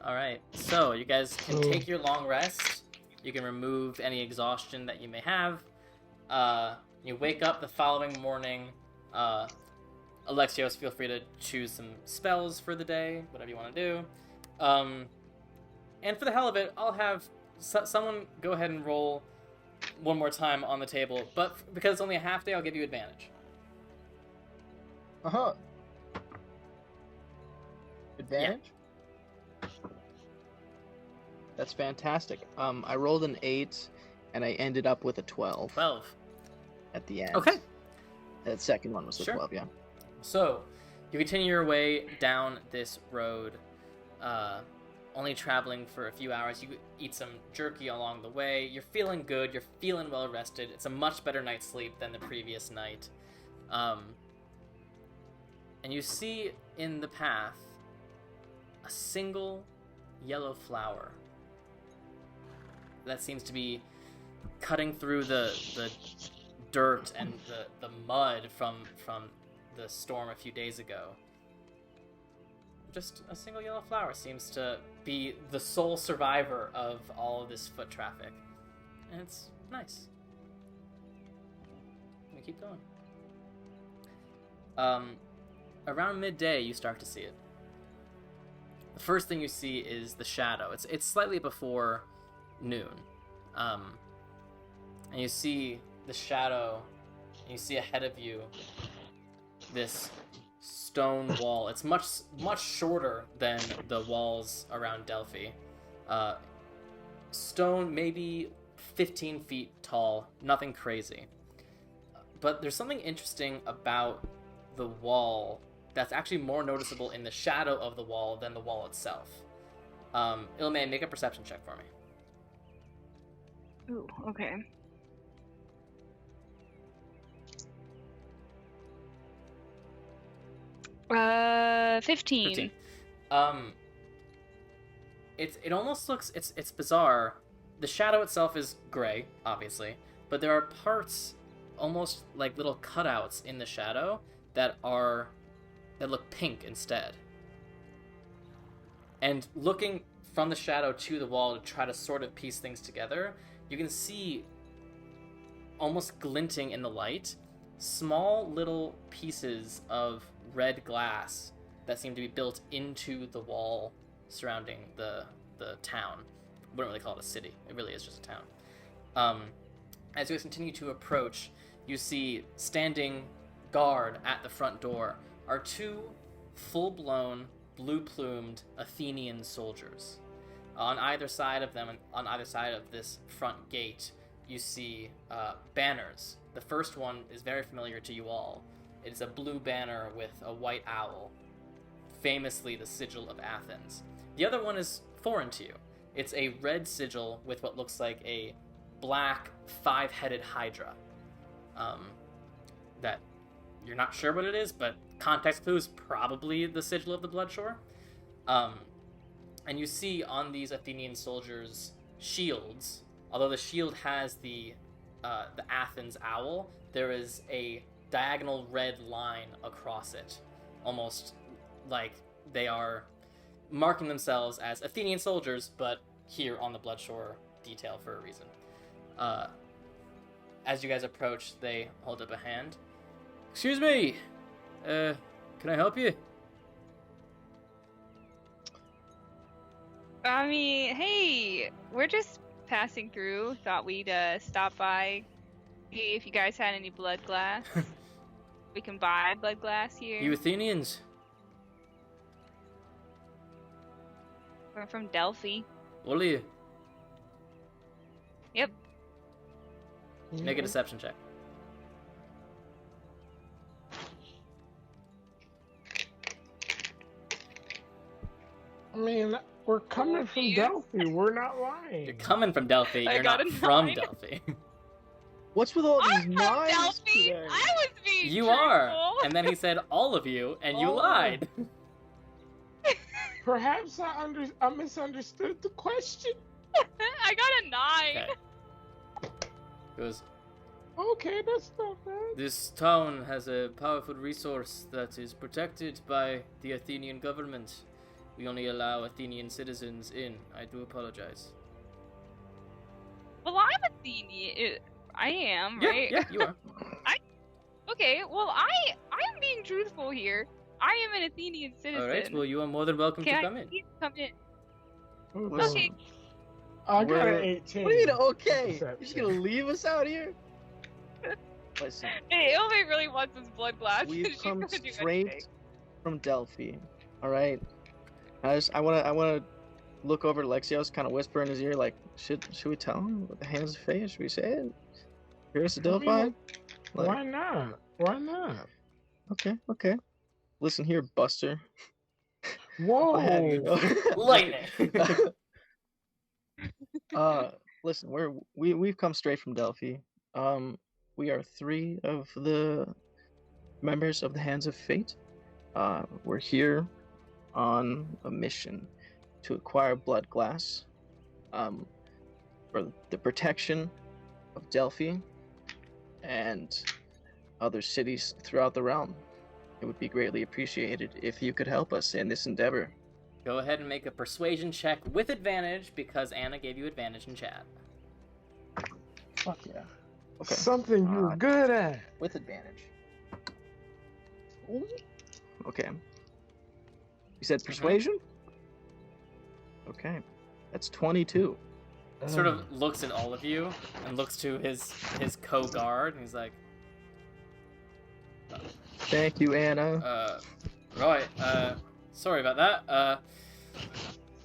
Alright, so you guys can take your long rest. You can remove any exhaustion that you may have. You wake up the following morning. Alexios, feel free to choose some spells for the day, whatever you want to do. And for the hell of it, I'll have someone go ahead and roll one more time on the table, but because it's only a half day, I'll give you advantage. Advantage? Yeah. That's fantastic. I rolled an 8, and I ended up with a 12. 12. At the end. Okay. That second one was a 12, yeah. So, you continue your way down this road, only traveling for a few hours. You eat some jerky along the way. You're feeling good. You're feeling well rested. It's a much better night's sleep than the previous night. And you see in the path a single yellow flower that seems to be cutting through the dirt and the mud from the storm a few days ago. Just a single yellow flower seems to be the sole survivor of all of this foot traffic. And it's nice. We keep going. Around midday, you start to see it. The first thing you see is the shadow. It's slightly before noon. And you see the shadow, and you see ahead of you this stone wall. It's much shorter than the walls around Delphi. Stone, maybe 15 feet tall, nothing crazy. But there's something interesting about the wall that's actually more noticeable in the shadow of the wall than the wall itself. Illmaye, make a perception check for me. Ooh, okay. Uh, 15. It almost looks, it's bizarre. The shadow itself is gray, obviously, but there are parts, almost like little cutouts in the shadow that look pink instead. And looking from the shadow to the wall to try to sort of piece things together, you can see, almost glinting in the light, small little pieces of red glass that seem to be built into the wall surrounding the town. I wouldn't really call it a city. It really is just a town. As you continue to approach, you see standing guard at the front door are two full-blown, blue-plumed Athenian soldiers. On either side of them, on either side of this front gate, you see banners. The first one is very familiar to you all. It is a blue banner with a white owl, famously the sigil of Athens. The other one is foreign to you. It's a red sigil with what looks like a black, five-headed hydra. That you're not sure what it is, but context clues, probably the sigil of the Bloodshore. And you see on these Athenian soldiers' shields, although the shield has the Athens owl, there is a diagonal red line across it, almost like they are marking themselves as Athenian soldiers, but here on the Bloodshore detail for a reason. As you guys approach, they hold up a hand. Excuse me, can I help you? I mean, hey, we're just passing through. Thought we'd stop by, see if you guys had any Bloodglass. We can buy Bloodglass here. You Athenians? We're from Delphi. All of you? Yep. Make a deception check. I mean, we're coming from Delphi. We're not lying. You're coming from Delphi. You're not from Delphi. What's with all these I'm from knives Delphi. today? I was being You truthful. are. And then he said all of you, and you Oh. lied. Perhaps I misunderstood the question. I got a 9. Okay. Goes, Okay, that's not bad. this town has a powerful resource that is protected by the Athenian government. We only allow Athenian citizens in. I do apologize. Well, I'm Athenian. I am, Yeah, right? yeah, you are. Okay, well, I'm being truthful here. I am an Athenian citizen. All right. Well, you are more than welcome Can to I come in. please come in? Listen, Okay. I got an We're- 18. What do you mean, okay? You're Perception. just gonna leave us out here? Listen, Hey, Illmaye really wants his Bloodglass. we've She's come gonna do straight anything. from Delphi. All right. I wanna look over at Alexios, kind of whisper in his ear, like, should we tell him about the hands of fate? Should we say it? Here's to Delphi. I mean, Like, Why not? Why not? okay. Listen here, Buster. Whoa! I have you know. Lightning. Listen, we've come straight from Delphi. We are 3 of the members of the Hands of Fate. We're here on a mission to acquire Bloodglass, for the protection of Delphi and other cities throughout the realm. It would be greatly appreciated if you could help us in this endeavor. Go ahead and make a persuasion check with advantage because Anna gave you advantage in chat. Fuck yeah. Okay. Something you're good at. With advantage. Okay. You said persuasion? Okay. That's 22. Sort of looks at all of you and looks to his co-guard and he's like, Thank you, Anna. right, sorry about that.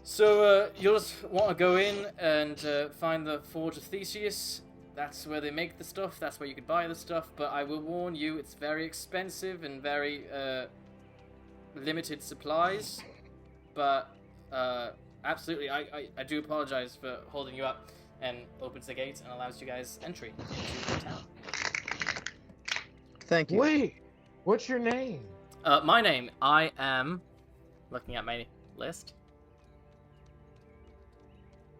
So you'll just want to go in and find the Forge of Theseus. That's where they make the stuff, that's where you can buy the stuff, but I will warn you, it's very expensive and very limited supplies. But absolutely, I do apologize for holding you up, and opens the gates and allows you guys entry into the town. Thank you. Wait, what's your name? My name, I am, looking at my list,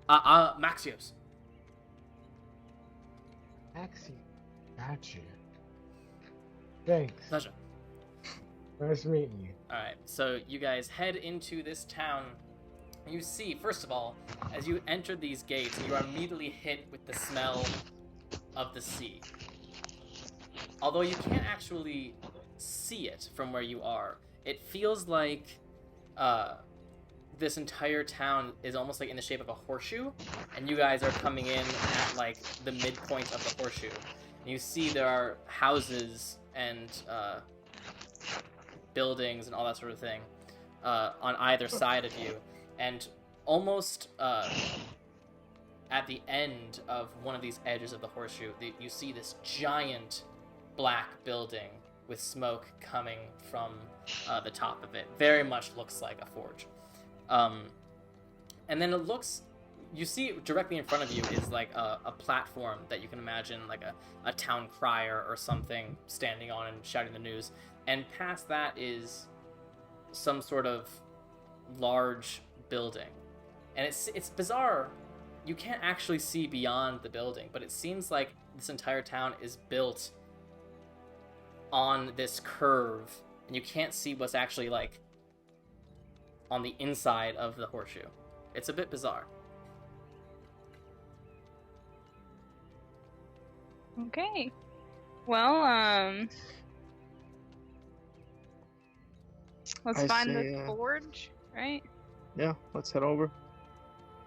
Maxios. Axie. Gotcha. Thanks. Pleasure. Nice meeting you. Alright, so you guys head into this town. You see, first of all, as you enter these gates, you are immediately hit with the smell of the sea. Although you can't actually see it from where you are, it feels like this entire town is almost like in the shape of a horseshoe, and you guys are coming in at like the midpoint of the horseshoe. And you see there are houses and buildings and all that sort of thing on either side of you, and almost at the end of one of these edges of the horseshoe, you see this giant black building with smoke coming from the top of it. Very much looks like a forge. And then it looks you see directly in front of you is like a platform that you can imagine like a town crier or something standing on and shouting the news, and past that is some sort of large building, and it's bizarre. You can't actually see beyond the building, but it seems like this entire town is built on this curve, and you can't see what's actually like on the inside of the horseshoe. It's a bit bizarre. Okay. Well, let's find the forge, right? Yeah, let's head over.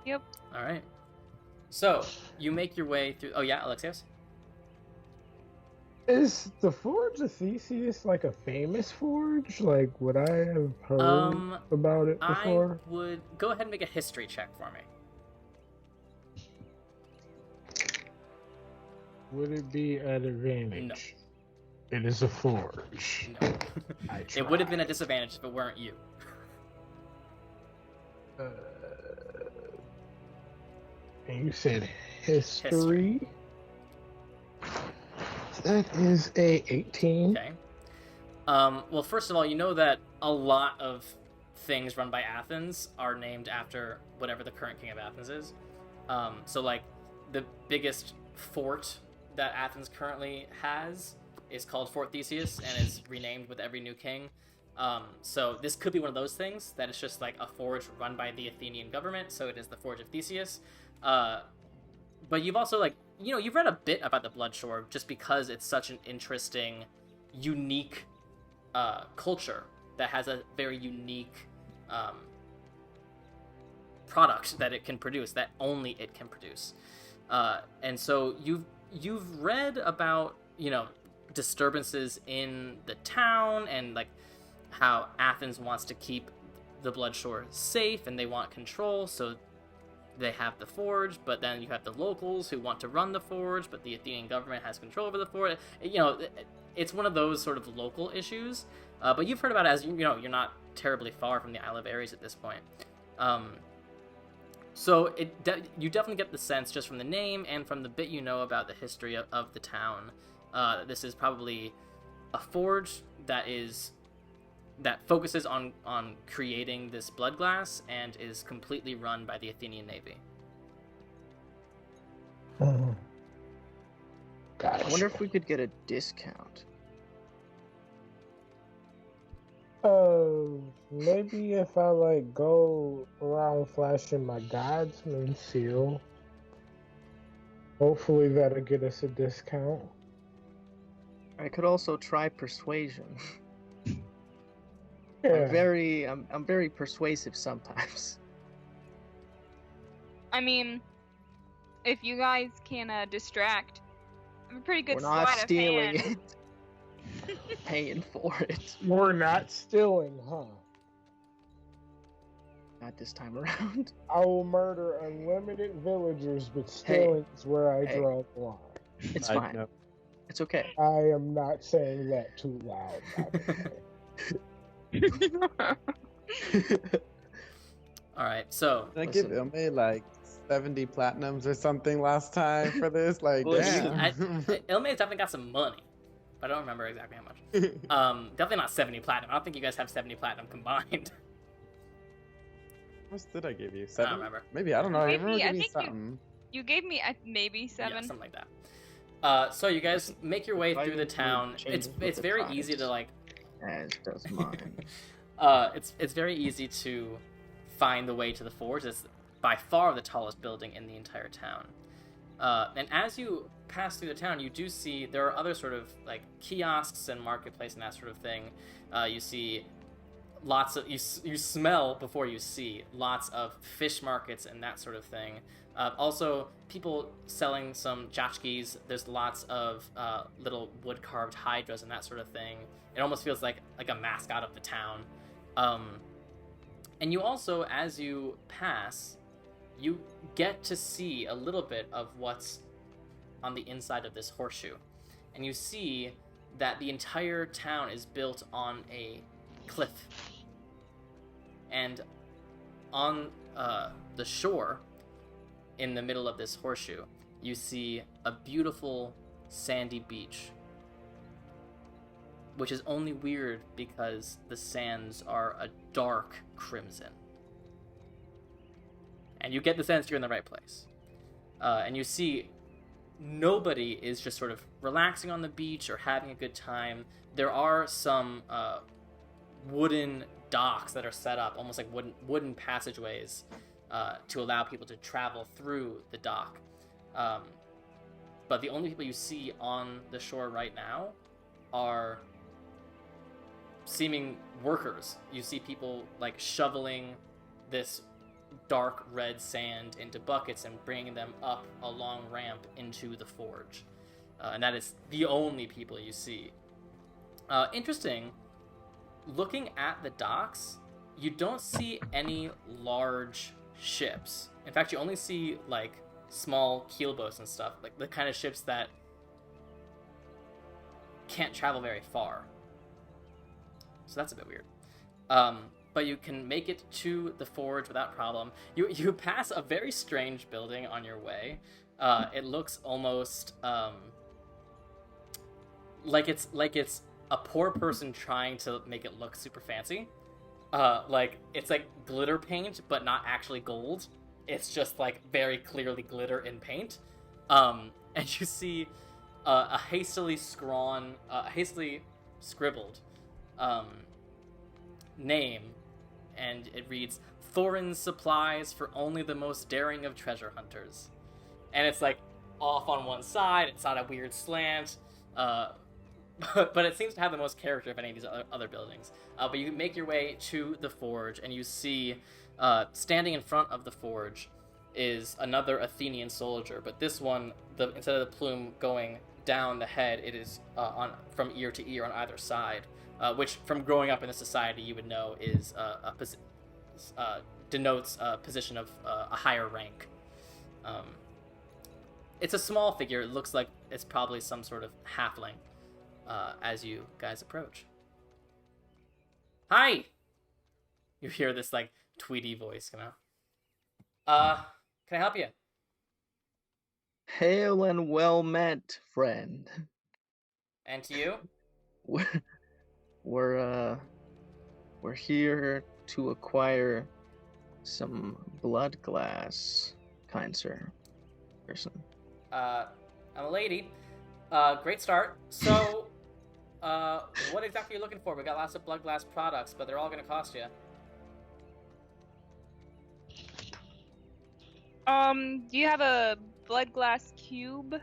Yep. All right. So you make your way through. Oh yeah, Alexios. Is the Forge of Theseus like a famous forge? Like, would I have heard about it before? I would go ahead and make a history check for me. Would it be an advantage? No. It is a forge. No. It would have been a disadvantage if it weren't you. And you said history. That is a 18. Okay. Well, first of all, you know that a lot of things run by Athens are named after whatever the current king of Athens is. So, like, the biggest fort that Athens currently has is called Fort Theseus and is renamed with every new king. So this could be one of those things that it's just like a forge run by the Athenian government, so it is the Forge of Theseus. But you've also, like, you know, you've read a bit about the Bloodshore just because it's such an interesting, unique culture that has a very unique product that it can produce, that only it can produce. And so you've read about, you know, disturbances in the town and like how Athens wants to keep the Bloodshore safe and they want control, so they have the forge, but then you have the locals who want to run the forge, but the Athenian government has control over the forge. You know, it's one of those sort of local issues, but you've heard about it as, you know, you're not terribly far from the Isle of Ares at this point. So you definitely get the sense just from the name and from the bit you know about the history of the town. This is probably a forge that focuses on creating this Bloodglass and is completely run by the Athenian Navy. Gotcha. I wonder if we could get a discount. Maybe if I like go around flashing my Godsman seal, hopefully that'll get us a discount. I could also try persuasion. Yeah. I'm very persuasive sometimes. I mean, if you guys can distract, I'm a pretty good We're not sleight of stealing hand. it. Paying for it. We're not stealing, huh? Not this time around. I will murder unlimited villagers, but stealing is where I draw the line. It's fine. Know. It's okay. I am not saying that too loud. All right, so Did I give Illmaye like 70 platinums or something last time for this? Like, well, damn. Illmaye's definitely got some money, but I don't remember exactly how much. Definitely not 70 platinum. I don't think you guys have 70 platinum combined. How much did I give you? 7? I don't remember. Maybe, I don't know. I remember I giving you think something. You gave me maybe 7. Yeah, something like that. So you guys make your way through the town. It's very easy to like. As does mine. It's very easy to find the way to the forge. It's by far the tallest building in the entire town. And as you pass through the town, you do see there are other sort of like kiosks and marketplace and that sort of thing. You see lots of you smell before you see lots of fish markets and that sort of thing. Also, people selling some tchotchkes. There's lots of little wood carved hydras and that sort of thing. It almost feels like a mascot of the town. And you also, as you pass, you get to see a little bit of what's on the inside of this horseshoe. And you see that the entire town is built on a cliff. And on the shore in the middle of this horseshoe, you see a beautiful sandy beach, which is only weird because the sands are a dark crimson. And you get the sense you're in the right place. And you see nobody is just sort of relaxing on the beach or having a good time. There are some wooden docks that are set up, almost like wooden passageways, to allow people to travel through the dock. But the only people you see on the shore right now are seeming workers. You see people like shoveling this dark red sand into buckets and bringing them up a long ramp into the forge. And that is the only people you see. Interesting, looking at the docks, you don't see any large ships. In fact, you only see like small keelboats and stuff, like the kind of ships that can't travel very far. So that's a bit weird. But you can make it to the forge without problem. You pass a very strange building on your way. It looks almost like it's a poor person trying to make it look super fancy. Like it's like glitter paint, but not actually gold. It's just like very clearly glitter in paint. And you see a hastily scribbled name, and it reads Thorin's Supplies for only the most daring of treasure hunters. And it's like off on one side, it's on a weird slant, but it seems to have the most character of any of these other buildings. But you make your way to the forge, and you see standing in front of the forge is another Athenian soldier, but this one, instead of the plume going down the head, it is from ear to ear on either side, which from growing up in a society you would know is denotes a position of a higher rank. It's a small figure. It looks like it's probably some sort of halfling as you guys approach. Hi! You hear this like tweety voice come out. Can I help you? Hail and well met, friend. And to you? We're here to acquire some Bloodglass, kind sir. Person. I'm a lady. Great start. So, what exactly are you looking for? We got lots of Bloodglass products, but they're all gonna cost you. Do you have a Bloodglass cube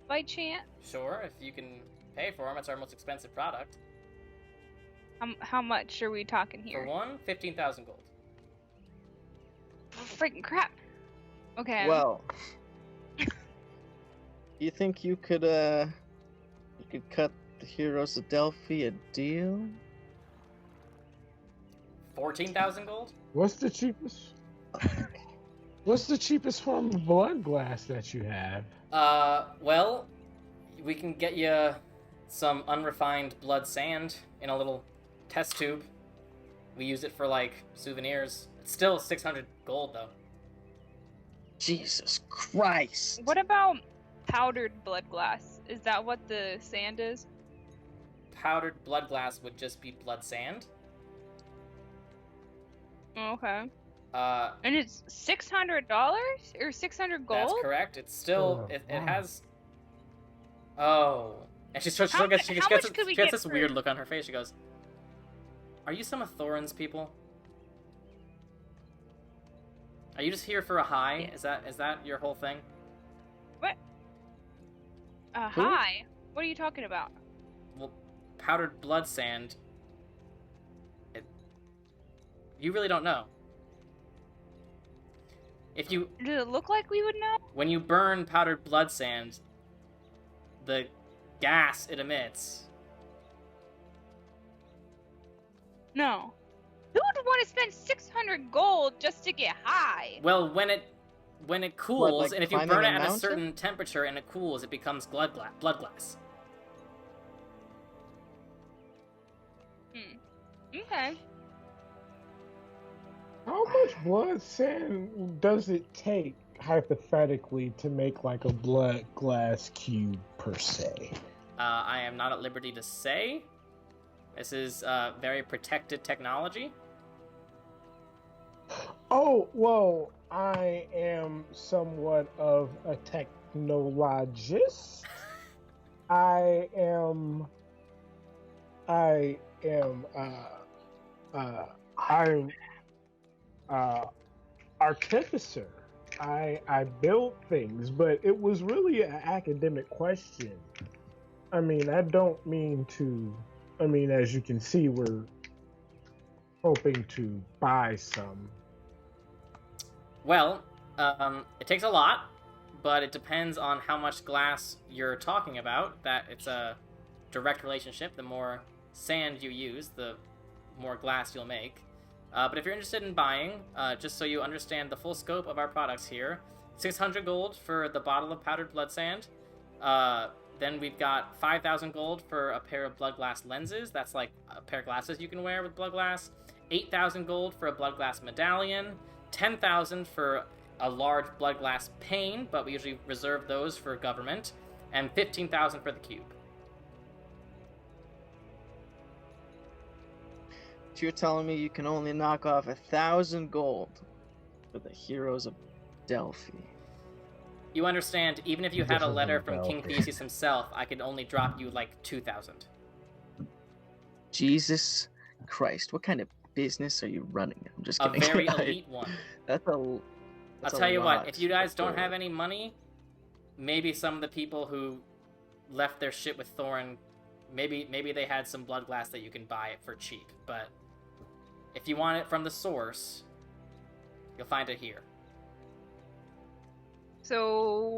by chance? Sure, if you can pay for them. It's our most expensive product. How much are we talking here? For one, 15,000 gold. Freaking crap. Okay. Well, you think you could cut the heroes of Delphi a deal? 14,000 gold? What's the cheapest? What's the cheapest form of Bloodglass that you have? Well, we can get you some unrefined blood sand in a little test tube. We use it for, like, souvenirs. It's still 600 gold, though. Jesus Christ! What about powdered Bloodglass? Is that what the sand is? Powdered Bloodglass would just be blood sand. Okay. And it's $600 or 600 gold? That's correct. It's still it has. Oh, and she gets this weird look on her face. She goes, "Are you some of Thorin's people? Are you just here for a high? Is that your whole thing?" What? A high? What are you talking about? Well, powdered blood sand. You really don't know. If you... Does it look like we would know? When you burn powdered blood sand, the gas it emits... No. Who would want to spend 600 gold just to get high? Well, when it cools, What, like and if you climbing burn it a at a mountain? certain temperature and it cools, it becomes blood glass. Okay. How much blood sand does it take? hypothetically to make like a blood glass cube per se? I am not at liberty to say. This is very protected technology. Oh, well, I am somewhat of a technologist. I'm artificer. I build things, but it was really an academic question. I mean, I don't mean to. I mean, as you can see, we're hoping to buy some. Well, it takes a lot, but it depends on how much glass you're talking about. That it's a direct relationship. The more sand you use, the more glass you'll make. But if you're interested in buying, just so you understand the full scope of our products here, 600 gold for the bottle of powdered blood sand. Then we've got 5,000 gold for a pair of Bloodglass lenses. That's like a pair of glasses you can wear with Bloodglass. 8,000 gold for a Bloodglass medallion. 10,000 for a large Bloodglass pane, but we usually reserve those for government. And 15,000 for the cube. So you're telling me you can only knock off 1,000 gold for the heroes of Delphi? You understand, even if you had a Different letter from from King Delphi. Theseus himself, I could only drop you like 2,000. Jesus Christ, what kind of business are you running? I'm just A kidding. very elite one. That's a. I'll That's a tell you what, lot if you guys of don't gold. have any money, maybe some of the people who left their shit with Thorin, maybe they had some blood glass that you can buy it for cheap. But if you want it from the source, you'll find it here. So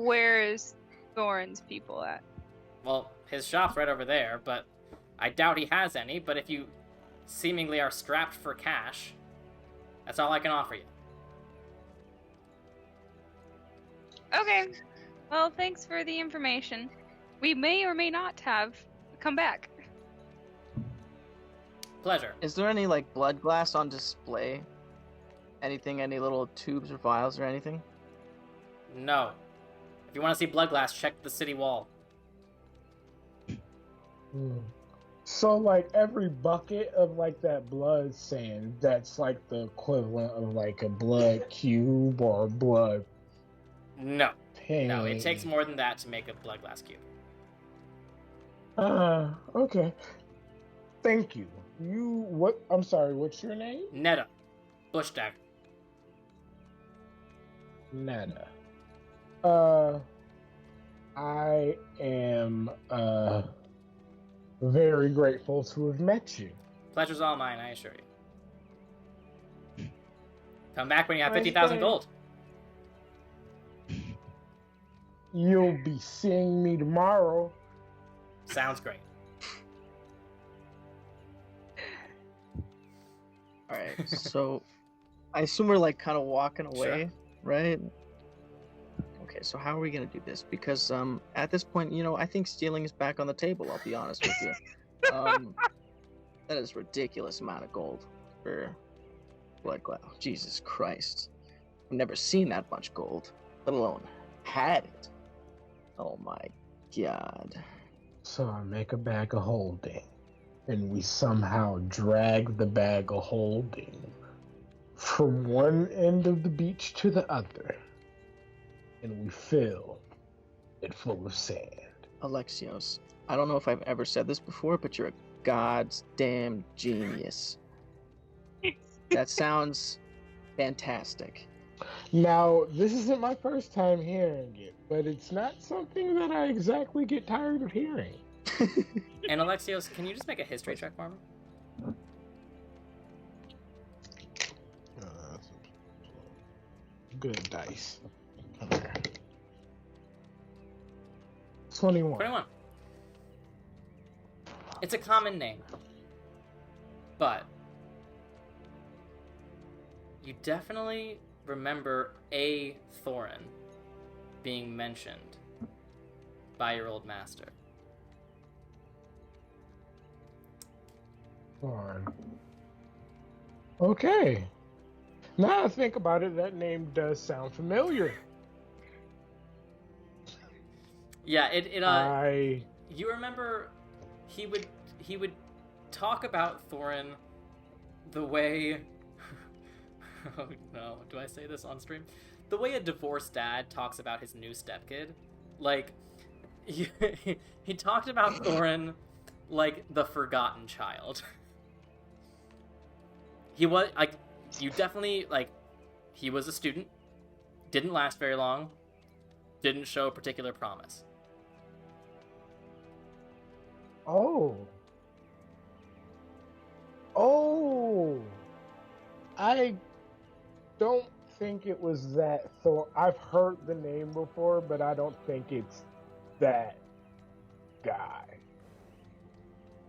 where is Thorin's people at? Well, his shop's right over there, but I doubt he has any. But if you seemingly are strapped for cash, that's all I can offer you. Okay. Well, thanks for the information. We may or may not have come back. Pleasure. Is there any like blood glass on display? Anything? Any little tubes or vials or anything? No. If you want to see blood glass, check the city wall. So, like, every bucket of, like, that blood sand, that's, like, the equivalent of, like, a blood cube or a blood No. pane. No, it takes more than that to make a blood glass cube. Okay. Thank you. I'm sorry, what's your name? Netta. Bush dagger. Nada. I am, very grateful to have met you. Pleasure's all mine, I assure you. Come back when you have Okay. 50,000 gold. You'll be seeing me tomorrow. Sounds great. Alright, so I assume we're like kind of walking away, right? Okay, so how are we gonna do this? Because at this point, I think stealing is back on the table, I'll be honest with you. That is a ridiculous amount of gold for Bloodglass. Jesus Christ. I've never seen that much gold, let alone had it. Oh my god. So I make a bag of holding, and we somehow drag the bag of holding from one end of the beach to the other, and we fill it full of sand. Alexios, I don't know if I've ever said this before, but you're a god's damn genius. That sounds fantastic. Now, this isn't my first time hearing it, but it's not something that I exactly get tired of hearing. And Alexios, can you just make a history check for me? Good dice. Come here. 21. 21. It's a common name. But you definitely remember a Thorin being mentioned by your old master. Fine. Okay. Now I think about it, that name does sound familiar. Yeah, you remember he would talk about Thorin the way oh no, do I say this on stream? The way a divorced dad talks about his new stepkid. Like he talked about Thorin like the forgotten child. He was like, you definitely, like, he was a student, didn't last very long, didn't show particular promise. Oh, I don't think it was that Thor. I've heard the name before, but I don't think it's that guy,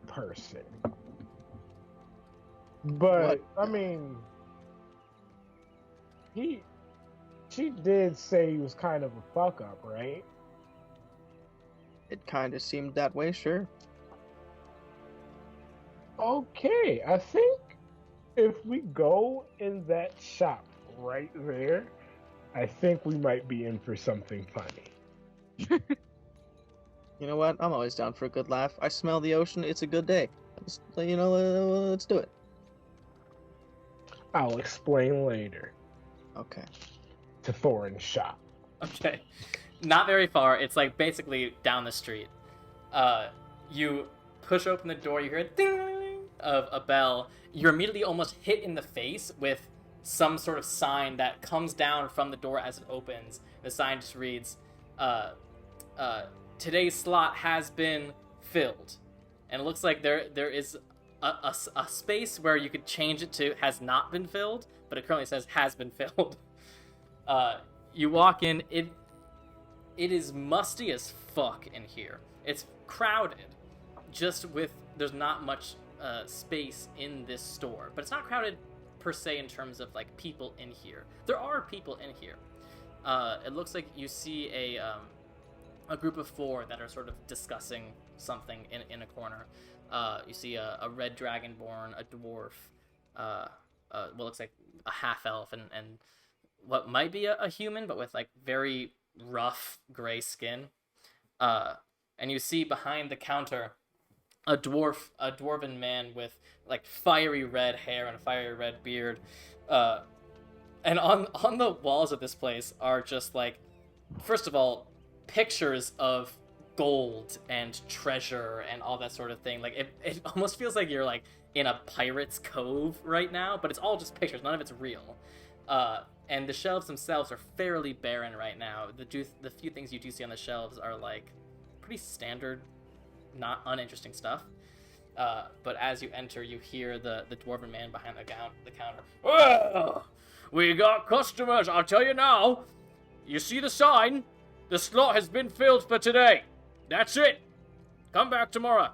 person. But I mean, she did say he was kind of a fuck up, right? It kind of seemed that way, sure. Okay, I think if we go in that shop right there, I think we might be in for something funny. You know what? I'm always down for a good laugh. I smell the ocean. It's a good day. Let's do it. I'll explain later. Okay. To Thorin's shop. Okay. Not very far. It's like basically down the street. You push open the door, you hear a ding of a bell. You're immediately almost hit in the face with some sort of sign that comes down from the door as it opens. The sign just reads, today's slot has been filled. And it looks like there is a space where you could change it to has not been filled, but it currently says has been filled. You walk in, it is musty as fuck in here. It's crowded, just with, there's not much space in this store, but it's not crowded per se in terms of like people in here. There are people in here. It looks like you see a group of 4 that are sort of discussing something in a corner. You see a red dragonborn, a dwarf, what looks like a half-elf, and what might be a human, but with like very rough gray skin. And you see behind the counter a dwarven man with like fiery red hair and a fiery red beard. And on the walls of this place are just like, first of all, pictures of gold and treasure and all that sort of thing. Like it almost feels like you're like in a pirate's cove right now, but it's all just pictures. None of it's real. And the shelves themselves are fairly barren right now. The few things you do see on the shelves are like pretty standard, not uninteresting stuff. But as you enter, you hear the dwarven man behind the counter. Well, we got customers, I'll tell you now. You see the sign? The slot has been filled for today. That's it. Come back tomorrow.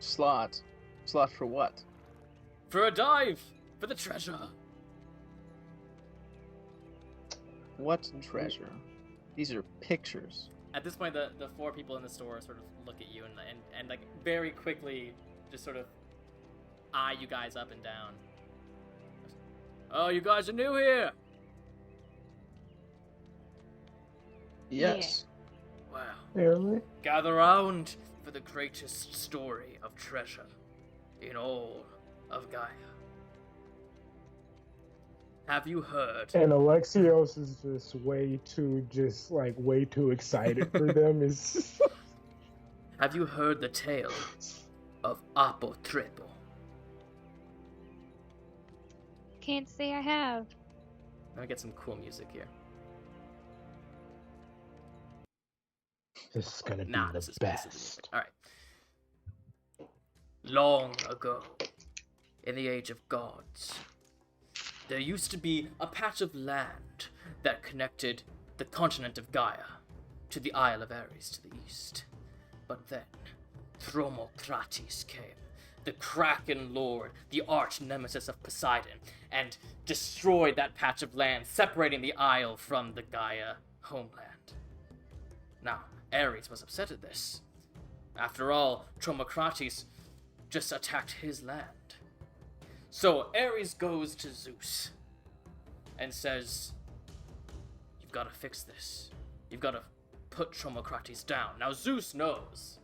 Slot? Slot for what? For a dive. For the treasure. What treasure? These are pictures. At this point, the 4 people in the store sort of look at you and like very quickly just sort of eye you guys up and down. Oh, you guys are new here. Yes. Wow. Really? Gather round for the greatest story of treasure in all of Gaia. Have you heard? And Alexios is just way too excited for them. Have you heard the tale of Apotrepo? Can't say I have. Let me get some cool music here. This is gonna be this the is best. All right. Long ago, in the age of gods, there used to be a patch of land that connected the continent of Gaia to the Isle of Ares to the east. But then, Thromokrates came, the Kraken Lord, the arch nemesis of Poseidon, and destroyed that patch of land, separating the isle from the Gaia homeland. Now, Ares was upset at this. After all, Thromokrates just attacked his land. So Ares goes to Zeus and says, "You've got to fix this. You've got to put Tromocrates down." Now Zeus knows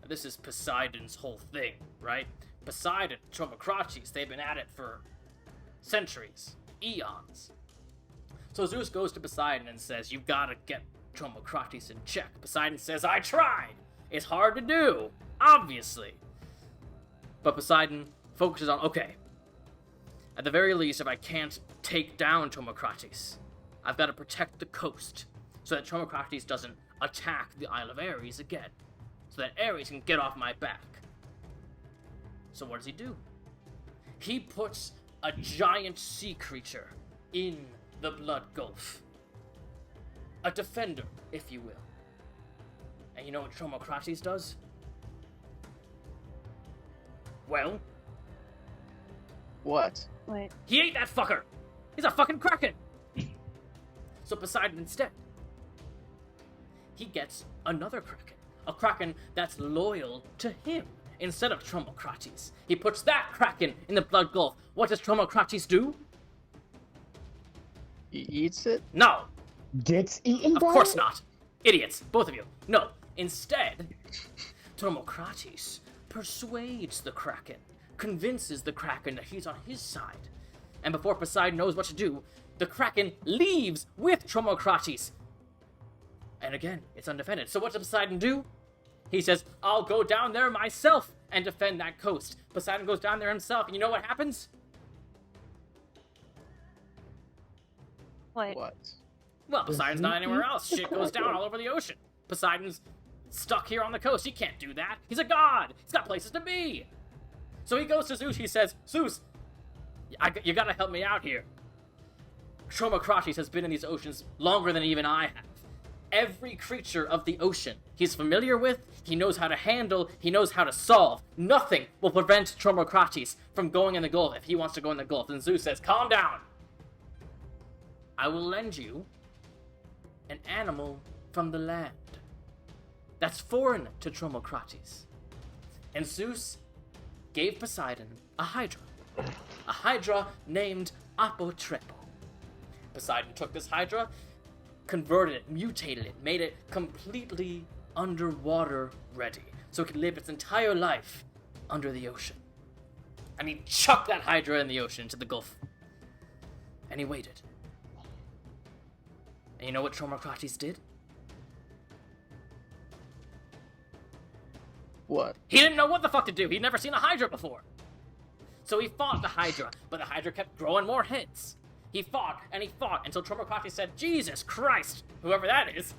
that this is Poseidon's whole thing, right? Poseidon, Tromocrates, they've been at it for centuries, eons. So Zeus goes to Poseidon and says, "You've got to get Tromocrates in check." Poseidon says, "I tried. It's hard to do, obviously." But Poseidon focuses on, okay, at the very least, if I can't take down Tromocrates, I've got to protect the coast so that Tromocrates doesn't attack the Isle of Ares again, so that Ares can get off my back. So what does he do? He puts a giant sea creature in the Blood Gulf. A defender, if you will. And you know what Tromocrates does? Well, What? What? he ate that fucker! He's a fucking kraken! So Poseidon instead, he gets another kraken. A kraken that's loyal to him instead of Tromocrates. He puts that kraken in the Blood Gulf. What does Tromocrates do? He eats it? No! Gets eaten Of by course it? not! Idiots, both of you. No, instead, Tromocrates persuades the kraken, convinces the kraken that he's on his side. And before Poseidon knows what to do, the kraken leaves with Tromocrates. And again, it's undefended. So what does Poseidon do? He says, "I'll go down there myself and defend that coast." Poseidon goes down there himself, and you know what happens? What? What? Well, Poseidon's not anywhere else. Shit goes down all over the ocean. Poseidon's stuck here on the coast. He can't do that. He's a god. He's got places to be. So he goes to Zeus. He says, "Zeus, you gotta help me out here. Tromocrates has been in these oceans longer than even I have. Every creature of the ocean he's familiar with, he knows how to handle, he knows how to solve. Nothing will prevent Tromocrates from going in the Gulf if he wants to go in the Gulf." And Zeus says, "Calm down. I will lend you an animal from the land that's foreign to Tromocrates." And Zeus gave Poseidon a hydra named Apotrepo. Poseidon took this hydra, converted it, mutated it, made it completely underwater ready, so it could live its entire life under the ocean. And he chucked that hydra in the ocean into the Gulf. And he waited. And you know what Tromocrates did? What? He didn't know what the fuck to do. He'd never seen a hydra before. So he fought the hydra, but the hydra kept growing more heads. He fought until Tromocrates said, "Jesus Christ, whoever that is."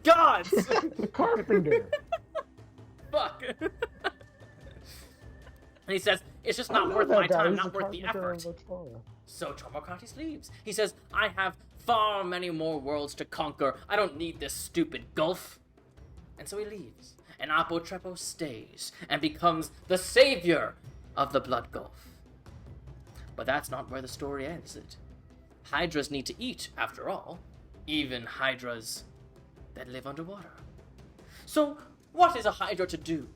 Gods! The carpenter. Fuck. And he says, "It's just I not know worth that my guy. time, He's not the worth the carpenter effort." of Victoria. So Tromocrates leaves. He says, "I have far many more worlds to conquer. I don't need this stupid gulf." And so he leaves. And Apotrepo stays and becomes the savior of the Blood Gulf. But that's not where the story ends. Hydras need to eat, after all. Even hydras that live underwater. So what is a hydra to do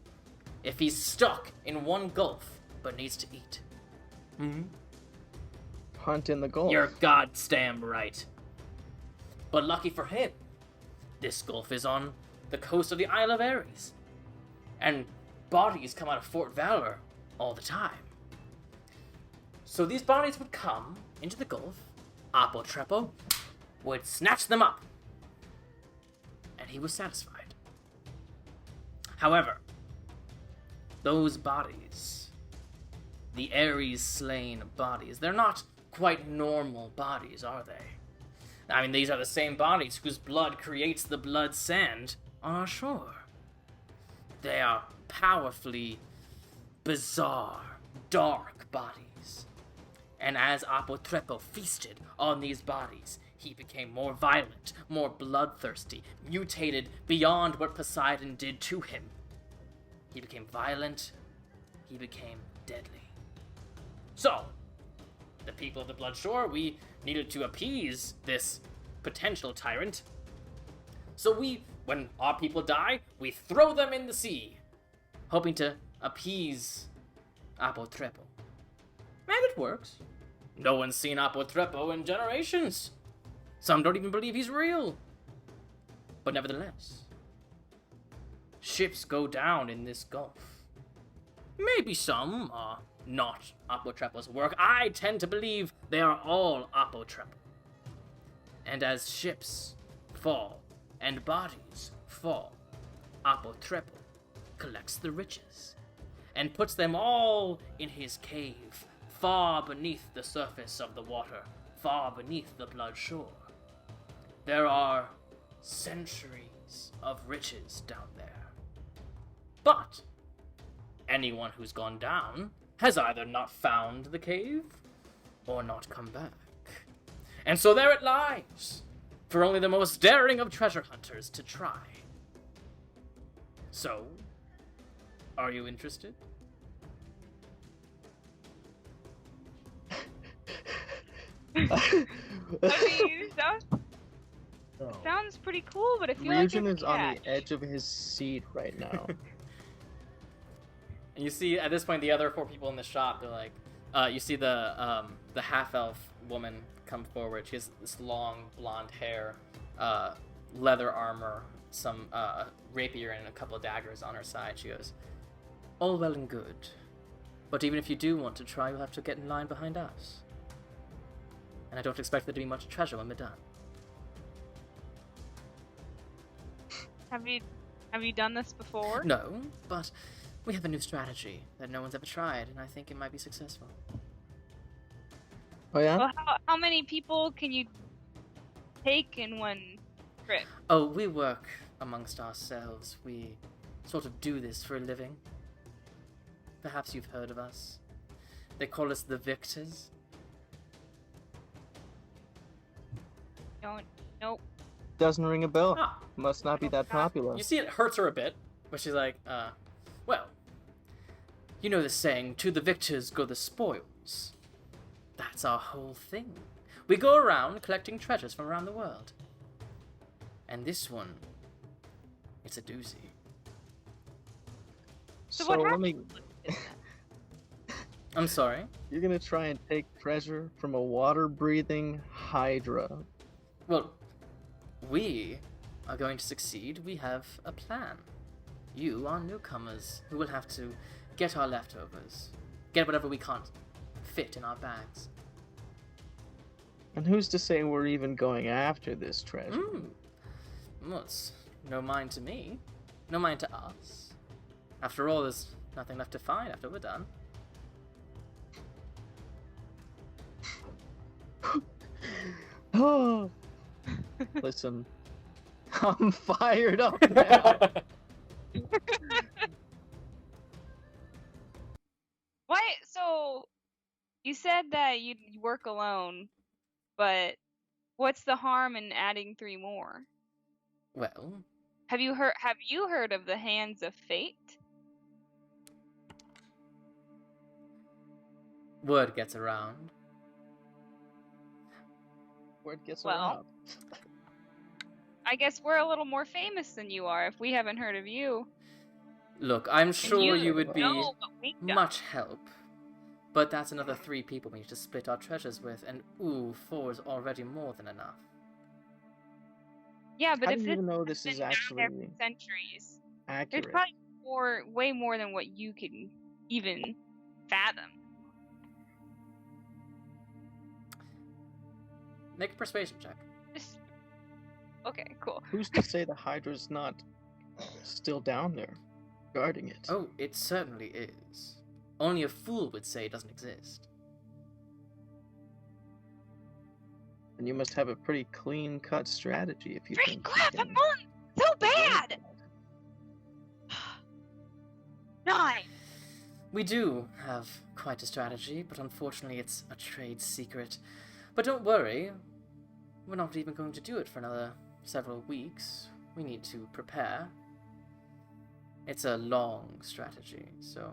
if he's stuck in one gulf but needs to eat? Hunt in the Gulf. You're goddamn right. But lucky for him, this gulf is on the coast of the Isle of Ares. And bodies come out of Fort Valor all the time. So these bodies would come into the Gulf, Apotrepo would snatch them up, and he was satisfied. However, those bodies, the Ares-slain bodies, they're not quite normal bodies, are they? I mean, these are the same bodies whose blood creates the blood sand on our shore. They are powerfully bizarre, dark bodies. And as Apotrepo feasted on these bodies, he became more violent, more bloodthirsty, mutated beyond what Poseidon did to him. He became violent, he became deadly. So, the people of the Blood Shore, we needed to appease this potential tyrant. So when our people die, we throw them in the sea, hoping to appease Apotrepo. And it works. No one's seen Apotrepo in generations. Some don't even believe he's real. But nevertheless, ships go down in this gulf. Maybe some are not Apotrepo's work. I tend to believe they are all Apotrepo. And as ships fall and bodies fall, Apotrepo collects the riches and puts them all in his cave, far beneath the surface of the water, far beneath the blood shore. There are centuries of riches down there. But anyone who's gone down has either not found the cave or not come back. And so there it lies, for only the most daring of treasure hunters to try. So, are you interested? I mean, Oh. sounds pretty cool, but I feel Ryujin like is on the edge of his seat right now. And you see, at this point, the other 4 people in the shop, they're like, you see the half-elf woman come forward. She has this long blonde hair, leather armor, some rapier and a couple of daggers on her side. She goes, all well and good, but even if you do want to try, you'll have to get in line behind us. And I don't expect there to be much treasure when we're done. Have you done this before? No, but we have a new strategy that no one's ever tried, and I think it might be successful. Oh yeah? Well, how many people can you take in one trip? Oh, we work amongst ourselves. We sort of do this for a living. Perhaps you've heard of us. They call us the Victors. Nope. Doesn't ring a bell. Ah, Must not be that popular. you see it hurts her a bit, but she's like, well, you know the saying, to the victors go the spoils. That's our whole thing. We go around collecting treasures from around the world. And this one, it's a doozy. So what let me. I'm sorry? You're gonna try and take treasure from a water-breathing Hydra. Well, we are going to succeed. We have a plan. You are newcomers who will have to get our leftovers. Get whatever we can't fit in our bags. And who's to say we're even going after this treasure? Well, it's no mind to me. No mind to us. After all, there's nothing left to find after we're done. Oh, listen, I'm fired up now. What? So, you said that you'd work alone, but what's the harm in adding 3 more? Well, Have you heard of the Hands of Fate? word gets around. Word gets Well, around. I guess we're a little more famous than you are if we haven't heard of you. Look, I'm sure you would be know what we've done. much help. But that's another 3 people we need to split our treasures with, and 4 is already more than enough. Yeah, but How if do you even know this been is down actually there for centuries, there's accurate? probably way more than what you can even fathom. Make a persuasion check. Just... Okay, cool. Who's to say the Hydra's not still down there, guarding it? Oh, it certainly is. Only a fool would say it doesn't exist. And you must have a pretty clean-cut strategy if you Freak think crap! you I'm can on so bad. avoid that. 9. We do have quite a strategy, but unfortunately it's a trade secret. But don't worry, we're not even going to do it for another several weeks. We need to prepare. It's a long strategy, so...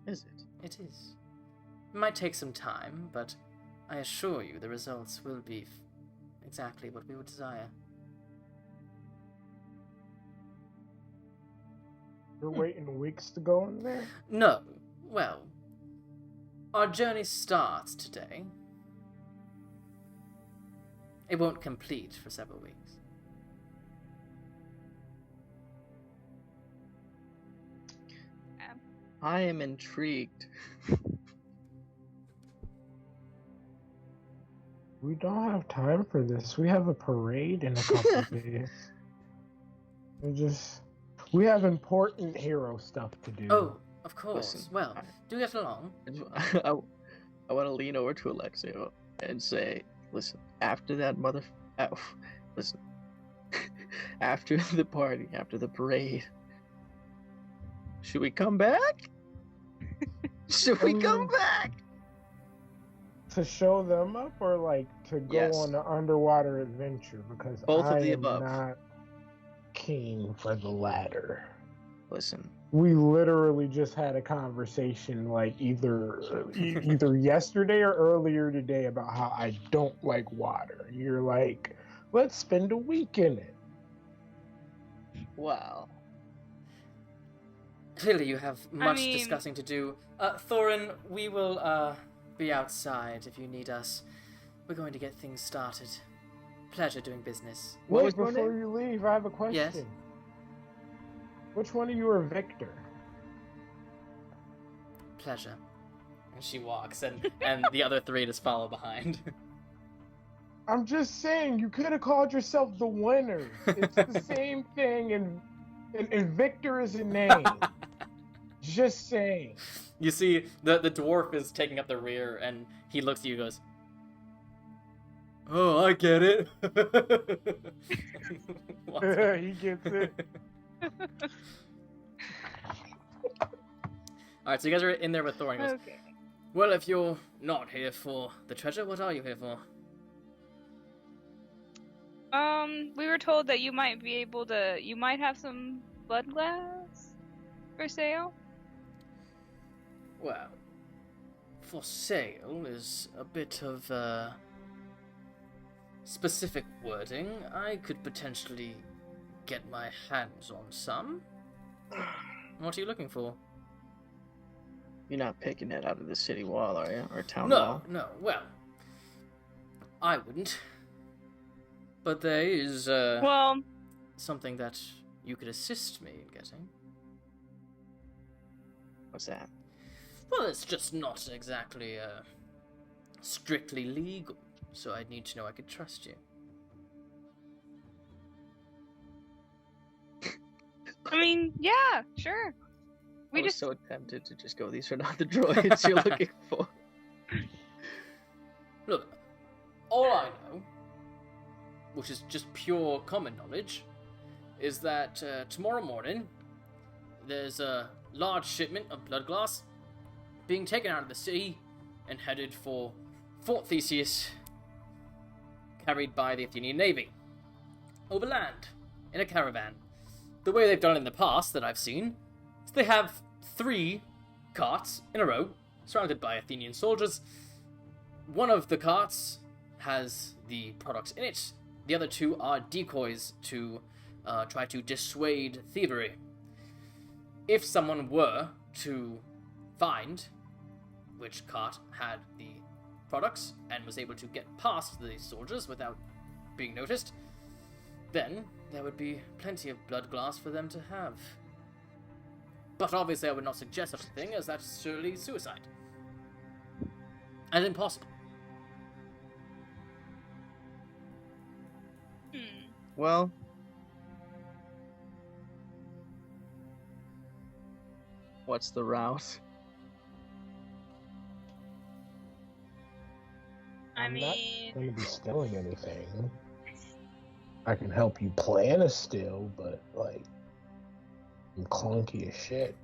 Is it? It is. It might take some time, but I assure you the results will be exactly what we would desire. You're waiting weeks to go in there? No. Well, our journey starts today. It won't complete for several weeks. I am intrigued. We don't have time for this. We have a parade in a couple days. We have important hero stuff to do. Oh, of course. Listen, well, do get along. I want to lean over to Alexios and say, listen, after that listen, after the party, after the parade, should we come back? Should we come back? To show them up or like to go Yes. on an underwater adventure? Because Both I of the am above. not keen for the latter. Listen, We literally just had a conversation like either yesterday or earlier today about how I don't like water. You're like, let's spend a week in it. wow. Clearly you have much mean- discussing to do. Thorin, we will be outside if you need us. We're going to get things started. Pleasure doing business. What Wait, was your before name? you leave, I have a question. Yes? Which one of you are Victor? Pleasure. And she walks, and the other three just follow behind. I'm just saying, you could have called yourself the Winners. It's the same thing, and Victor is a name. Just saying. You see, the dwarf is taking up the rear, and he looks at you and goes, "Oh, I get it." Walks away. He gets it. Alright, so you guys are in there with Thorin. He goes, Okay. well, if you're not here for the treasure, what are you here for? We were told that you might have some Bloodglass for sale. Well, for sale is a bit of specific wording. I could potentially get my hands on some. What are you looking for? You're not picking it out of the city wall, are you? Or town No, wall? no, well, I wouldn't. But there is Well, something that you could assist me in getting. What's that? Well, it's just not exactly strictly legal, so I'd need to know I could trust you. I mean, yeah, sure. I was so tempted to just go, these are not the droids you're looking for. Look, all I know, which is just pure common knowledge, is that tomorrow morning there's a large shipment of Bloodglass being taken out of the city and headed for Fort Theseus, carried by the Athenian Navy, overland, in a caravan. The way they've done it in the past that I've seen is they have 3 carts in a row, surrounded by Athenian soldiers. One of the carts has the products in it. The other 2 are decoys to try to dissuade thievery. If someone were to find which cart had the products and was able to get past the soldiers without being noticed, then there would be plenty of Bloodglass for them to have. But obviously I would not suggest such a thing, as that's surely suicide. And impossible. Well, what's the route? I I'm mean, not going to be stealing anything. I can help you plan a steal, but like, I'm clunky as shit.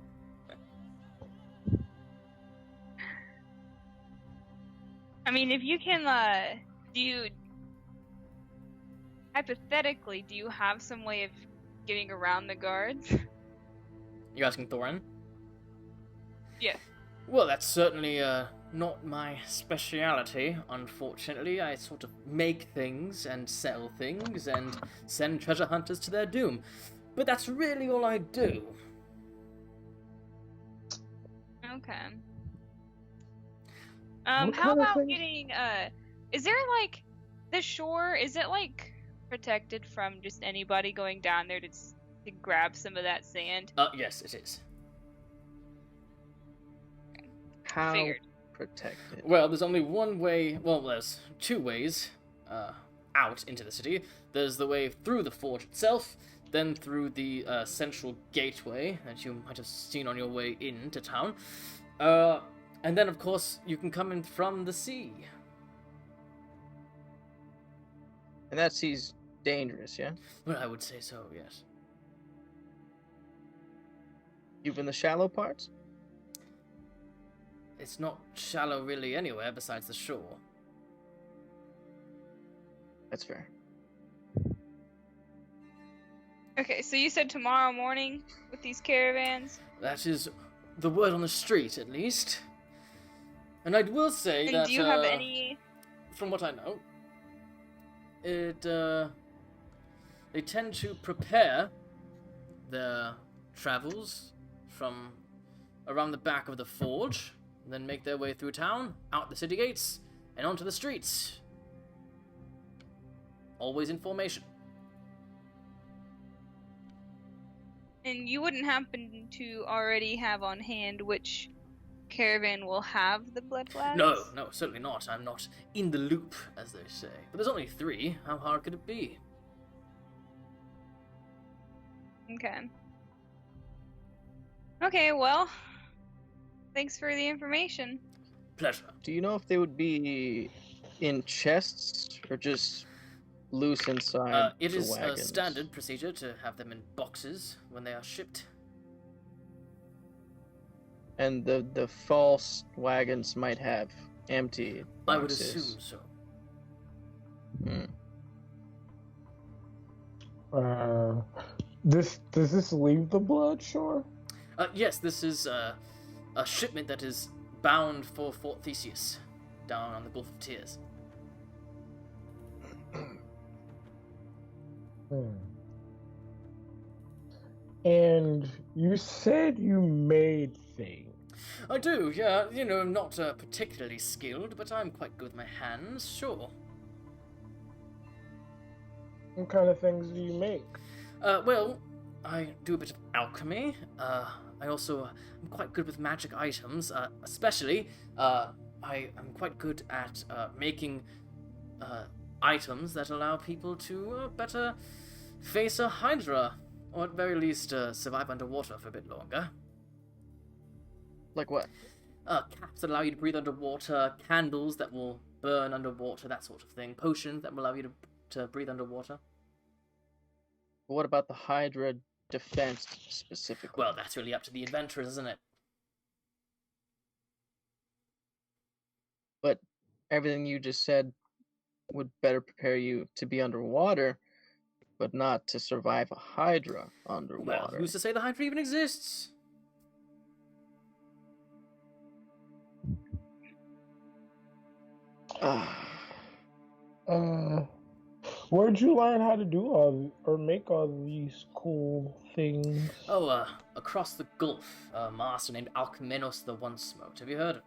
if you can, hypothetically, do you have some way of getting around the guards? You asking Thorin? Yes. Well, that's certainly not my speciality, unfortunately. I sort of make things and sell things and send treasure hunters to their doom. But that's really all I do. Okay. What How kind of about thing? getting is there like the shore, is it like protected from just anybody going down there to grab some of that sand? Yes, it is. How Figured. protected? Well, there's only one way. Well, there's two ways out into the city. There's the way through the forge itself, then through the central gateway that you might have seen on your way into town. And then, of course, you can come in from the sea. And that sea's dangerous, yeah? Well, I would say so, yes. Even the shallow parts? It's not shallow really anywhere besides the shore. That's fair. Okay, so you said tomorrow morning with these caravans? That is the word on the street, at least. And I will say And that, do you have any... from what I know, they tend to prepare their travels from around the back of the forge, and then make their way through town, out the city gates, and onto the streets. Always in formation. And you wouldn't happen to already have on hand which caravan will have the Bloodglass? No, certainly not. I'm not in the loop, as they say. But there's only 3. How hard could it be? Okay. Okay, well, thanks for the information. Pleasure. Do you know if they would be in chests or just loose inside It the is a wagons? standard procedure to have them in boxes when they are shipped. And the false wagons might have empty boxes. I would assume so. Does this leave the blood shore? Yes, this is a shipment that is bound for Fort Theseus, down on the Gulf of Tears. And you said you made things. I do, yeah. You know, I'm not particularly skilled, but I'm quite good with my hands, sure. What kind of things do you make? Well, I do a bit of alchemy. I also am quite good with magic items, especially, I am quite good at making items that allow people to better face a hydra, or at very least survive underwater for a bit longer. Like what? Caps that allow you to breathe underwater, candles that will burn underwater, that sort of thing, potions that will allow you to breathe underwater. But what about the Hydra defense specifically? Well, that's really up to the adventurers, isn't it? But everything you just said would better prepare you to be underwater, but not to survive a Hydra underwater. Well, who's to say the Hydra even exists? Where'd you learn how to do or make all these cool things? Oh, across the Gulf, a master named Alcmenos the One-Smoked. Have you heard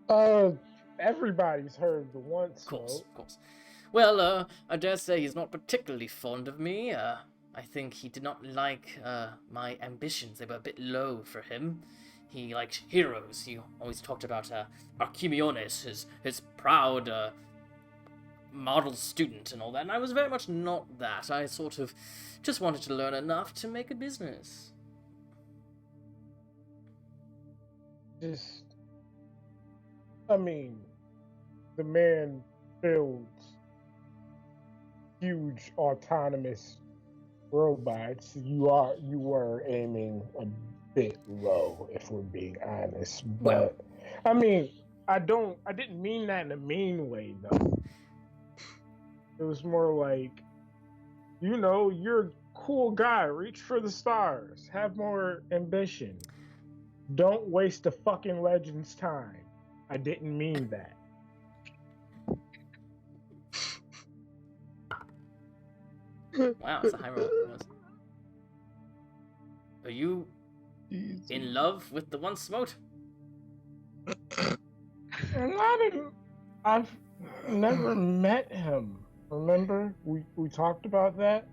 of him? Everybody's heard the One Of course, Smoke. of course. Well, I dare say he's not particularly fond of me. I think he did not like my ambitions. They were a bit low for him. He liked heroes. He always talked about Archimiones, his proud model student and all that. And I was very much not that. I sort of just wanted to learn enough to make a business. I mean, the man builds huge autonomous robots. You were aiming a bit low, if we're being honest. But I mean, I didn't mean that in a mean way though. It was more like, you're a cool guy. Reach for the stars. Have more ambition. Don't waste a fucking legend's time. I didn't mean that. Wow, it's a high roll. Are you in love with the one smote. And I've never met him. Remember? We talked about that?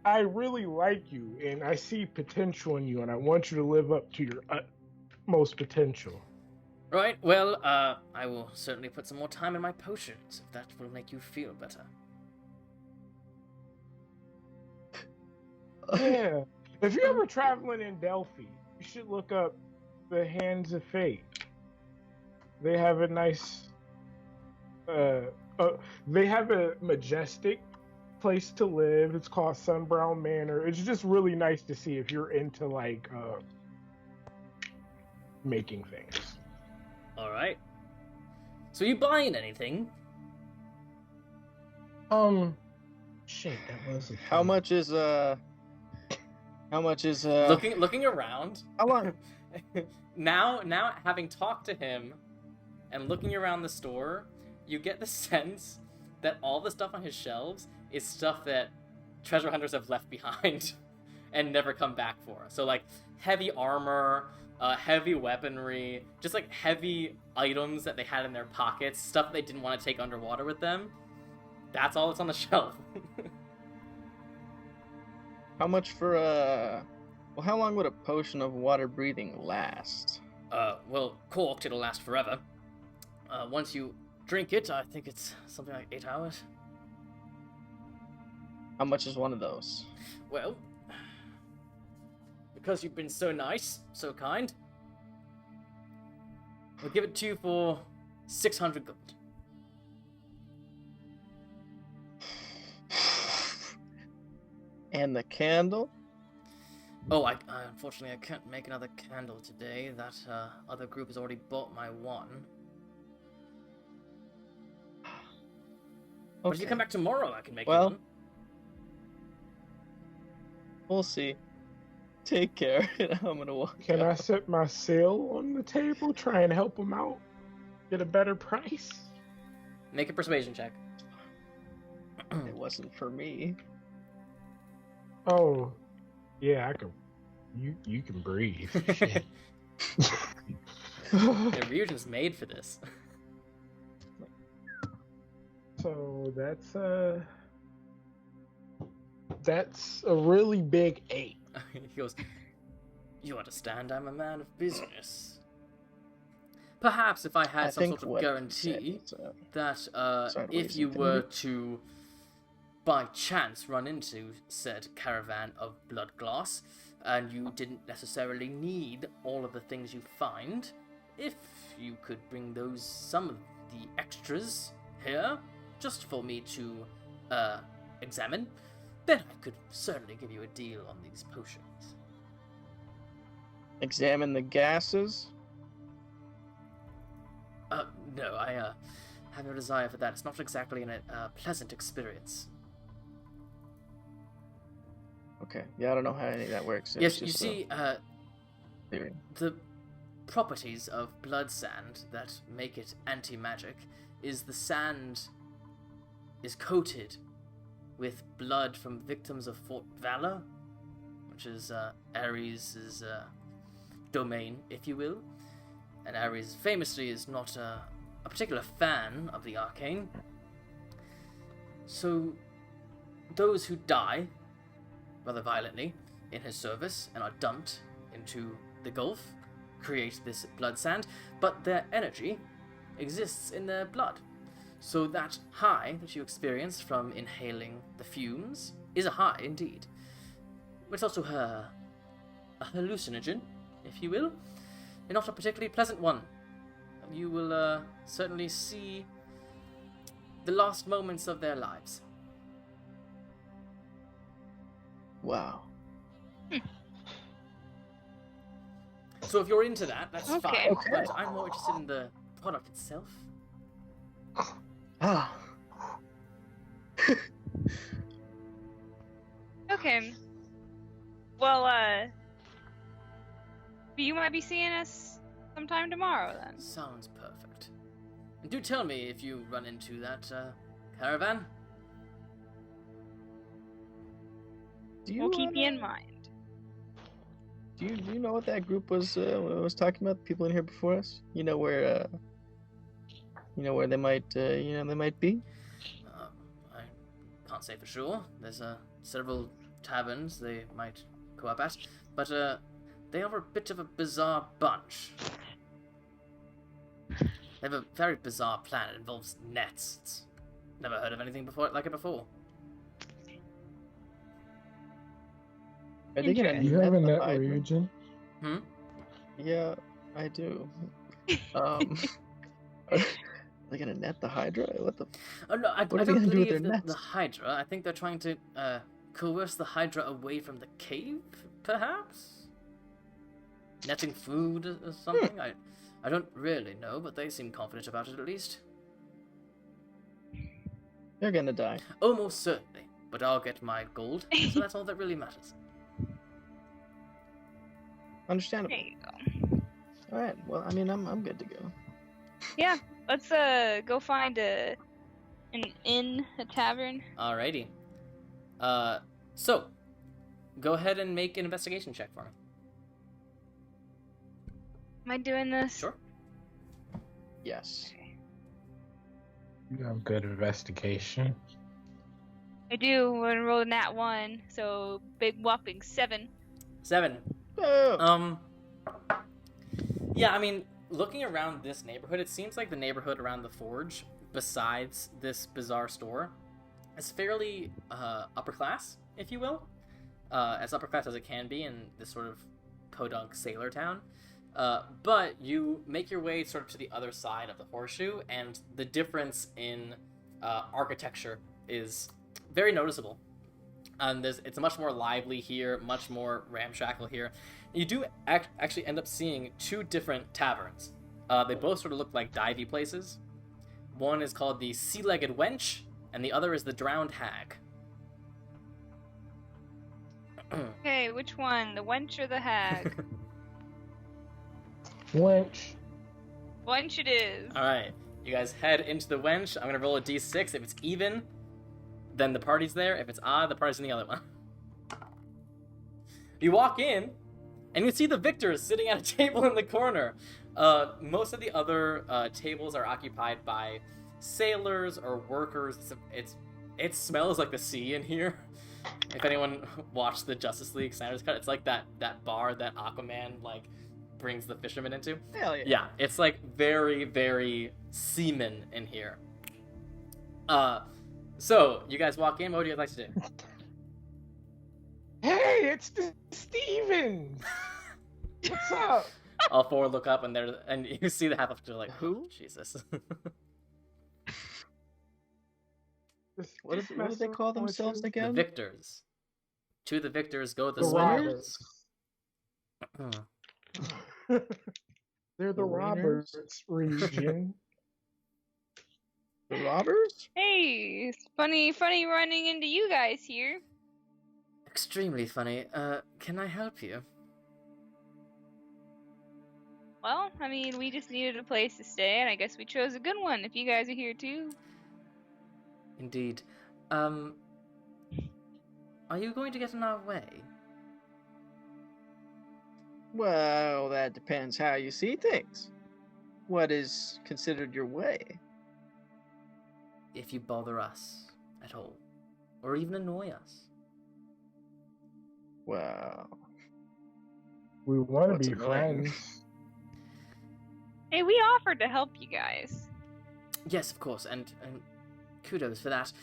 I really like you, and I see potential in you, and I want you to live up to your utmost potential. Right, well, I will certainly put some more time in my potions, if that will make you feel better. Yeah. If you're ever traveling in Delphi, you should look up the Hands of Fate. They have a nice... they have a majestic place to live. It's called Sunbrown Manor. It's just really nice to see if you're into, like, making things. Alright. So you buying anything? Shit, that was How much is Looking around. How long? Now having talked to him and looking around the store, you get the sense that all the stuff on his shelves is stuff that treasure hunters have left behind and never come back for. So like heavy armor, heavy weaponry, just like heavy items that they had in their pockets, stuff they didn't want to take underwater with them. That's all that's on the shelf. How much for well, how long would a potion of water breathing last? Well, corked, it'll last forever. Once you drink it, I think it's something like 8 hours. How much is one of those? Well, because you've been so nice, so kind, we'll give it to you for 600 gold. And the candle? Oh, I unfortunately I can't make another candle today. That other group has already bought my one. But if you come back tomorrow, I can make one. We'll see. Take care. I'm gonna walk Can out. I set my seal on the table? Try and help him out? Get a better price? Make a persuasion check. It wasn't for me. Oh, yeah, I can. You can breathe. Shit. The Ryujin's made for this. So that's a really big 8. He goes, "You understand I'm a man of business. Perhaps if I had some sort of guarantee that if you were to by chance run into said caravan of Bloodglass, and you didn't necessarily need all of the things you find, if you could bring some of the extras here, just for me to examine, then I could certainly give you a deal on these potions." Examine the gases? No, I have no desire for that. It's not exactly a pleasant experience. Okay. Yeah, I don't know how any of that works. Yes, you see, theory. The properties of blood sand that make it anti-magic is the sand is coated with blood from victims of Fort Valor, which is Ares' domain, if you will. And Ares famously is not a particular fan of the arcane. So those who die rather violently in his service and are dumped into the Gulf create this blood sand, but their energy exists in their blood. So that high that you experience from inhaling the fumes is a high indeed. But it's also a hallucinogen, if you will, and not a particularly pleasant one. You will certainly see the last moments of their lives. Wow. So if you're into that, that's fine. Okay. But I'm more interested in the product itself. Ah. Okay. Well, you might be seeing us sometime tomorrow then. Sounds perfect. And do tell me if you run into that caravan. We'll keep you in mind. do you know what that group was talking about? The people in here before us. You know where they might be. I can't say for sure. There's several taverns they might go up at, but they are a bit of a bizarre bunch. They have a very bizarre plan. It involves nets. It's never heard of anything like it before. Are they gonna You net have a the net Hydra? region? Yeah, I do. Are they gonna net the Hydra? What the? Oh no, I What are don't they gonna do with believe their the nets? Hydra. I think they're trying to coerce the Hydra away from the cave, perhaps? Netting food or something? I don't really know, but they seem confident about it at least. They're gonna die. Oh, most certainly. But I'll get my gold, so that's all that really matters. Understandable. There you go. All right. Well, I mean, I'm good to go. Yeah, let's go find an inn, a tavern. Alrighty. So, go ahead and make an investigation check for me. Am I doing this? Sure. Yes. You have good investigation. I do. We're gonna roll a nat 1, so big whopping 7. 7. Oh. Yeah, I mean, looking around this neighborhood, it seems like the neighborhood around the forge, besides this bizarre store, is fairly upper class, if you will. As upper class as it can be in this sort of podunk sailor town. But you make your way sort of to the other side of the horseshoe, and the difference in architecture is very noticeable. It's much more lively here, much more ramshackle here. You do actually end up seeing 2 different taverns. They both sort of look like divey places. One is called the Sea-Legged Wench, and the other is the Drowned Hag. Okay, which one? The wench or the hag? Wench. Wench it is. Alright, you guys head into the Wench. I'm gonna roll a d6. If it's even, then the party's there. If it's odd, the party's in the other one. You walk in, and you see the victors sitting at a table in the corner. Most of the other tables are occupied by sailors or workers. It smells like the sea in here. If anyone watched the Justice League Snyder's Cut, it's like that bar that Aquaman brings the fishermen into. Hell yeah. Yeah, it's like very, very seaman in here. So you guys walk in. What would you guys like to do? Hey, it's the Stevens. What's up? All 4 look up, and you see the half of like, Who? oh, Jesus. What do they call themselves The again? victors. To the victors go the The winners. Roberts. They're the The Roberts region. The robbers? Hey, it's funny running into you guys here. Extremely funny. Can I help you? Well, I mean, we just needed a place to stay, and I guess we chose a good one if you guys are here too. Indeed. Are you going to get in our way? Well, that depends how you see things. What is considered your way? If you bother us at all, or even annoy us. Well, We want What's to be annoying? friends. Hey, we offered to help you guys. Yes, of course, and kudos for that.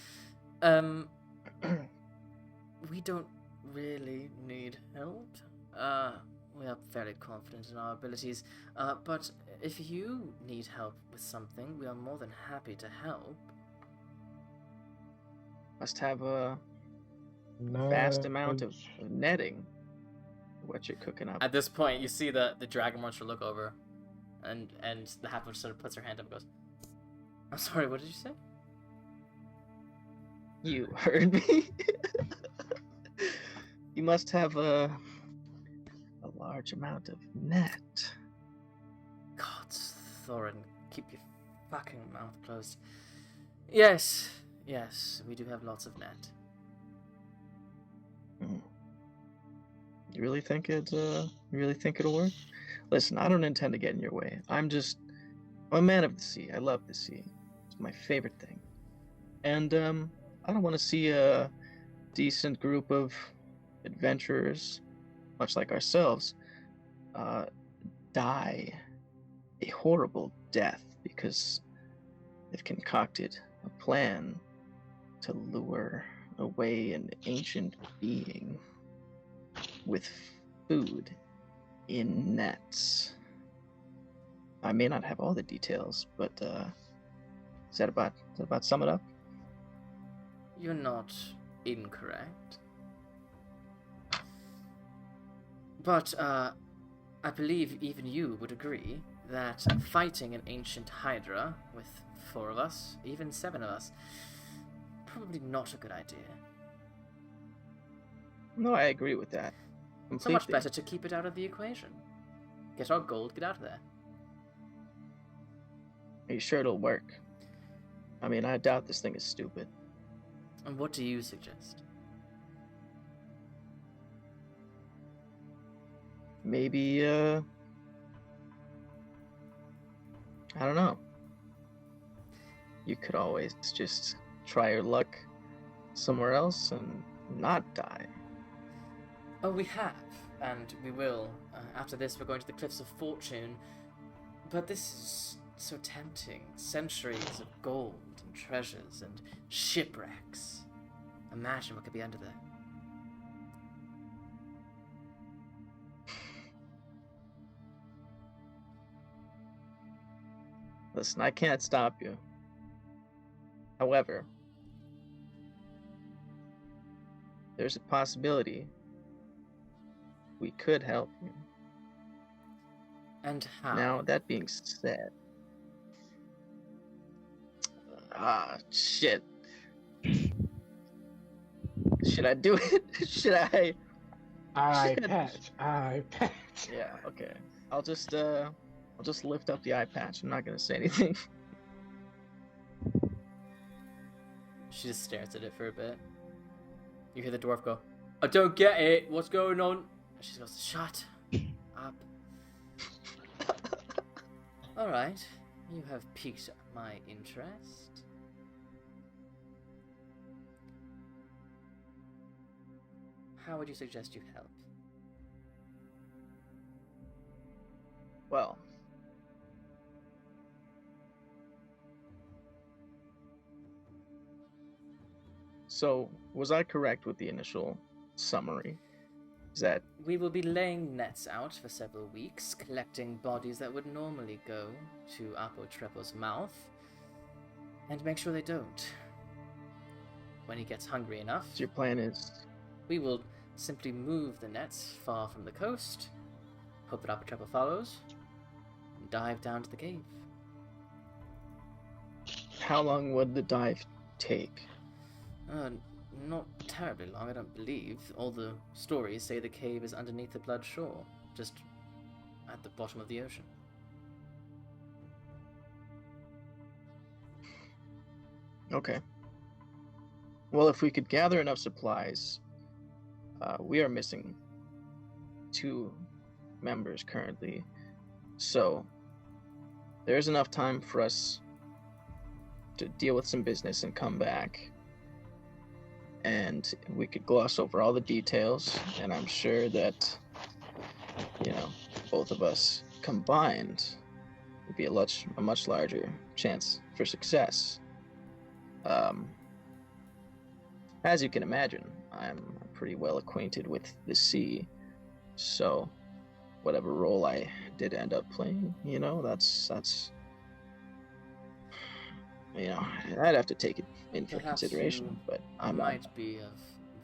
We don't really need help. We are very confident in our abilities. But if you need help with something, we are more than happy to help. must have a vast amount of netting. What you're cooking up. At this point, you see the dragon monster look over, and the half-elf sort of puts her hand up and goes, "I'm sorry, what did you say?" You heard me. You must have a large amount of net. God, Thorin, keep your fucking mouth closed. Yes, we do have lots of net. You really think it'll work? Listen, I don't intend to get in your way. I'm a man of the sea. I love the sea. It's my favorite thing. And I don't want to see a decent group of adventurers, much like ourselves, die a horrible death because they've concocted a plan to lure away an ancient being with food in nets. I may not have all the details, but does that about sum it up? You're not incorrect. But I believe even you would agree that fighting an ancient hydra with 4 of us, even 7 of us, probably not a good idea. No, I agree with that. So much better to keep it out of the equation. Get our gold, get out of there. Are you sure it'll work? I mean, I doubt this thing is stupid. And what do you suggest? Maybe, I don't know. You could always just try your luck somewhere else and not die. Oh, we have, and we will. After this, we're going to the Cliffs of Fortune. But this is so tempting. Centuries of gold and treasures and shipwrecks. Imagine what could be under there. Listen, I can't stop you. However, there's a possibility we could help you. And how? Now, that being said... shit. Should I do it? Should I... Eye patch. Yeah, okay. I'll just lift up the eye patch. I'm not gonna say anything. She just stares at it for a bit. You hear the dwarf go, "I don't get it. What's going on?" And she goes, "Shut up." Alright, you have piqued my interest. How would you suggest you help? Well, so was I correct with the initial summary? Is that We will be laying nets out for several weeks, collecting bodies that would normally go to Apo Trepo's mouth, and make sure they don't. When he gets hungry enough, your plan is? we will simply move the nets far from the coast, hope that Apo Trepo follows, and dive down to the cave. How long would the dive take? Not terribly long, I don't believe. All the stories say the cave is underneath the Blood Shore, just at the bottom of the ocean. Okay. Well, if we could gather enough supplies, we are missing 2 members currently, so there's enough time for us to deal with some business and come back. And we could gloss over all the details, and I'm sure that, both of us combined would be a much larger chance for success. As you can imagine, I'm pretty well acquainted with the sea, so whatever role I did end up playing, that's I'd have to take it in for Perhaps consideration, but I might be of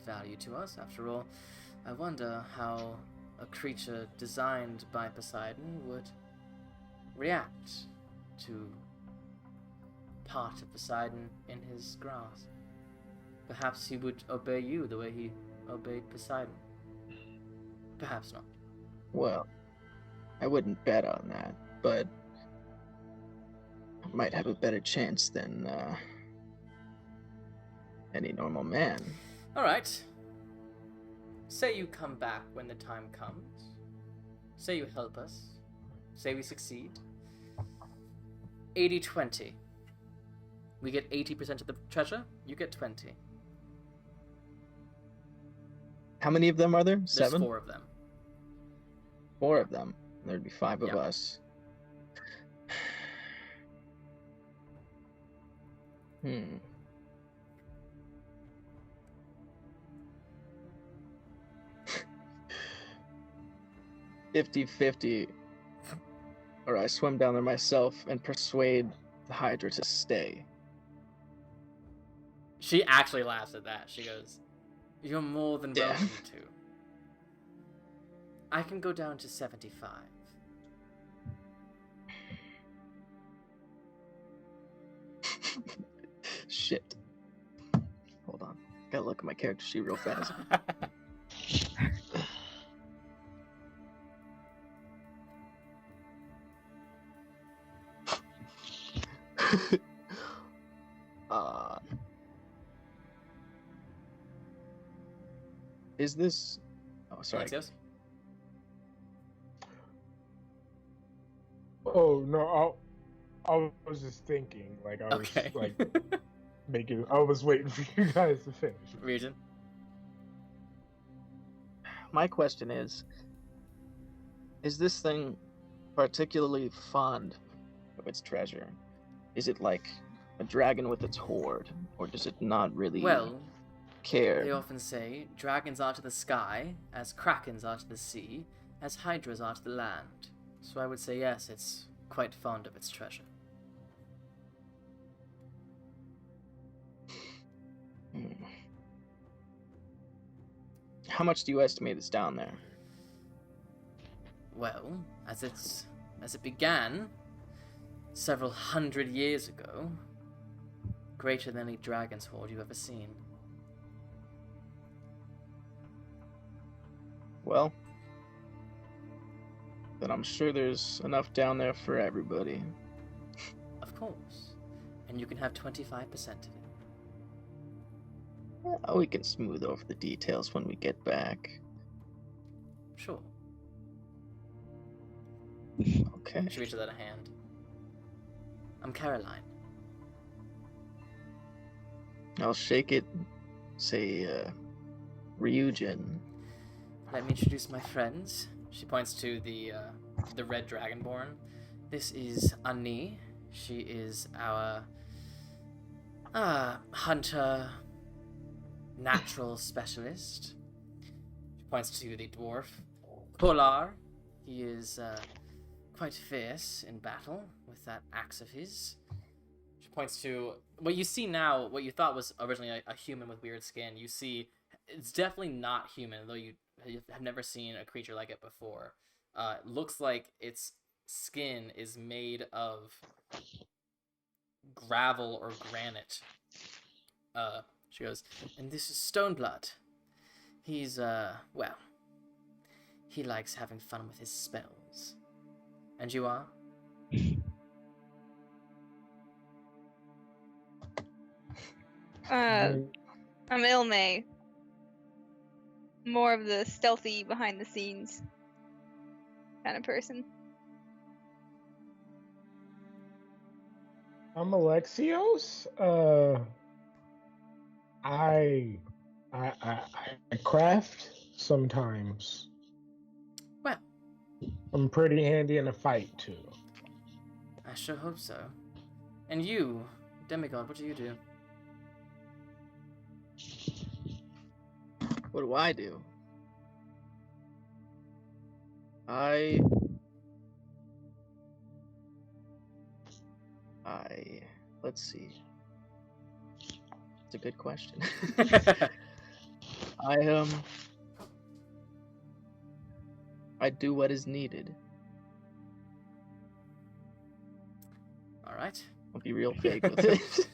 value to us. After all, I wonder how a creature designed by Poseidon would react to part of Poseidon in his grasp. Perhaps he would obey you the way he obeyed Poseidon. Perhaps not. Well, I wouldn't bet on that, but I might have a better chance than any normal man. Alright. say you come back when the time comes. Say you help us. Say we succeed. 80-20. We get 80% of the treasure, you get 20. How many of them are there? There's 7? 4 of them. 4 of them. There'd be 5 of Yep. us. Hmm. $50-50. Or I swim down there myself and persuade the Hydra to stay. She actually laughs at that. She goes, "You're more than Yeah. welcome to. I can go down to 75. Shit. Hold on. Gotta look at my character sheet real fast. Is this... Oh, sorry. Alexios? Oh no, I was just thinking, like I was Okay. like I was waiting for you guys to finish. Ryujin? My question is this thing particularly fond of its treasure? Is it like a dragon with its hoard, or does it not really Well, care? they often say, dragons are to the sky, as krakens are to the sea, as hydras are to the land. So I would say yes, it's quite fond of its treasure. How much do you estimate is down there? Well, as it began several hundred years ago, greater than any dragon's hoard you've ever seen. Well, then I'm sure there's enough down there for everybody. Of course. And you can have 25% of it. We can smooth over the details when we get back. Sure. Okay. She reaches out a hand. I'm Caroline. I'll shake it. Say, Ryujin. Let me introduce my friends. She points to the red dragonborn. This is Ani. She is our hunter, natural specialist. She points to the dwarf. Polar. He is quite fierce in battle with that axe of his. She points to what you see now, what you thought was originally a human with weird skin. You see it's definitely not human, though you have never seen a creature like it before. It looks like its skin is made of gravel or granite. She goes, and this is Stoneblood. He's, well, he likes having fun with his spells. And you are? I'm Illmaye. More of the stealthy, behind the scenes kind of person. I'm Alexios. I craft sometimes. Well, I'm pretty handy in a fight too. I sure hope so. And you, Demigod, what do you do? What do I do? Let's see. It's a good question. I do what is needed. All right. I'll be real vague with it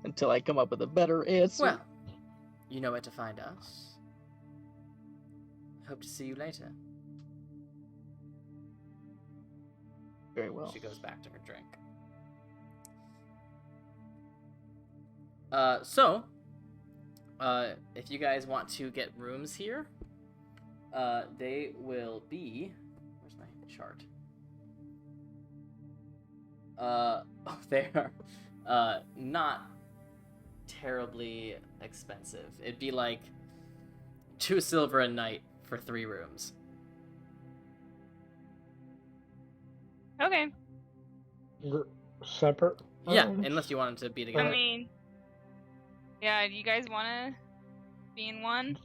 until I come up with a better answer. Well, you know where to find us. Hope to see you later. Very well. She goes back to her drink. So, if you guys want to get rooms here, they will be... Where's my chart? They are not terribly expensive. It'd be like 2 silver a night for 3 rooms. Okay. Separate? Yeah, unless you want them to be together. I mean, yeah, do you guys want to be in one?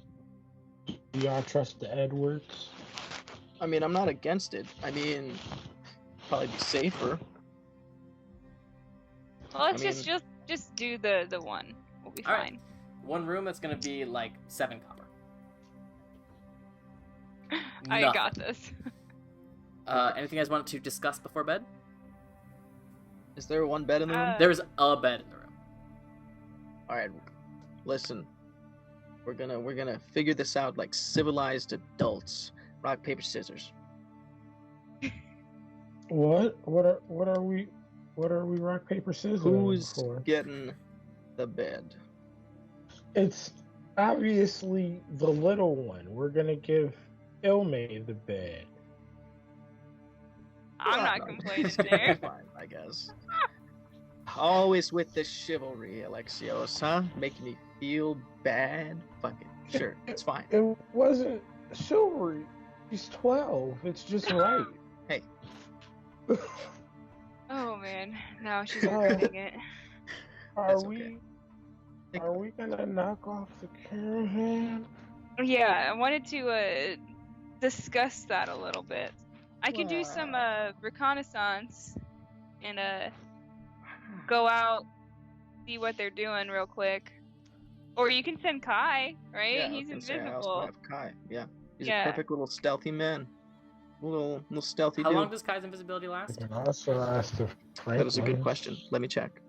Do y'all trust the Edwards? I mean, I'm not against it. I mean, probably be safer. Well, let's I mean- just do the one. We'll be All right. fine. 1 room that's gonna be like 7 copper. I Nothing. got this. Anything you guys want to discuss before bed? Is there one bed in the room? There's a bed in the room. All right, listen. We're gonna figure this out like civilized adults. Rock, paper, scissors. What are we rock paper scissors Who's for? getting the bed? It's obviously the little one. We're gonna give Illmaye the bed. I'm not complaining there. Fine, I guess. Always with the chivalry, Alexios, huh? Making me feel bad. Fuck it. Sure, it's fine. It wasn't chivalry. She's 12. It's just right. Hey. Oh man, now she's regretting it. That's Are okay. we gonna knock off the caravan? Yeah, I wanted to discuss that a little bit. I could do some reconnaissance and go out, see what they're doing real quick. Or you can send Kai, right? Yeah, I was He's gonna say, I invisible. also have Kai. Yeah, he's Yeah. a perfect little stealthy man. Little stealthy How dude. long does Kai's invisibility You last? can also ask the That is a good Franklins. question. Let me check.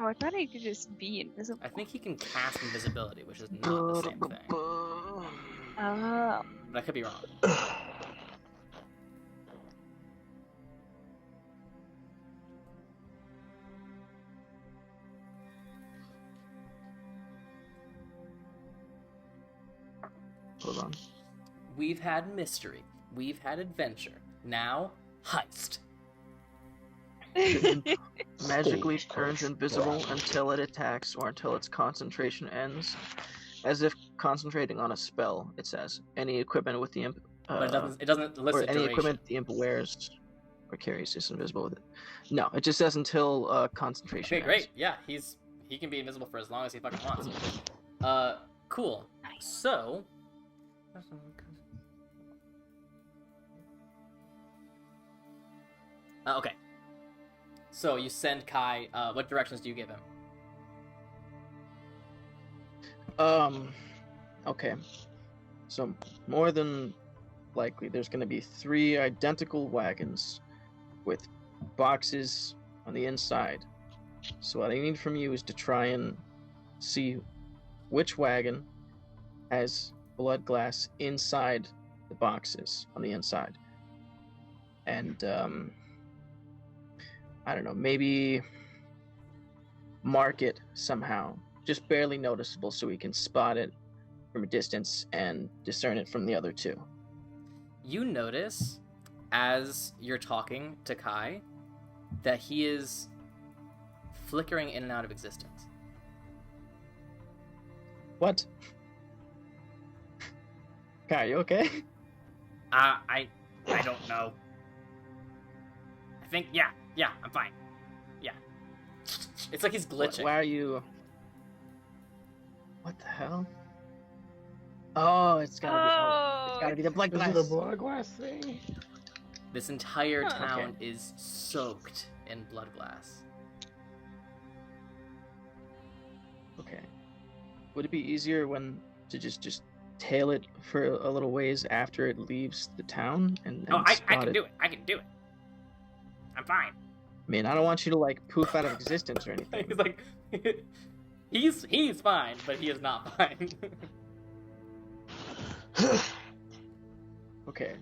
Oh, I thought he could just be invisible. I think he can cast invisibility, which is not the same thing. Oh. But I could be wrong. Hold on. We've had mystery. We've had adventure. Now, heist. Magically Stage turns push. invisible until it attacks or until its concentration ends. As if concentrating on a spell, it says. Any equipment with the imp But it doesn't list or a any duration. equipment the imp wears or carries is invisible with it. No, it just says until concentration Okay, ends. great. Yeah, he can be invisible for as long as he fucking wants. Cool. Nice. So, okay. So you send Kai. What directions do you give him? Okay. So more than likely, there's going to be 3 identical wagons with boxes on the inside. So what I need from you is to try and see which wagon has Bloodglass inside the boxes on the inside. And I don't know, maybe mark it somehow, just barely noticeable, so we can spot it from a distance and discern it from the other 2. You notice, as you're talking to Kai, that he is flickering in and out of existence. What? Kai, you okay? I don't know. I think, yeah, I'm fine. Yeah. It's like he's glitching. Why are you... What the hell? Oh, it's gotta be the blood Is glass. it a blood glass thing? This entire Oh, town is soaked in Bloodglass. Okay. Would it be easier to just tail it for a little ways after it leaves the town and Oh, I spot can it? do it. I can do it. I'm fine. I mean, I don't want you to like poof out of existence or anything. He's like, he's fine, but he is not fine. Okay.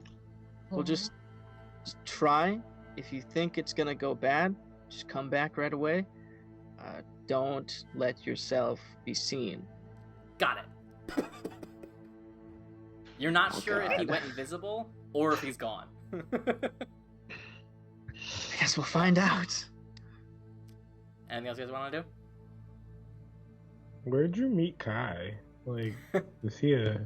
Well, just try. If you think it's gonna go bad, just come back right away. don't let yourself be seen. Got it. You're not Oh, sure if he God. went invisible or if he's gone. I guess we'll find out. Anything else you guys want to do? Where'd you meet Kai? Like, is he a...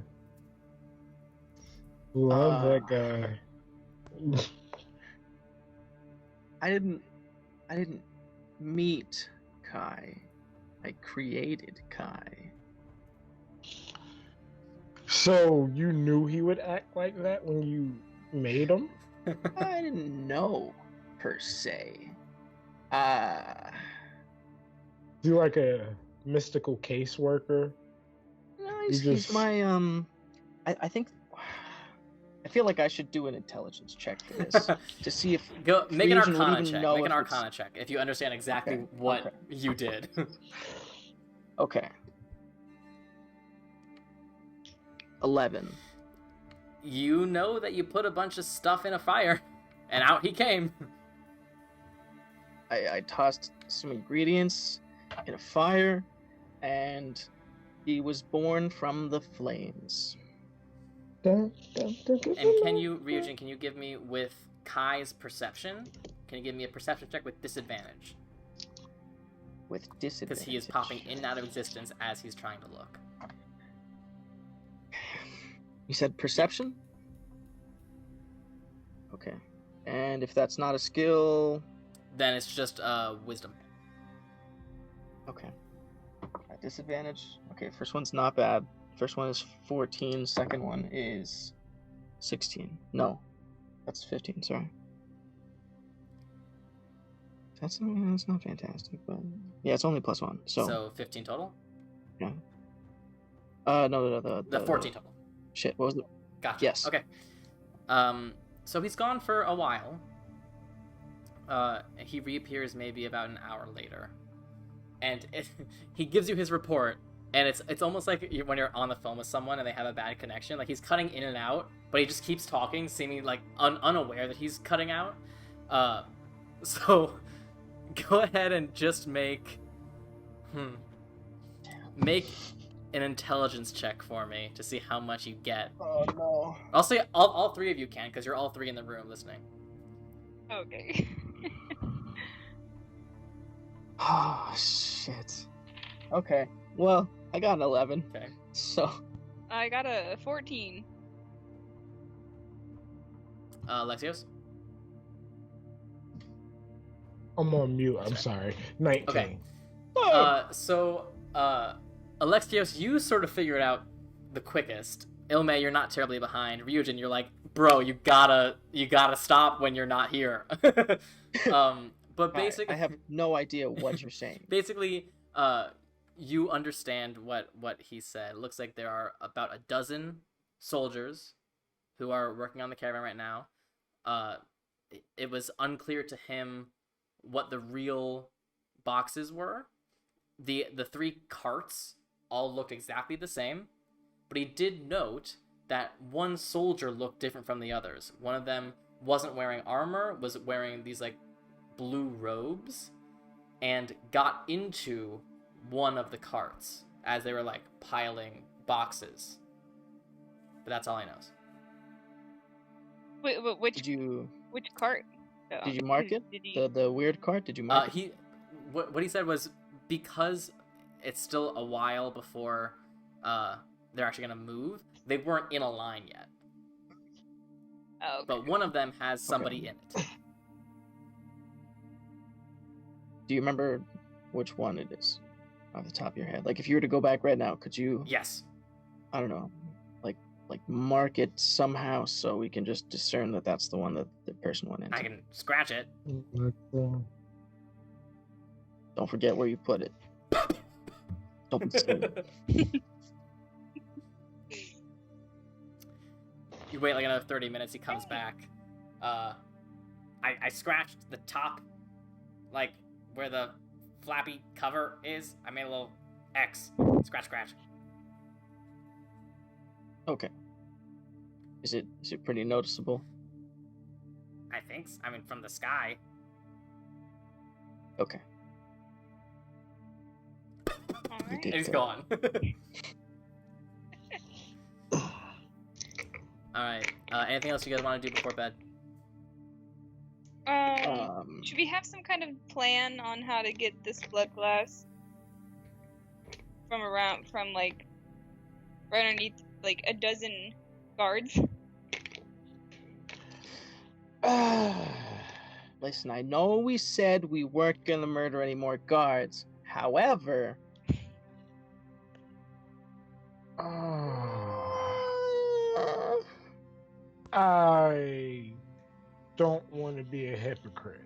Love that guy. I didn't meet Kai. I created Kai. So, you knew he would act like that when you made him? I didn't know, per se. Is he like a mystical caseworker? No, he's my, I think... I feel like I should do an intelligence check for this to see if Go make an Ryujin would Arcana even check. know Make an if Arcana check if you understand exactly Okay, what okay. you did. Okay. 11. You know that you put a bunch of stuff in a fire, and out he came. I tossed some ingredients in a fire, and he was born from the flames. And can you, Ryujin, can you give me with Kai's perception? Can you give me a perception check with disadvantage? With disadvantage. Because he is popping in and out of existence as he's trying to look. You said perception? Okay. And if that's not a skill... Then it's just wisdom. Okay. At disadvantage? Okay, first one's not bad. First one is 14, second one is 16. No, that's 15, sorry. That's not fantastic, but... Yeah, it's only +1, so... So 15 total? Yeah. No, The 14 total. Shit, what was it? Gotcha. Yes. Okay. So he's gone for a while. He reappears maybe about an hour later. And he gives you his report, and it's almost like when you're on the phone with someone and they have a bad connection. Like, he's cutting in and out, but he just keeps talking, seeming like unaware that he's cutting out. So go ahead and just make an intelligence check for me to see how much you get. Oh, no. I'll say all three of you can, because you're all three in the room listening. Okay. Oh, shit. Okay, well, I got an 11. Okay. So... I got a 14. Alexios? I'm on mute, I'm sorry. 19. Okay. Oh, So, Alexios, you sort of figure it out the quickest. Illmaye, you're not terribly behind. Ryujin, you're like, bro, you gotta stop when you're not here. But basically, I have no idea what you're saying. basically, you understand what he said. It looks like there are about a dozen soldiers who are working on the caravan right now. It was unclear to him what the real boxes were. The three carts all looked exactly the same, but he did note that one soldier looked different from the others. One of them wasn't wearing armor, was wearing these like blue robes, and got into one of the carts as they were like piling boxes. But that's all he knows. Wait, which cart? Did you mark it? Did he... The weird cart? Did you mark it? What he said was, because it's still a while before they're actually gonna move, they weren't in a line yet. Oh, okay. But one of them has somebody in it. Do you remember which one it is off the top of your head? Like, if you were to go back right now, could you, Yes. I don't know, like mark it somehow so we can just discern that that's the one that the person went into? I can scratch it. Don't forget where you put it. Don't be silly. You wait like another 30 minutes, he comes back. I scratched the top, like where the flappy cover is. I made a little X. Scratch. Okay. Is it pretty noticeable? I think. I mean, from the sky. Okay. Alright. And he's gone. Alright. Anything else you guys want to do before bed? Should we have some kind of plan on how to get this Bloodglass from like right underneath like a dozen guards? Listen, I know we said we weren't gonna murder any more guards. However, I don't want to be a hypocrite.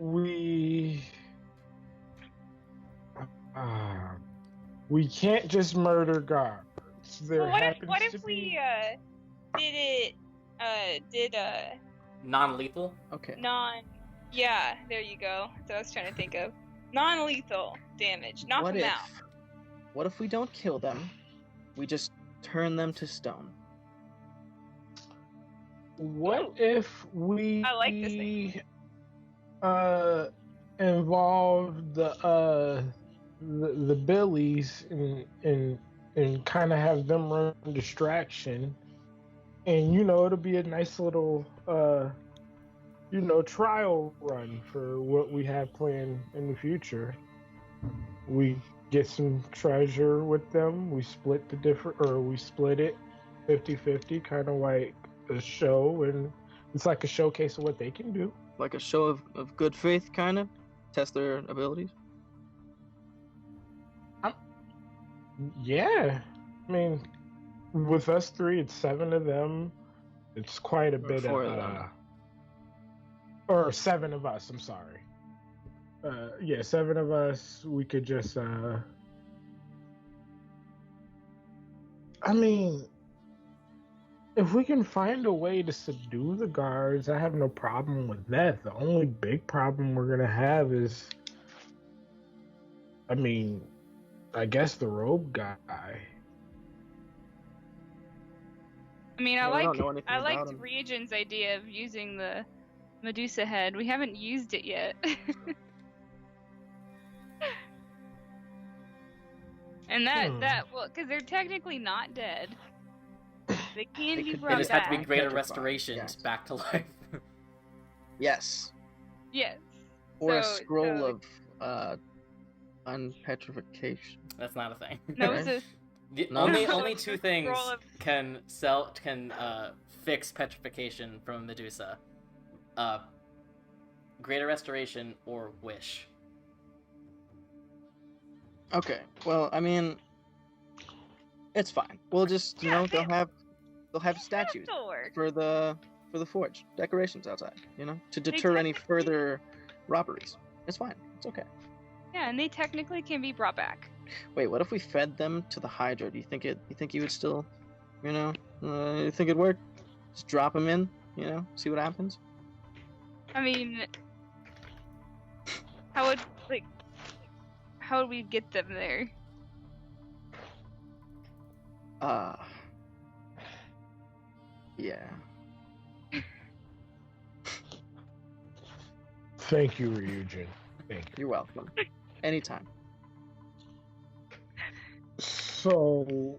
We can't just murder guards. There Well, what happens if to we be... did Non-lethal? okay. yeah, there you go. That's what I was trying to think of. Non-lethal damage. Knock them out. What if we don't kill them? We just turn them to stone. What if we I like this thing. Involve the Billies and kind of have them run distraction, and it'll be a nice little trial run for what we have planned in the future. We get some treasure with them. We split it 50-50, kind of like a show, and it's like a showcase of what they can do. Like a show of good faith, kind of? Test their abilities? Yeah. I mean, with us three, it's 7 of them. It's quite a bit 4 of... of them. Or 7 of us, I'm sorry. 7 of us. We could just... I mean... If we can find a way to subdue the guards, I have no problem with that. The only big problem we're gonna have is... I mean... I guess the robe guy. I mean, Well, we don't know anything I about liked him. Ryujin's idea of using the Medusa head. We haven't used it yet. And because they're technically not dead. They can They be could- They brought just have back. to be greater Petrified, restorations yes. back to life. Yes. Yes. Or a So- scroll so- of unpetrification. That's not a thing. No, it's a The No. only It's two a things scroll of- can fix petrification from Medusa: greater restoration or wish. Okay. Well, I mean, it's fine. We'll just Yeah, they'll have statues that'll work. for the forge, decorations outside, to deter any technically- further robberies. It's fine. It's okay. Yeah, and they technically can be brought back. Wait, what if we fed them to the Hydra? Do you think you would still, you think it'd work? Just drop them in, see what happens? I mean, how would we get them there? Yeah. Thank you, Ryujin. Thank you. You're welcome. Anytime. So,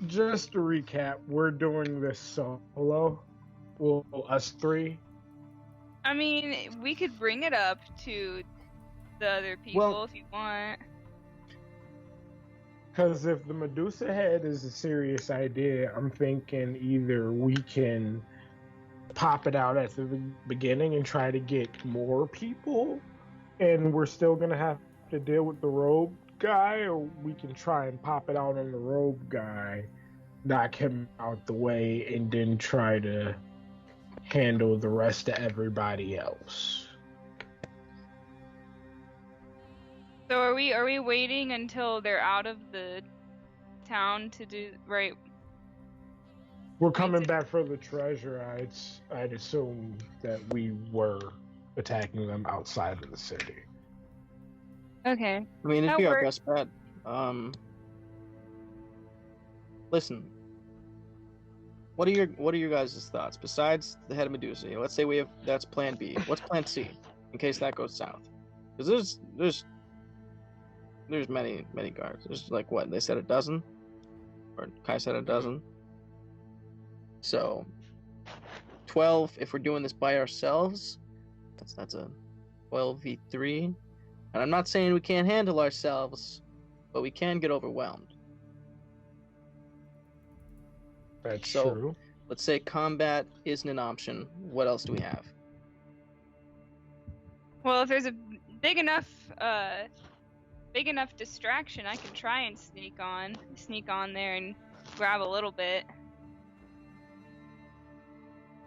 just to recap, we're doing this solo. Well, us 3. I mean, we could bring it up to the other people Well- if you want. Because if the Medusa head is a serious idea, I'm thinking either we can pop it out at the beginning and try to get more people, and we're still going to have to deal with the robe guy, or we can try and pop it out on the robe guy, knock him out the way, and then try to handle the rest of everybody else. So are we waiting until they're out of the town to do right? We're coming back for the treasure. I'd assume that we were attacking them outside of the city. Okay. I mean, it'd That be our works. best bet. Listen. What are your guys' thoughts besides the head of Medusa? Let's say that's Plan B. What's Plan C in case that goes south? Because there's many guards. There's like what they said, a dozen, or Kai said a dozen. So 12 if we're doing this by ourselves. That's a 12v3. And I'm not saying we can't handle ourselves, but we can get overwhelmed. That's So, true. let's say combat isn't an option. What else do we have? Well, if there's a big enough distraction, I can try and sneak on there and grab a little bit.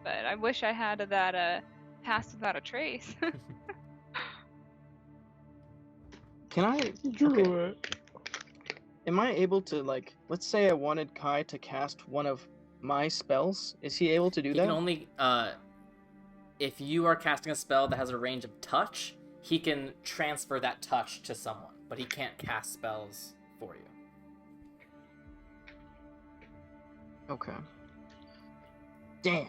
But I wish I had that pass without a trace. Can I? Do it. Am I able to, like, let's say I wanted Kai to cast one of my spells. Is he able to do He that? can only, if you are casting a spell that has a range of touch, he can transfer that touch to someone, but he can't cast spells for you. Okay. Damn.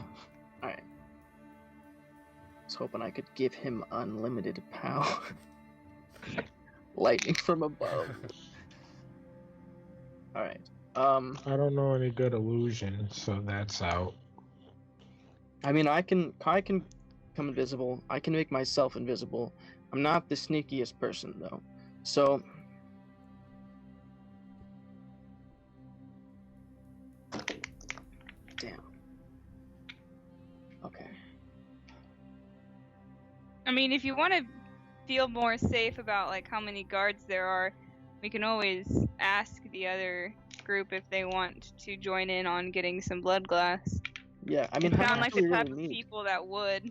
Alright. I was hoping I could give him unlimited power. Lightning from above. Alright. I don't know any good illusion, so that's out. I mean, Kai can become invisible. I can make myself invisible. I'm not the sneakiest person, though. So... Damn. Okay. I mean, if you want to feel more safe about like how many guards there are, we can always ask the other group if they want to join in on getting some Bloodglass. Yeah, I mean, It how sound much like do the we type really of need? people that would.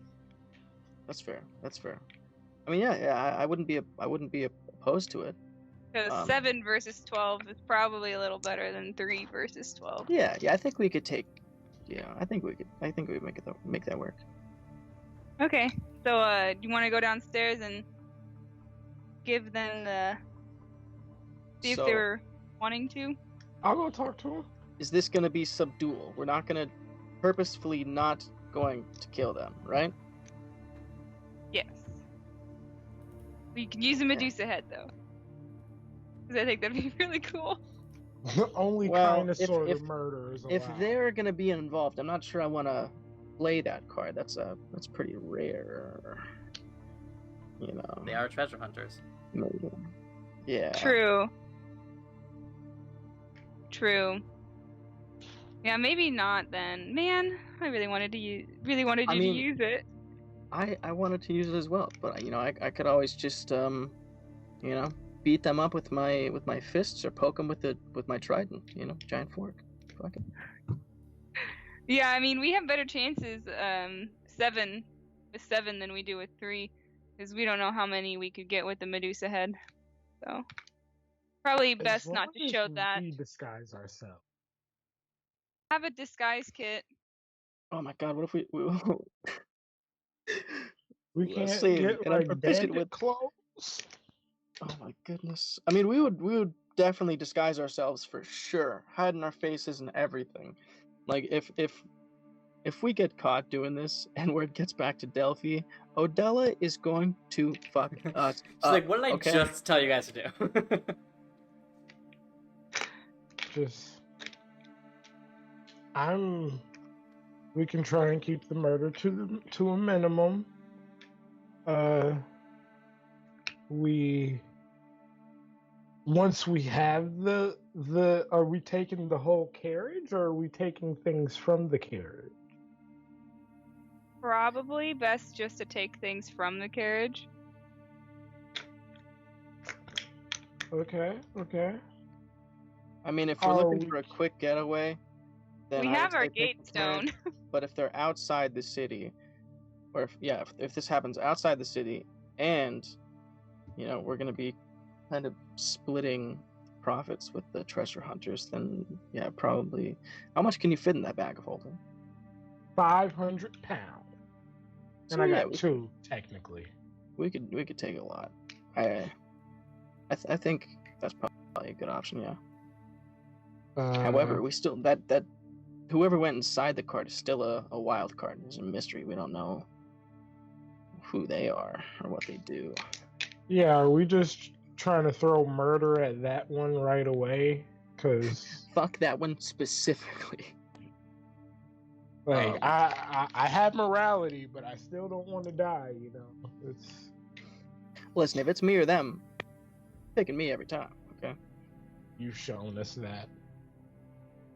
That's fair. That's fair. I mean, yeah, I wouldn't be opposed to it. Because 7 versus 12 is probably a little better than 3 versus 12. Yeah, I think we could take. Yeah, I think we make that work. Okay, so do you want to go downstairs and give them the see So, if they're wanting to? I'll go talk to him. is this gonna be subdual? We're not gonna purposefully not going to kill them, right? Yes. We can use a Medusa head though, because I think that'd be really cool. Only Well, kind of sort if- of murder is allowed. If they're gonna be involved, I'm not sure I want to play that card. That's pretty rare. You know. They are treasure hunters. Maybe. Yeah. True. Yeah, maybe not then. Man, I really wanted you to use it. I wanted to use it as well, but I could always just beat them up with my fists or poke them with my trident, giant fork. Fuck it. Yeah, I mean we have better chances 7 with 7 than we do with 3, because we don't know how many we could get with the Medusa head. So probably best As not long to as show that. We disguise ourselves. Have a disguise kit. Oh my god, what if we We Let's can't see, get and I'm like proficient bandit with- clothes. Oh my goodness. I mean, we would definitely disguise ourselves for sure, hiding our faces and everything. Like if we get caught doing this and word gets back to Delphi, Odella is going to fuck us She's up. like, what did I okay? just tell you guys to do? Just, we can try and keep the murder to a minimum. Once we have the are we taking the whole carriage or are we taking things from the carriage? Probably best just to take things from the carriage. Okay. I mean, if we're looking for a quick getaway, then We I would have our say take the carriage. gatestone. But if they're outside the city, or if this happens outside the city, and we're gonna be kind of splitting profits with the treasure hunters, then yeah, probably. How much can you fit in that bag of holding? 500 pounds. And So, I yeah, got 2 technically. we could take a lot. I think that's probably a good option. Yeah. However, we still that whoever went inside the card is still a wild card. It's a mystery. We don't know who they are or what they do. Yeah, are we just trying to throw murder at that one right away? Because Fuck that one specifically. like I have morality, but I still don't want to die. You know, it's Listen, if it's me or them, picking me every time. Okay. you've shown us that.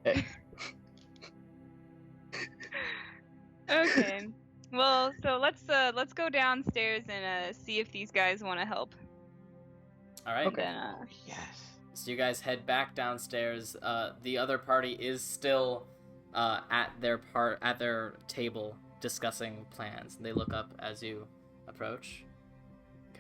Hey. Okay. Well, so let's go downstairs and see if these guys want to help. All right. Okay. Then, Yes. So you guys head back downstairs. The other party is still at their table discussing plans. They look up as you approach.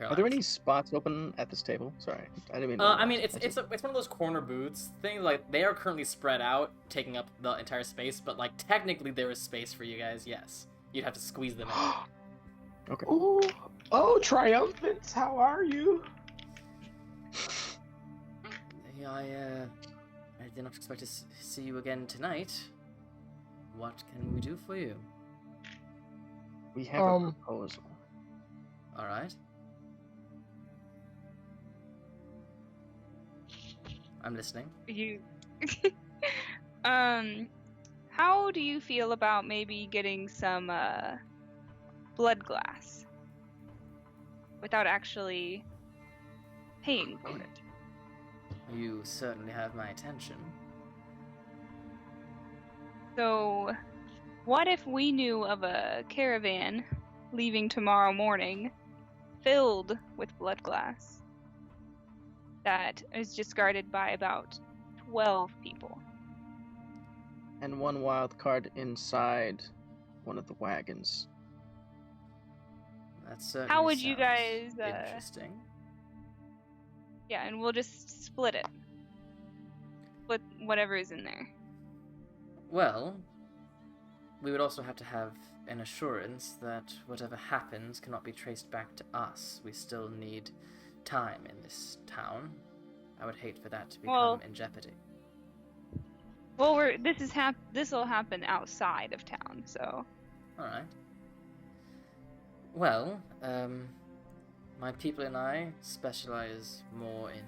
Are there any spots open at this table? Sorry, I didn't mean. I mean, it's one of those corner booths things. Like they are currently spread out, taking up the entire space. But like technically, there is space for you guys. Yes, you'd have to squeeze them in. Okay. Oh, triumphants! How are you? Yeah, I did not expect to see you again tonight. What can we do for you? We have a proposal. All right. I'm listening. you. How do you feel about maybe getting some Bloodglass without actually paying for it? You certainly have my attention. So, what if we knew of a caravan leaving tomorrow morning filled with Bloodglass that is just guarded by about 12 people? And one wild card inside one of the wagons. That certainly How would you sounds guys, interesting. Yeah, and we'll just split it. Split whatever is in there. Well, we would also have to have an assurance that whatever happens cannot be traced back to us. We still need time in this town. I would hate for that to become in jeopardy. Well, this will happen outside of town, so. All right. Well, my people and I specialize more in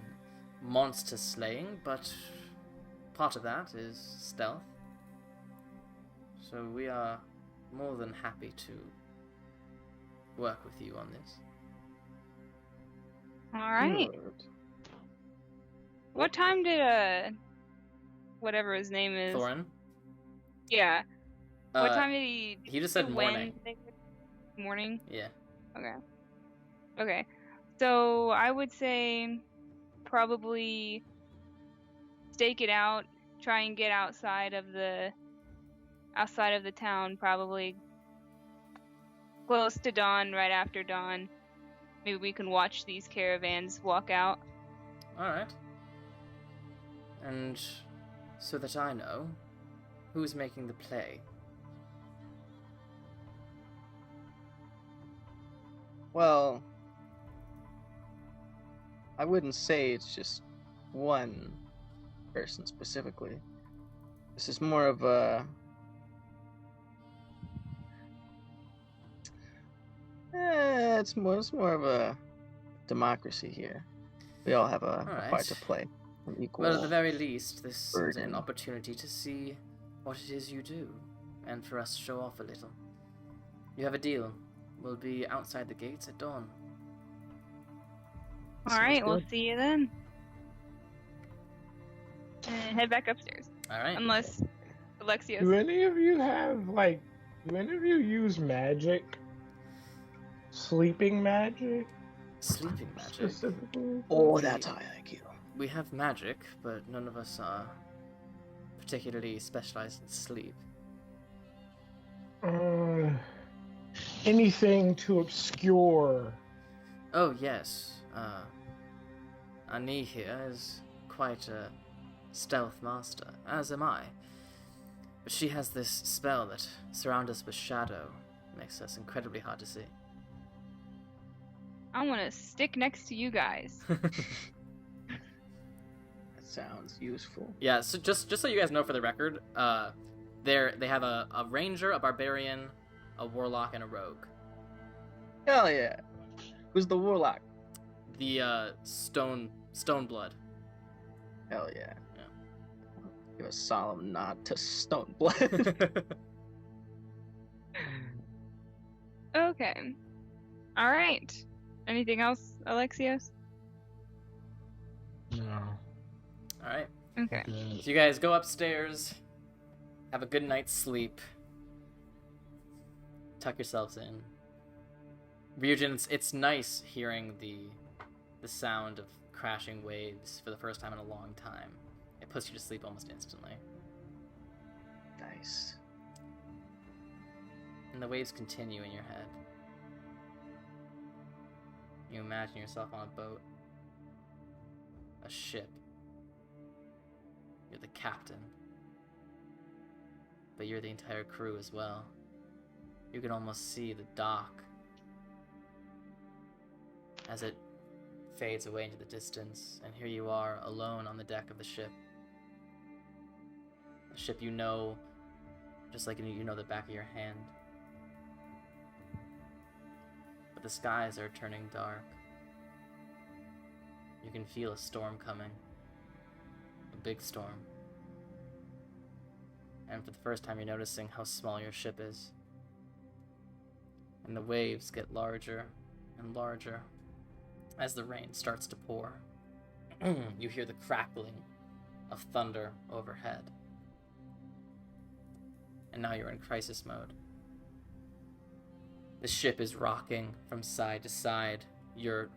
monster slaying, but part of that is stealth. So we are more than happy to work with you on this. All right. Good. What time did whatever his name is? Thorin? Yeah. What time did he? He just said morning. Morning. Yeah. Okay. Okay. So I would say probably stake it out. Try and get outside of the town. Probably close to dawn. Right after dawn. Maybe we can watch these caravans walk out. All right. And so that I know, who's making the play? Well, I wouldn't say it's just one person specifically. This is more of a... it's more of a democracy here. We all have a part to play. An equal Well, at the very least, this is an burden. opportunity to see what it is you do, and for us to show off a little. You have a deal. We'll be outside the gates at dawn. All right, we'll see you then. And head back upstairs. All right. Unless Alexios. Do any of you use magic? Sleeping magic? Sleeping magic. Specifically? Oh, that's high IQ. We have magic, but none of us are particularly specialized in sleep. Anything to obscure. Oh, yes. Ani here is quite a stealth master, as am I. But she has this spell that surrounds us with shadow, makes us incredibly hard to see. I want to stick next to you guys. That sounds useful. Yeah, so just so you guys know for the record, they have a ranger, a barbarian, a warlock, and a rogue. Hell yeah. Who's the warlock? the stone blood. Hell yeah. Yeah. Give a solemn nod to Stoneblood. Okay. All right. Anything else, Alexios? No. All right. Okay. Good. So you guys go upstairs, have a good night's sleep, tuck yourselves in. Ryujin, it's nice hearing the sound of crashing waves for the first time in a long time. It puts you to sleep almost instantly. Nice. And the waves continue in your head. You imagine yourself on a boat, a ship. You're the captain, but you're the entire crew as well. You can almost see the dock as it fades away into the distance, and here you are alone on the deck of the ship. A ship you know, just like you know the back of your hand. But the skies are turning dark. You can feel a storm coming. A big storm. And for the first time you're noticing how small your ship is. And the waves get larger and larger as the rain starts to pour. You hear the crackling of thunder overhead. And now you're in crisis mode. The ship is rocking from side to side. You're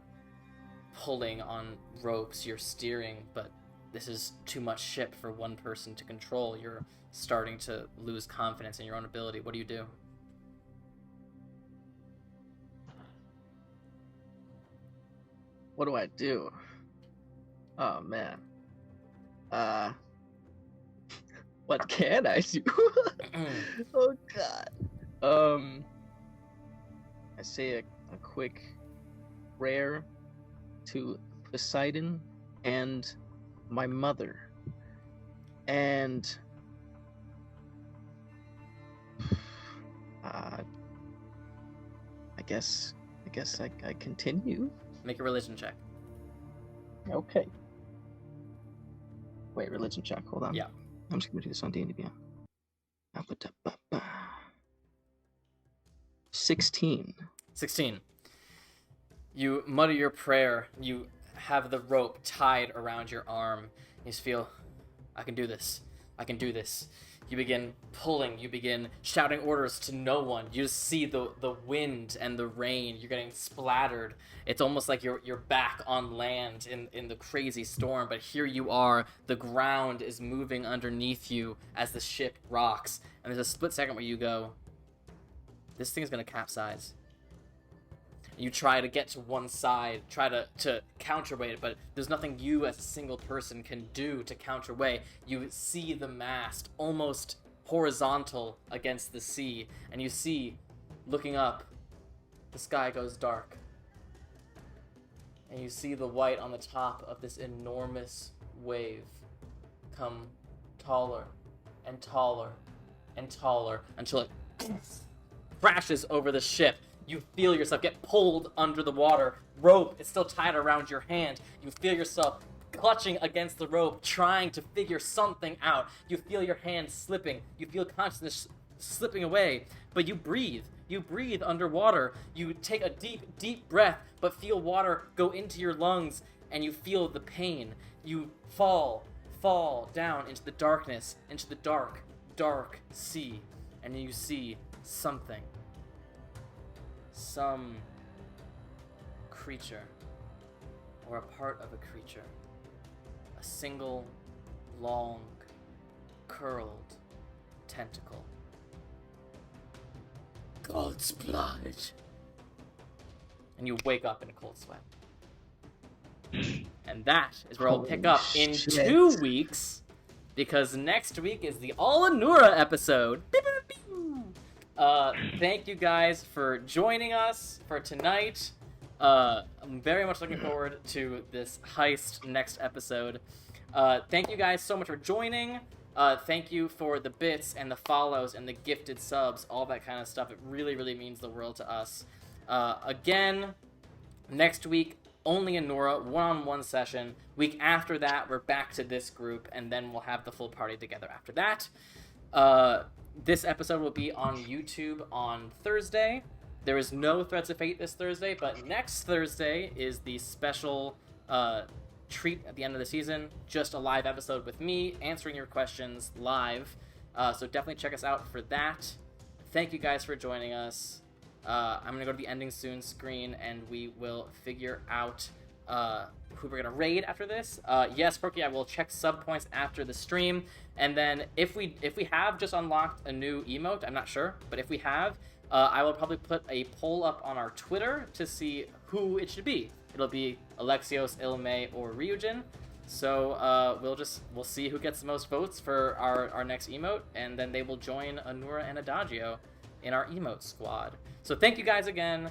pulling on ropes, you're steering, but this is too much ship for one person to control. You're starting to lose confidence in your own ability. What do you do? What do I do? Oh man. What can I do? Oh god. I say a quick prayer to Poseidon and my mother. And I guess I continue. Make a religion check. Okay. Wait, religion check. Hold on. Yeah. I'm just gonna do this on D&D Beyond. 16. 16. You mutter your prayer. You have the rope tied around your arm. You just feel, I can do this. I can do this. You begin pulling. You begin shouting orders to no one. You just see the wind and the rain. You're getting splattered. It's almost like you're back on land in the crazy storm. But here you are. The ground is moving underneath you as the ship rocks. And there's a split second where you go, this thing's going to capsize. You try to get to one side, try to counterweight it, but there's nothing you as a single person can do to counterweight. You see the mast almost horizontal against the sea, and you see, looking up, the sky goes dark. And you see the white on the top of this enormous wave come taller and taller and taller until it crashes over the ship. You feel yourself get pulled under the water. Rope is still tied around your hand. You feel yourself clutching against the rope, trying to figure something out. You feel your hand slipping. You feel consciousness slipping away. But you breathe. You breathe underwater. You take a deep, deep breath, but feel water go into your lungs, and you feel the pain. You fall down into the darkness, into the dark, dark sea. And you see something. Some creature, or a part of a creature, a single, long, curled tentacle. God's blood. And you wake up in a cold sweat. And that is where I'll pick up in 2 weeks, because next week is the All Anura episode. Thank you guys for joining us for tonight. I'm very much looking forward to this heist next episode. Thank you guys so much for joining. Thank you for the bits and the follows and the gifted subs, all that kind of stuff. It really, really means the world to us. Again, next week, only Anura, one-on-one session. Week after that, we're back to this group, and then we'll have the full party together after that. This episode will be on YouTube on Thursday. There is no Threads of Fate this Thursday, but next Thursday is the special treat at the end of the season. Just a live episode with me answering your questions live. So definitely check us out for that. Thank you guys for joining us. I'm going to go to the ending soon screen, and we will figure out who we're going to raid after this. Yes, Porky, I will check sub points after the stream. And then if we have just unlocked a new emote, I'm not sure, but if we have, I will probably put a poll up on our Twitter to see who it should be. It'll be Alexios, Illmaye, or Ryujin. So we'll see who gets the most votes for our next emote, and then they will join Anura and Adagio in our emote squad. So thank you guys again.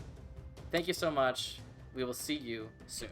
Thank you so much. We will see you soon.